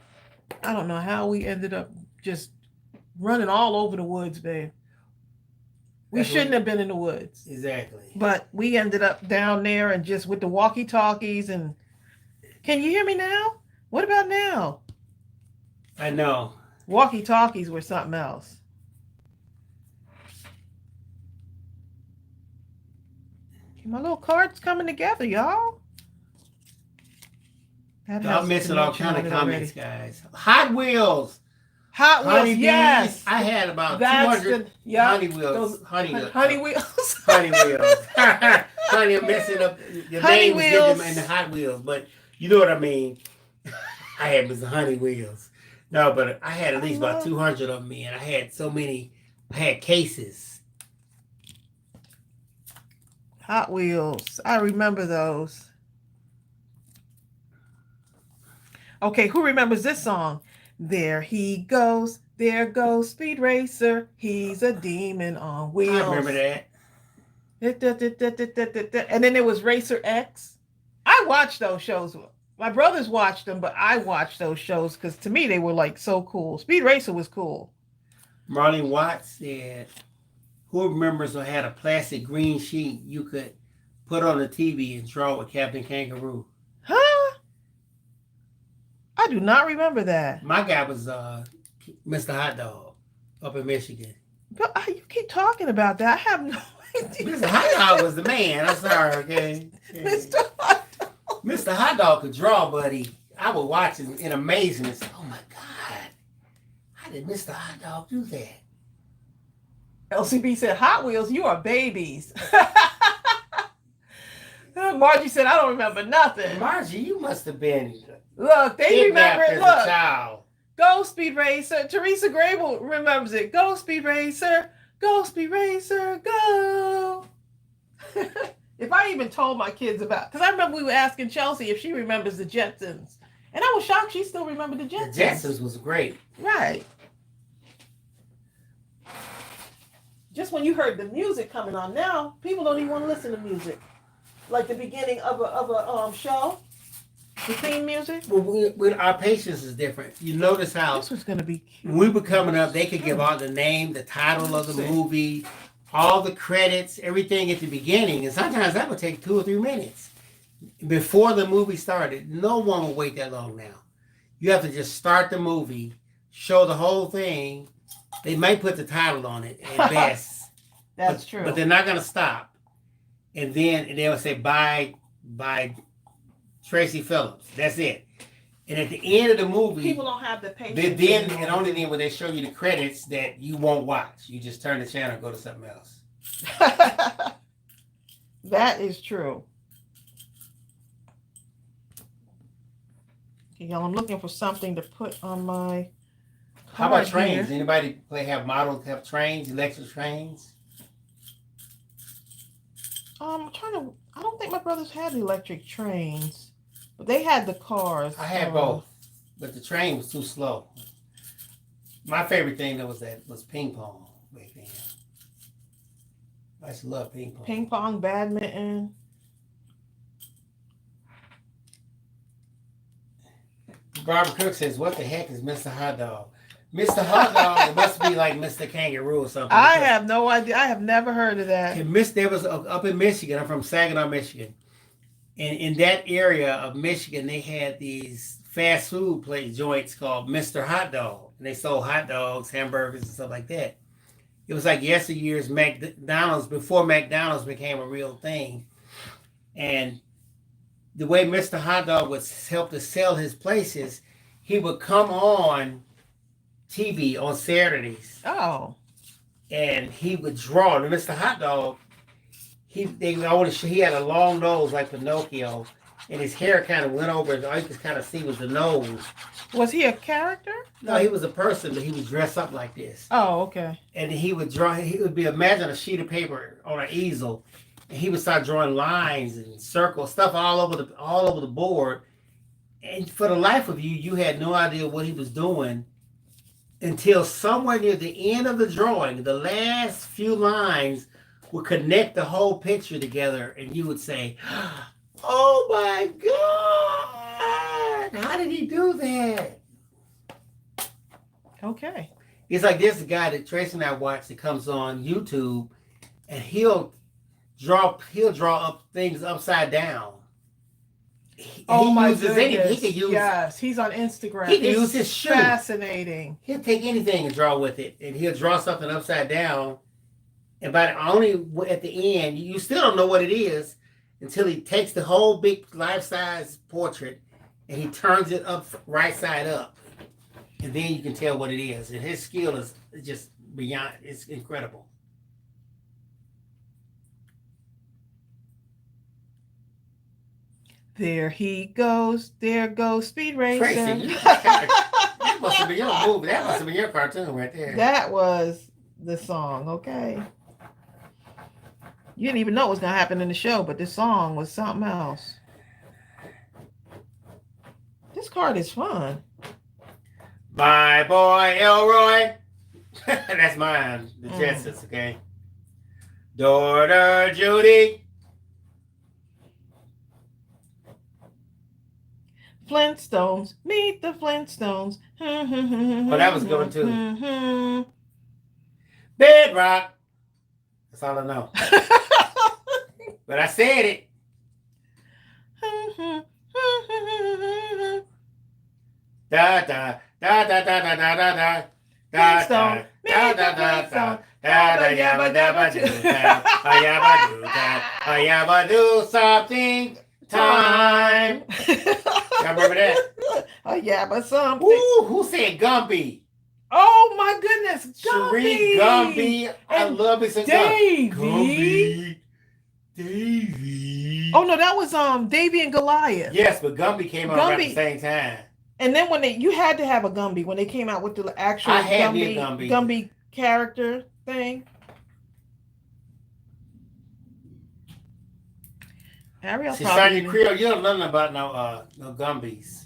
I don't know how we ended up just running all over the woods, babe. We shouldn't have been in the woods. Exactly. But we ended up down there and just with the walkie-talkies and... Can you hear me now? What about now? I know. Walkie-talkies were something else. My little card's coming together, y'all. I'm missing all kind of comments, guys. Hot Wheels. Hot Wheels, yes. I had about 200 Honey Wheels. Honey Wheels. Honey Wheels. Honey Wheels. Honey, I'm messing up. The names get them in the Hot Wheels, but you know what I mean. I had was the Honey Wheels. No, but I had at least about 200 of them, and I had so many. I had cases. Hot Wheels. I remember those. Okay, who remembers this song? There he goes. There goes Speed Racer. He's a demon on wheels. I remember that. And then there was Racer X. I watched those shows. My brothers watched them, but I watched those shows because to me they were like so cool. Speed Racer was cool. Marlene Watts said, who remembers or had a plastic green sheet you could put on the TV and draw with Captain Kangaroo? Huh? I do not remember that. My guy was Mr. Hot Dog up in Michigan. But you keep talking about that. I have no idea. Mr. Hot Dog was the man. I'm sorry, okay? Mr. Hot Dog. Mr. Hot Dog could draw, buddy. I would watch it in amazement. Say, oh my God, how did Mr. Hot Dog do that? LCB said, Hot Wheels, you are babies. Margie said, I don't remember nothing. Margie, you must have been. Look, they remember it. Look, a child. Go Speed Racer. Teresa Grable remembers it. Go Speed Racer. Go Speed Racer. Go. If I even told my kids about, because I remember we were asking Chelsea if she remembers the Jetsons, and I was shocked she still remembered the Jetsons. The Jetsons was great. Right. Just when you heard the music coming on, now people don't even want to listen to music. Like the beginning of a show, the theme music. Well, our patience is different. You notice how this was going to be cute. When we were coming up, they could give all the name, the title of the movie, all the credits, everything at the beginning, and sometimes that would take 2 or 3 minutes before the movie started. No one will wait that long now. You have to just start the movie, show the whole thing. They might put the title on it at best. That's true. But they're not going to stop. And they'll say, by Tracey Phillips. That's it. And at the end of the movie, People don't have the patience. then anymore. and only then when they show you the credits that you won't watch. You just turn the channel and go to something else. That is true. Okay, y'all, I'm looking for something to put on my How about card trains? here. Anybody have trains, electric trains? I'm trying to. I don't think my brothers had electric trains, but they had the cars. I had both, but the train was too slow. My favorite thing that was ping pong back then. I used to love ping pong. Ping pong, badminton. Barbara Cook says, "What the heck is Mr. Hot Dog?" Mr. Hot Dog, it must be like Mr. Kangaroo or something. I have no idea. I have never heard of that. There was up in Michigan. I'm from Saginaw, Michigan. And in that area of Michigan, they had these fast food place joints called Mr. Hot Dog. And they sold hot dogs, hamburgers, and stuff like that. It was like yesteryear's McDonald's, before McDonald's became a real thing. And the way Mr. Hot Dog would help to sell his places, he would come on TV on Saturdays. Oh. And he would draw. And Mr. Hot Dog, he had a long nose like Pinocchio, and his hair kind of went over. All you could kind of see was the nose. Was he a character? No, he was a person, but he was dressed up like this. Oh, okay. And he would draw. Imagine a sheet of paper on an easel, and he would start drawing lines and circles, stuff all over the board. And for the life of you, you had no idea what he was doing until somewhere near the end of the drawing, the last few lines would connect the whole picture together, and you would say, "Oh my God, how did he do that?" Okay. It's like there's a guy that Tracey and I watch that comes on YouTube, and he'll draw up things upside down. My uses goodness. He can use, yes, he's on Instagram. He can use his shoe. Fascinating. He'll take anything and draw with it, and he'll draw something upside down. And only at the end, you still don't know what it is until he takes the whole big life-size portrait and he turns it up right side up, and then you can tell what it is. And his skill is just beyond. It's incredible. There he goes. There goes Speed Racer. Tracey, that must have been your movie. That must have been your cartoon right there. That was the song, okay? You didn't even know what was going to happen in the show, but this song was something else. This card is fun. My boy Elroy. That's mine. The Jetsons, okay? Daughter Judy. Flintstones, meet the Flintstones. Oh, that was good too. Bedrock. That's all I know. But I said it. Da da da da da da da da da. Flintstone, meet the Flintstone. Yabba dabba do da. Yabba do da. Yabba do something. Time. Y'all remember that? Oh yeah, but something. Ooh, who said Gumby? Oh my goodness, Sheree Gumby. I love me some Davey. Davey. Oh no, that was Davey and Goliath. Yes, but Gumby came out around the same time. And then when you had to have a Gumby when they came out with the actual Gumby character thing. Ariel She's Sonya Creole. You don't know nothing about no Gumbies.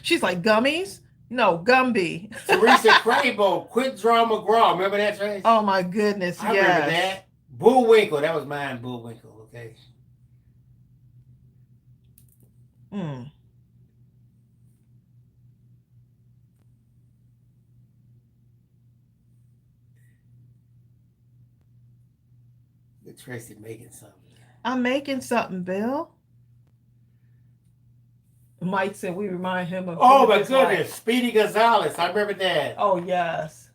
She's like, gummies? No, Gumby. Teresa Crable, Quick Draw McGraw. Remember that, Trace? Oh my goodness, I remember that. Bullwinkle. That was mine, Bullwinkle. Okay. Tracy making something. I'm making something, Bill. Mike said we remind him of. Oh my goodness, Speedy Gonzalez. I remember that. Oh yes.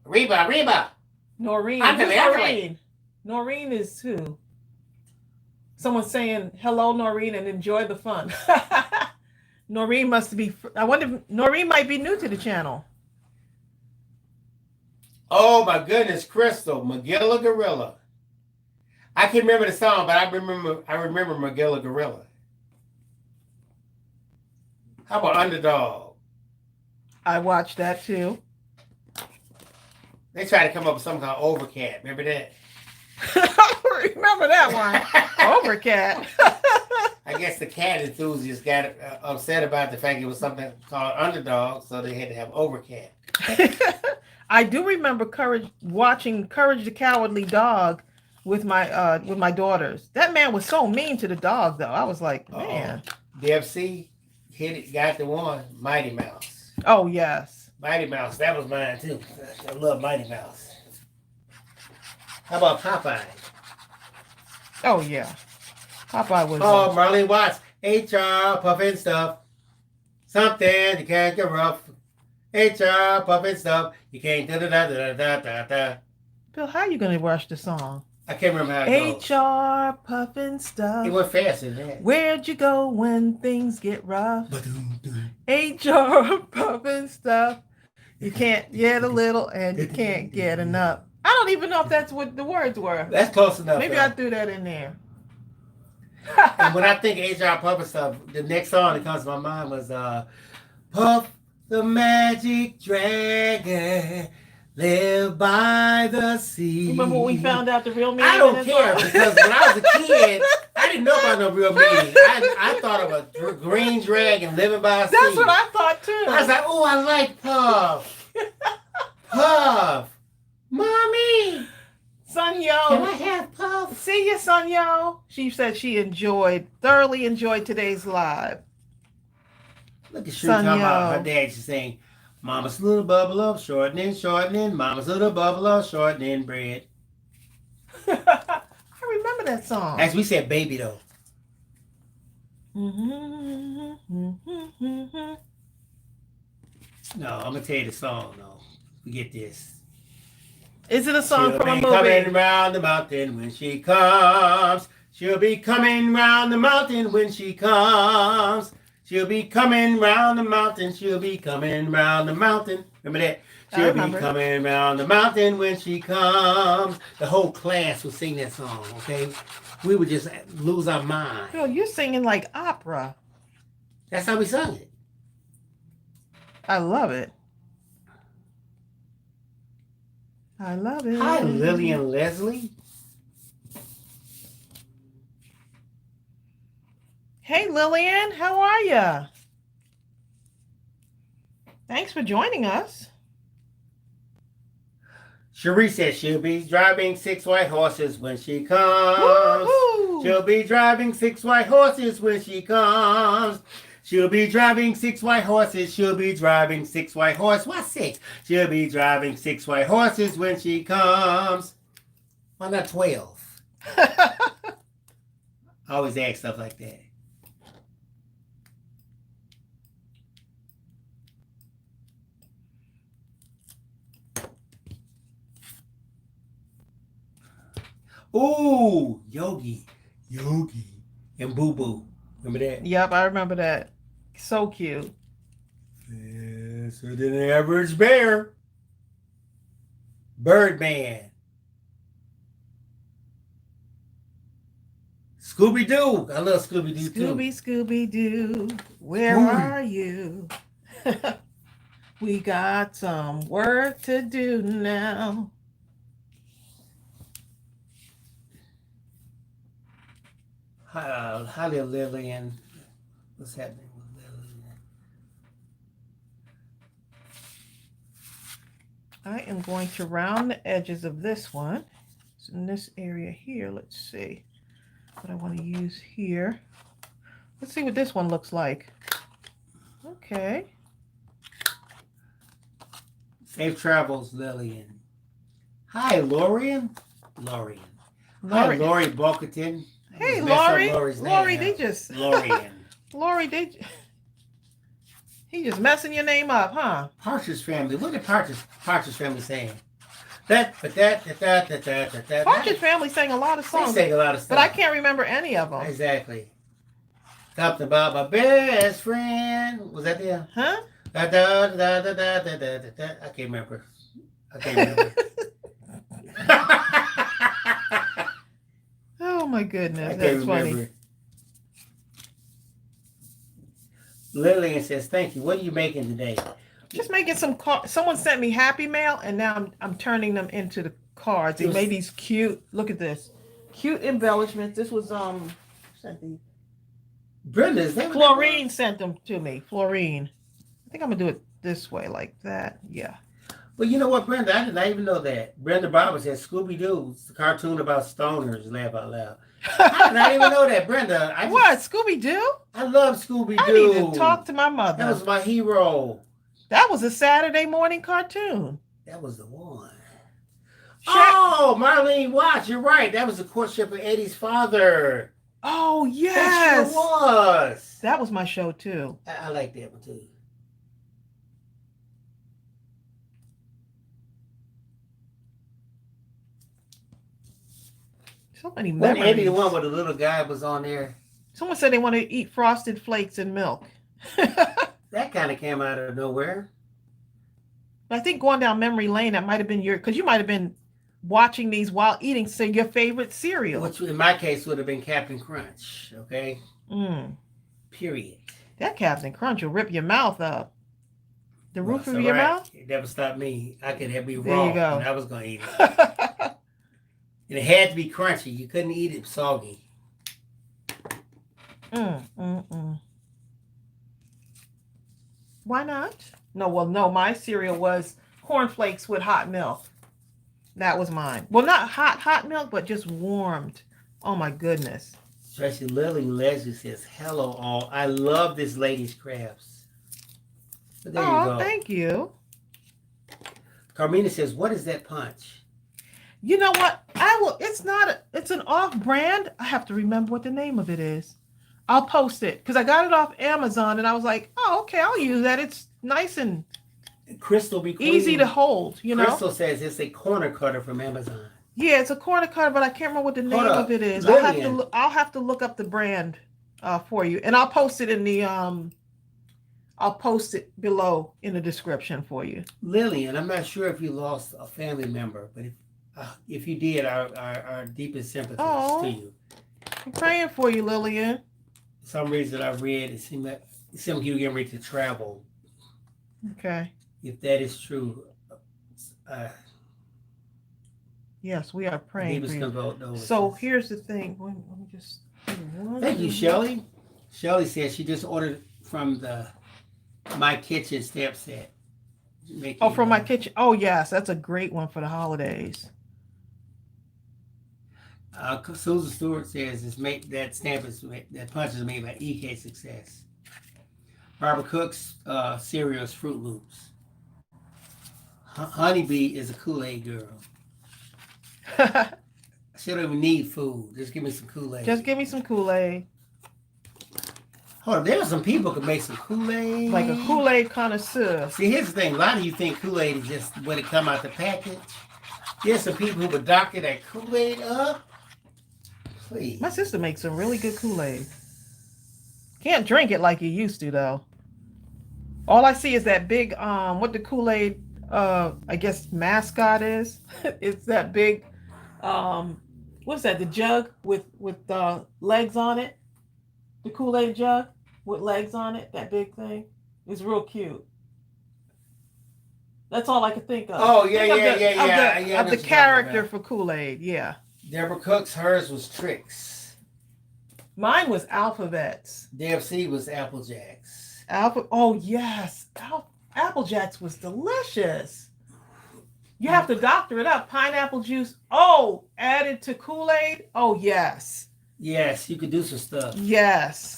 Reba. Noreen. Noreen is who? Someone saying hello, Noreen, and enjoy the fun. Noreen must be. I wonder if Noreen might be new to the channel. Oh my goodness, Crystal, Magilla Gorilla. I can't remember the song, but I remember Magilla Gorilla. How about Underdog? I watched that too. They tried to come up with something called Overcat. Remember that? Remember that one? Overcat. I guess the cat enthusiasts got upset about the fact it was something called Underdog, so they had to have Overcat. I do remember watching Courage the Cowardly Dog with my daughters. That man was so mean to the dog, though. I was like, man. DFC hit it, got the one. Mighty Mouse. Oh yes. Mighty Mouse, that was mine too. I love Mighty Mouse. How about Popeye? Oh yeah. Popeye was. Oh, Marlene Watts, HR puffin stuff. Something you can't get rough. HR puffin stuff. You can't da da da da da da da. Bill, how are you gonna rush the song? I can't remember how it goes. HR puffin stuff. It went faster than that. Where'd you go when things get rough? HR puffin stuff. You can't get a little and you can't get enough. I don't even know if that's what the words were. That's close enough. Maybe I threw that in there. And when I think HR puppet stuff, the next song that comes to my mind was Puff the Magic Dragon, live by the sea. Remember when we found out the real meaning? I don't care because when I was a kid, I didn't know about no real meaning. I thought of a green dragon living by a sea. That's what I thought too. I was like, oh, I like Puff. Puff. Mommy. Son Yo. Can I have Puff? See you, Son Yo. She said she thoroughly enjoyed today's live. Look at she talking about her dad. She's saying, Mama's little bubble of shortening, shortening. Mama's little bubble of shortening bread. I remember that song. As we said, baby though. No, I'm gonna tell you the song though. Forget this. Is it a song She'll from a be movie? coming round the mountain when she comes. She'll be coming round the mountain when she comes. She'll be coming round the mountain. She'll be coming round the mountain. Remember that? She'll be coming round the mountain when she comes. The whole class would sing that song, okay? We would just lose our mind. Girl, you're singing like opera. That's how we sung it. I love it. I love it. Hi, Lillian Leslie. Hey, Lillian, how are you? Thanks for joining us. Cherie says she'll be driving 6 white horses when she comes. Woo-hoo! She'll be driving 6 white horses when she comes. She'll be driving 6 white horses. She'll be driving 6 white horses. Why 6? She'll be driving 6 white horses when she comes. Why not 12? I always ask stuff like that. Ooh, Yogi, and Boo Boo. Remember that? Yep, I remember that. So cute. Faster than an average bear. Birdman. Scooby-Doo. I love Scooby-Doo too. Scooby-Doo, where are you? We got some work to do now. Hi, Lillian. What's happening with Lillian? I am going to round the edges of this one. So in this area here, let's see what I want to use here. Let's see what this one looks like. Okay. Safe travels, Lillian. Hi, Lorian. Hi, Lori Bulkerton. Hey, Lori, Lori, they just Lorian. Lori, he just messing your name up, huh? Partridge Family. What did Partridge Family saying? Partridge Family sang a lot of songs, They sang a lot of stuff. but I can't remember any of them. Exactly. Something about my best friend. Was that there? Huh? Da, da, da, da, da, da, da, da, da. I can't remember. Oh my goodness, I that's can't funny. remember. Lillian says, "Thank you. What are you making today?" Just making some someone sent me Happy Mail, and now I'm turning them into the cards. They made these cute. Look at this, cute embellishments. This was sent these. Brenda, is that Florine sent them to me. Florine. I think I'm gonna do it this way, like that. Yeah. Well, you know what, Brenda? I did not even know that. Brenda Barber said Scooby Doo. It's a cartoon about stoners. Laugh out loud. I did not even know that, Brenda. What, Scooby Doo? I love Scooby Doo. I need to talk to my mother. That was my hero. That was a Saturday morning cartoon. That was the one. Oh, Marlene Watts, you're right. That was the courtship of Eddie's father. Oh, yes. That sure was. That was my show, too. I like that one, too. So many When memories. Eddie, the one where the little guy was on there. Someone said they want to eat Frosted Flakes and milk. That kind of came out of nowhere. I think going down memory lane, that might have been because you might have been watching these while eating your favorite cereal. Which in my case would have been Captain Crunch, okay? Period. That Captain Crunch will rip your mouth up. The roof of All your right. mouth? It never stopped me. I could have me There raw you go. and I was going to eat it. And it had to be crunchy. You couldn't eat it soggy. Why not? No, my cereal was cornflakes with hot milk. That was mine. Well, not hot milk, but just warmed. Oh my goodness. Tracy Leslie says, "Hello all. I love this lady's crafts." So there you go. Thank you. Carmina says, "What is that punch?" You know what? It's an off-brand. I have to remember what the name of it is. I'll post it because I got it off Amazon and I was like, oh, okay, I'll use that. It's nice and Crystal be easy to hold, you know? Crystal says it's a corner cutter from Amazon. Yeah, it's a corner cutter, but I can't remember what the name of it is. Lillian. I'll have to look up the brand for you. And I'll post it in the I'll post it below in the description for you. Lillian, I'm not sure if you lost a family member, but if you did, our deepest sympathies to you. I'm praying for you, Lillian. For some reason I read it seemed like you were getting ready to travel. Okay. If that is true, yes, we are praying for you. So here's the thing. Let me just. Thank you, Shelly. Shelly says she just ordered from the My Kitchen stamp set. From My Kitchen. Oh yes, that's a great one for the holidays. Susan Stewart says that punch is made by EK Success. Barbara Cook's cereal is Fruit Loops. Honeybee is a Kool-Aid girl. She don't even need food. Just give me some Kool-Aid. Just give me some Kool-Aid. Hold on, there are some people who can make some Kool-Aid. Like a Kool-Aid connoisseur. See, here's the thing. A lot of you think Kool-Aid is just when it come out the package. There's some people who would doctor that Kool-Aid up. Please. My sister makes some really good Kool-Aid. Can't drink it like you used to, though. All I see is that big, what the Kool-Aid, I guess, mascot is. It's that big, what's that, the jug with legs on it? The Kool-Aid jug with legs on it, that big thing. It's real cute. That's all I could think of. Oh, yeah. Of the character for Kool-Aid, yeah. Deborah Cook's, hers was Trix. Mine was Alphabets. DFC was Apple Jacks. Oh, yes. Apple Jacks was delicious. You have to doctor it up. Pineapple juice. Oh, added to Kool-Aid. Oh, yes. Yes, you could do some stuff. Yes.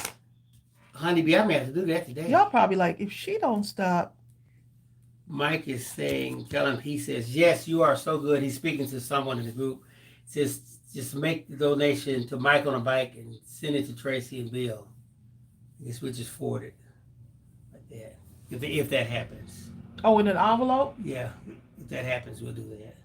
Honeybee, I may have to do that today. Y'all probably like, if she don't stop. Mike is he says, yes, you are so good. He's speaking to someone in the group. Just make the donation to Mike on a Bike and send it to Tracy and Bill. I guess we'll just forward it like that. If that happens. Oh, in an envelope? Yeah. If that happens, we'll do that.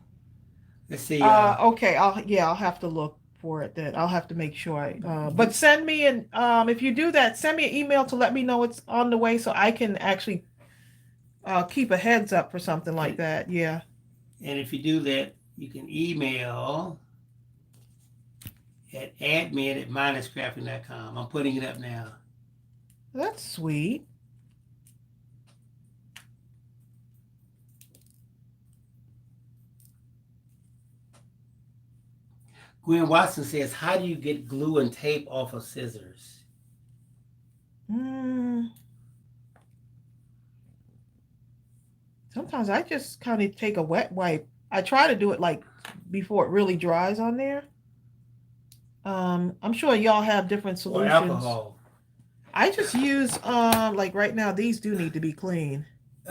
Let's see. Okay. I'll have to look for it that I'll have to make sure but send me if you do that, send me an email to let me know it's on the way so I can actually keep a heads up for something like that. Yeah. And if you do that, you can email at admin@mindlesscrafting.com. I'm putting it up now. That's sweet. Gwen Watson says, how do you get glue and tape off of scissors? Sometimes I just kind of take a wet wipe. I try to do it like before it really dries on there. I'm sure y'all have different Or solutions. alcohol. I just use like right now these do need to be clean.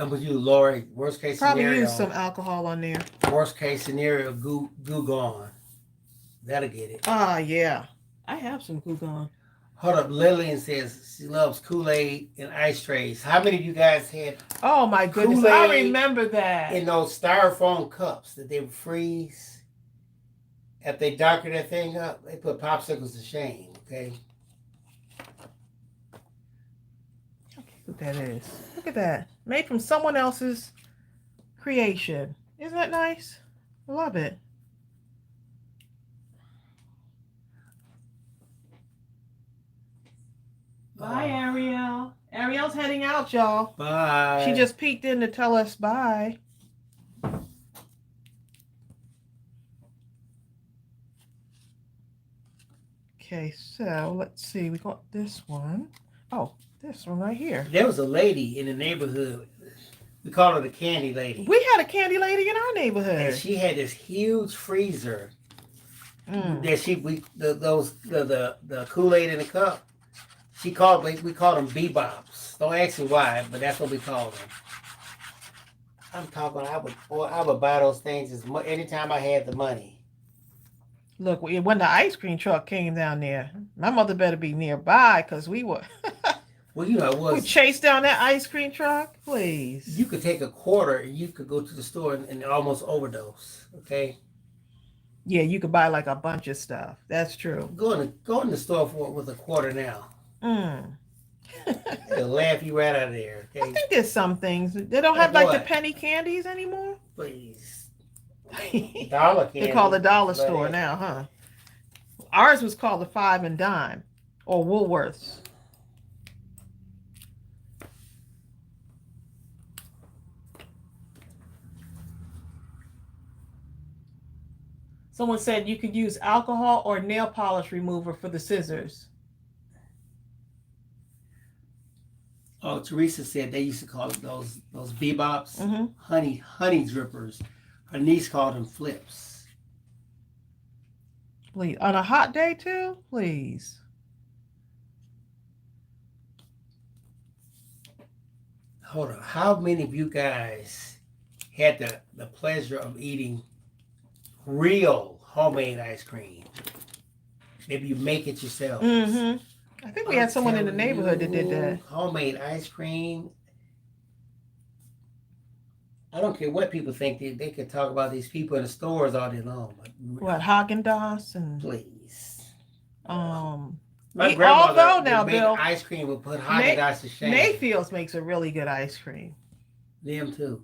With you, Lori, worst case Probably scenario. use some alcohol on there. Worst case scenario, goo gone. That'll get it. Yeah. I have some glue gone. Hold up, Lillian says she loves Kool-Aid and ice trays. How many of you guys had Oh my goodness, I remember that. in those styrofoam cups that they would freeze? If they darken that thing up, they put popsicles to shame, okay? What that is. Look at that. Made from someone else's creation. Isn't that nice? I love it. Bye, Ariel. Ariel's heading out, y'all. Bye. She just peeked in to tell us bye. Okay, so let's see. We got this one. Oh, this one right here. There was a lady in the neighborhood. We call her the candy lady. We had a candy lady in our neighborhood. And she had this huge freezer that the Kool-Aid in the cup. We call them bebops. Don't ask me why, but that's what we call them. I'm talking. I would buy those things anytime I had the money. Look, when the ice cream truck came down there, my mother better be nearby because we were. Well, you know, we chased down that ice cream truck, please. You could take a quarter and you could go to the store and almost overdose. Okay. Yeah, you could buy like a bunch of stuff. That's true. Go in the store with a quarter now. They'll laugh you right out of there. Okay? I think there's some things they don't have like the penny candies anymore. Please, dollar candy. They call the dollar store now, huh? Ours was called the 5 and dime or Woolworths. Someone said you could use alcohol or nail polish remover for the scissors. Oh, Teresa said they used to call it those bebops, honey drippers. Her niece called them flips. Please, on a hot day too, please. Hold on, how many of you guys had the pleasure of eating real homemade ice cream? Maybe you make it yourself. I think we had someone in the neighborhood that did that. Homemade ice cream. I don't care what people think. They could talk about these people in the stores all day long. What, Haagen-Dazs and please. My grandmother now, made Bill, ice cream would put Haagen-Dazs to shame. Mayfield's makes a really good ice cream. Them too.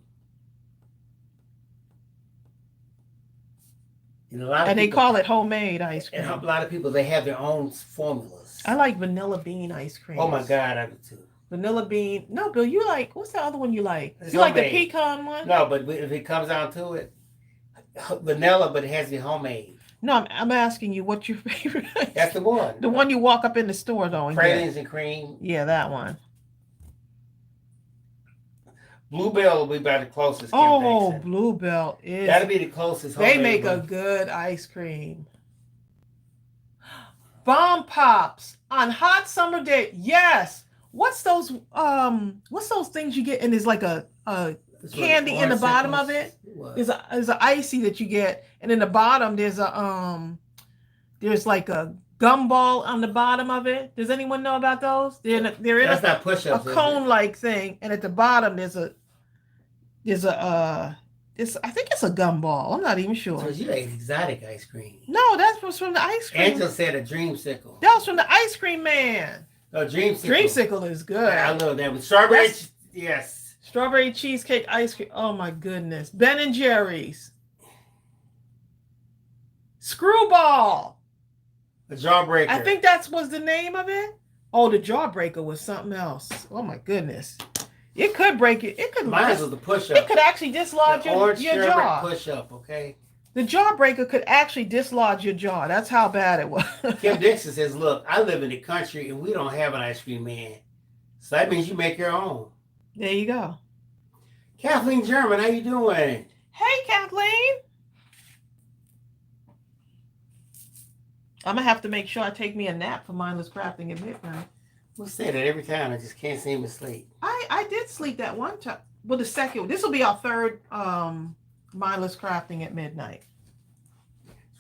And they call it homemade ice cream. And a lot of people, they have their own formulas. I like vanilla bean ice cream. Oh my God, I do too. Vanilla bean. No, Bill, you like, what's the other one you like? It's you like the homemade. pecan one? No, but if it comes down to it, vanilla, but it has to be homemade. No, I'm asking you, what's your favorite? That's the one. The one you walk up in the store though. Pralines and cream. Yeah, that one. Bluebell will be about the closest. Oh, Bluebell is. That'll be the closest. They make a good ice cream. Bomb Pops on hot summer day. Yes. What's those things you get and there's like a candy in the bottom of it? There's a icy that you get, and in the bottom there's like a gumball on the bottom of it. Does anyone know about those? They're in That's not push-ups, a cone like thing, and at the bottom there's a I think it's a gumball. I'm not even So sure. you ate exotic ice cream. No, that was from the ice cream. Angel said a dreamsicle. That was from the ice cream man. No, dreamsicle. Dreamsicle is good. I love that. With strawberry, yes. Strawberry cheesecake ice cream. Oh my goodness. Ben and Jerry's. Screwball. A jawbreaker. I think that was the name of it. Oh, the jawbreaker was something else. Oh my goodness. It could break it. It could. Mine was the push-up. It could actually dislodge your jaw. Push-up, okay? The jawbreaker could actually dislodge your jaw. That's how bad it was. Kim Dixon says, look, I live in the country and we don't have an ice cream man. So that means you make your own. There you go. Kathleen German, how you doing? Hey, Kathleen. I'm going to have to make sure I take me a nap for mindless crafting at midnight. We say that every time. I just can't seem to sleep. I did sleep that one time. Well, the second. This will be our third mindless crafting at midnight.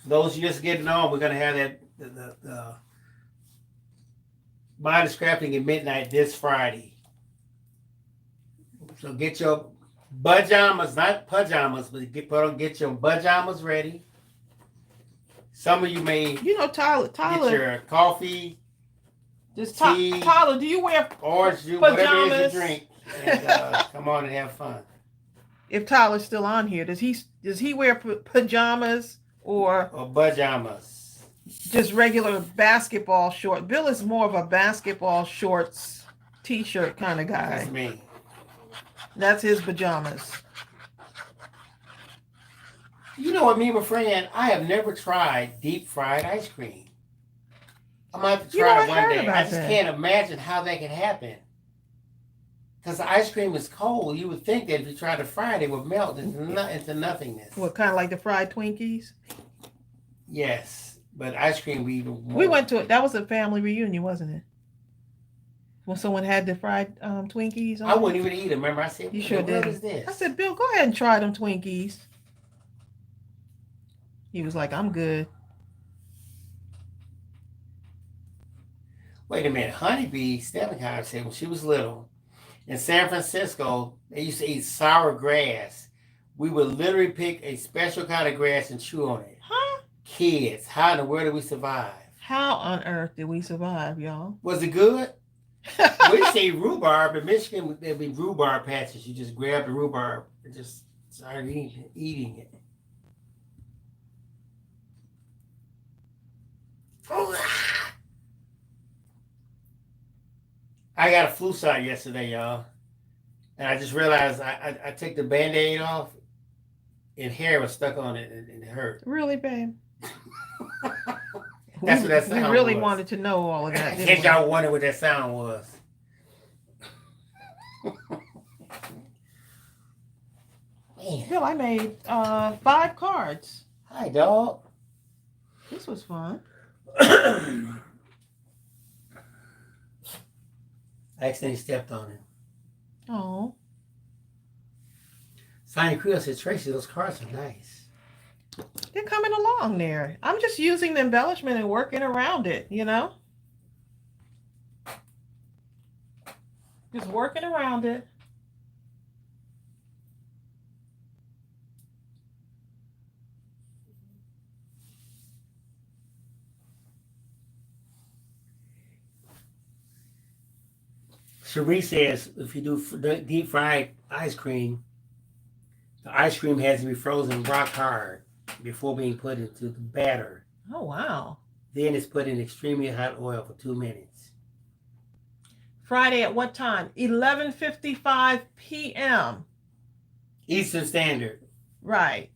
For those just getting on, we're going to have that the mindless crafting at midnight this Friday. So get your pajamas, not pajamas, but get your pajamas ready. Some of you may, Tyler, get your coffee, just tea, Tyler, do you wear orange juice, pajamas? whatever it is you drink, and come on and have fun. If Tyler's still on here, does he wear pajamas or pajamas? Just regular basketball shorts. Bill is more of a basketball shorts, t-shirt kind of guy. That's me. That's his pajamas. You know what, me and my friend, I have never tried deep fried ice cream. I'm going to have to try it one day. I just can't imagine how that could happen. Because the ice cream is cold. You would think that if you tried to fry it, it would melt into nothingness. What, kind of like the fried Twinkies? Yes, but ice cream we even more. We went to it. That was a family reunion, wasn't it? When someone had the fried Twinkies on. I wouldn't even eat them. Remember, I said, you sure did. What is this? I said, Bill, go ahead and try them Twinkies. He was like, I'm good. Wait a minute. Honeybee Stevenheim said when she was little, in San Francisco, they used to eat sour grass. We would literally pick a special kind of grass and chew on it. Huh? Kids, how in the world did we survive? How on earth did we survive, y'all? Was it good? We say rhubarb. In Michigan, there'd be rhubarb patches. You just grab the rhubarb and just start eating it. I got a flu shot yesterday, y'all. And I just realized I took the Band-Aid off and hair was stuck on it and it hurt. Really, babe? That's what that sound was. We really wanted to know all of that. In case y'all wonder what that sound was. Man. Bill, I made 5 cards. Hi, dog. This was fun. I accidentally stepped on it. Oh. Sonny Creel said, Tracy, those cards are nice. They're coming along there. I'm just using the embellishment and working around it, Just working around it. Cherie says, if you do deep fried ice cream, the ice cream has to be frozen rock hard before being put into the batter. Oh, wow. Then it's put in extremely hot oil for 2 minutes. Friday at what time? 11:55 p.m. Eastern Standard. Right.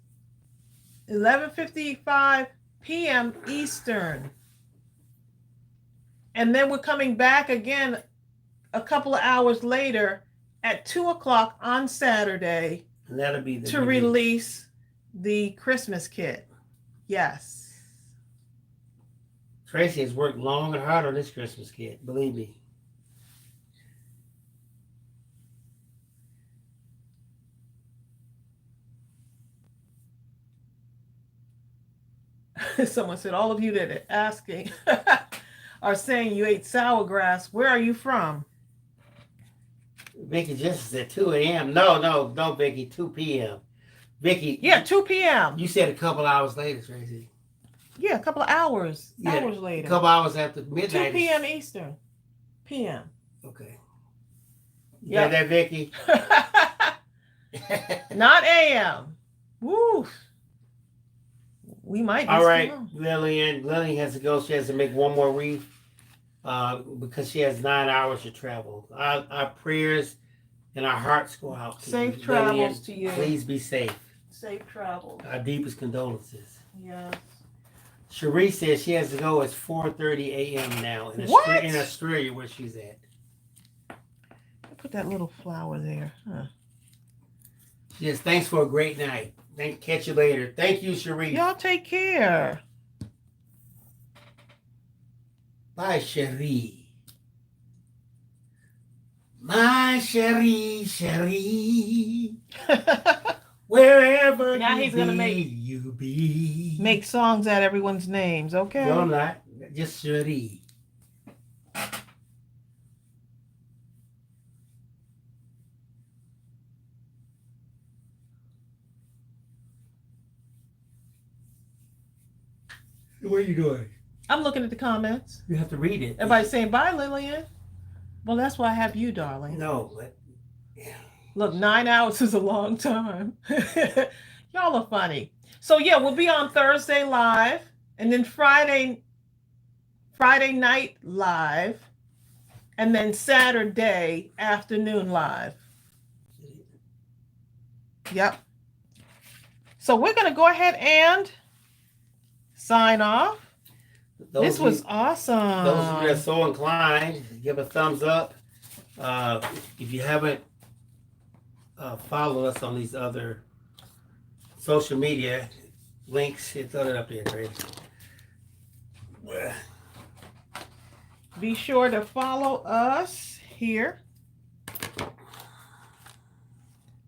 11:55 p.m. Eastern. And then we're coming back again a couple of hours later at 2 o'clock on Saturday. And that'll be to release the Christmas kit. Yes. Tracy has worked long and hard on this Christmas kit, believe me. Someone said, all of you that are asking are saying you ate sour grass. Where are you from? Vicky just said 2 a.m. No, Vicky, 2 p.m. Vicky. Yeah, 2 p.m. You said a couple hours later, Tracy. Yeah, a couple of hours. Yeah, Hours later. A couple hours after midnight. 2 p.m. Eastern. PM. Okay. Yeah. Got that, Vicky? Not AM. Woo. We might be all right, still. Lillian has to go. She has to make one more wreath because she has 9 hours to travel. Our prayers and our hearts go out to Safe you. travels Lillian, to you. Please be safe. Safe travels. Our deepest condolences. Yes. Cherie says she has to go. It's 4:30 a.m. now in Australia, where she's at. Put that little flower there. Huh. Yes, thanks for a great night. Catch you later. Thank you, Cherie. Y'all take care. Bye, Cherie. My Cherie. Wherever now you he's gonna be. Make songs out everyone's names, okay? No, I'm not. Just Cherie. What are you doing? I'm looking at the comments. You have to read it. Everybody's saying bye, Lillian. Well, that's why I have you, darling. No, but look, 9 hours is a long time. Y'all are funny. So yeah, we'll be on Thursday live, and then Friday night live, and then Saturday afternoon live. Yep. So we're gonna go ahead and sign off. This was awesome. Those of you that are so inclined, give a thumbs up. If you haven't followed us on these other social media links, throw it up there, Tracy. Be sure to follow us here.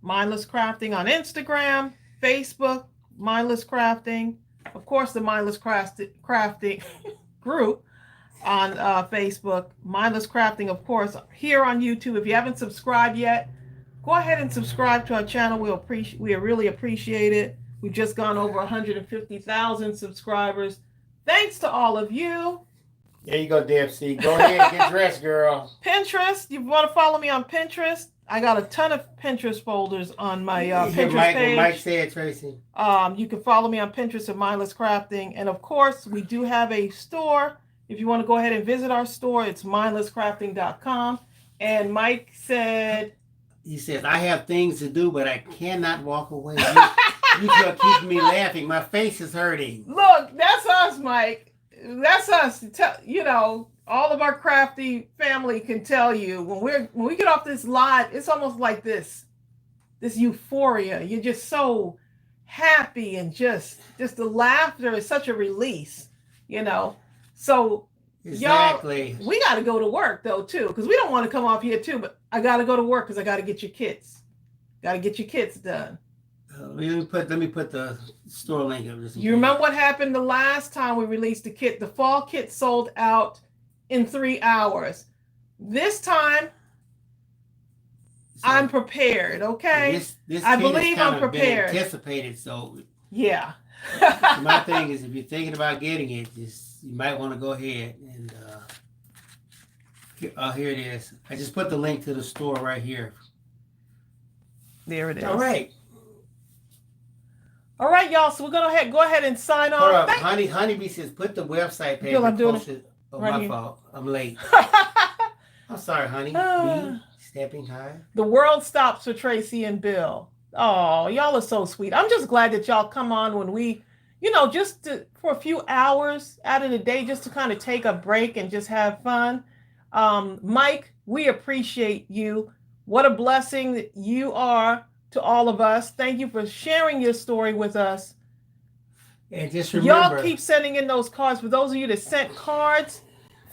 Mindless Crafting on Instagram, Facebook, Mindless Crafting. Of course, the Mindless Crafting group on Facebook. Mindless Crafting, of course, here on YouTube. If you haven't subscribed yet, go ahead and subscribe to our channel. We really appreciate it. We've just gone over 150,000 subscribers. Thanks to all of you. There you go, Dempsey. Go ahead, get dressed, girl. Pinterest. You want to follow me on Pinterest? I got a ton of Pinterest folders on my Pinterest page. Mike said, Tracy. You can follow me on Pinterest at Mindless Crafting. And of course, we do have a store. If you want to go ahead and visit our store, it's mindlesscrafting.com. And Mike said... He says, I have things to do, but I cannot walk away. You keep me laughing. My face is hurting. Look, that's us, Mike. That's us. You know, all of our crafty family can tell you when we get off this live, it's almost like this euphoria. You're just so happy, and just the laughter is such a release, you know. So exactly. Y'all, we got to go to work though too, because we don't want to come off here too. But I got to go to work because I got to get your kits. Got to get your kits done. Let me put the store link up. You remember what happened the last time we released the kit? The fall kit sold out in 3 hours. This time, I'm prepared. Okay, this I believe I'm prepared. Been anticipated, so yeah. My thing is, if you're thinking about getting it, you might want to go ahead and. Here it is. I just put the link to the store right here. There it is. All right. All right, y'all. So we're gonna go ahead and sign off. Hold up. Honeybee says put the website page. Bill, I'm doing it. Oh, right my here. fault. I'm late. I'm sorry, honey. Me stepping high. The world stops for Tracy and Bill. Oh, y'all are so sweet. I'm just glad that y'all come on when we, for a few hours out of the day, just to kind of take a break and just have fun. Mike, we appreciate you. What a blessing that you are to all of us. Thank you for sharing your story with us. And just remember, y'all keep sending in those cards. For those of you that sent cards,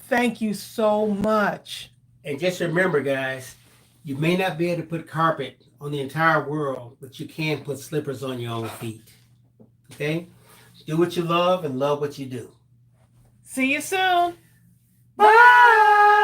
thank you so much. And just remember, guys, you may not be able to put carpet on the entire world, but you can put slippers on your own feet. Okay? Do what you love and love what you do. See you soon. Bye.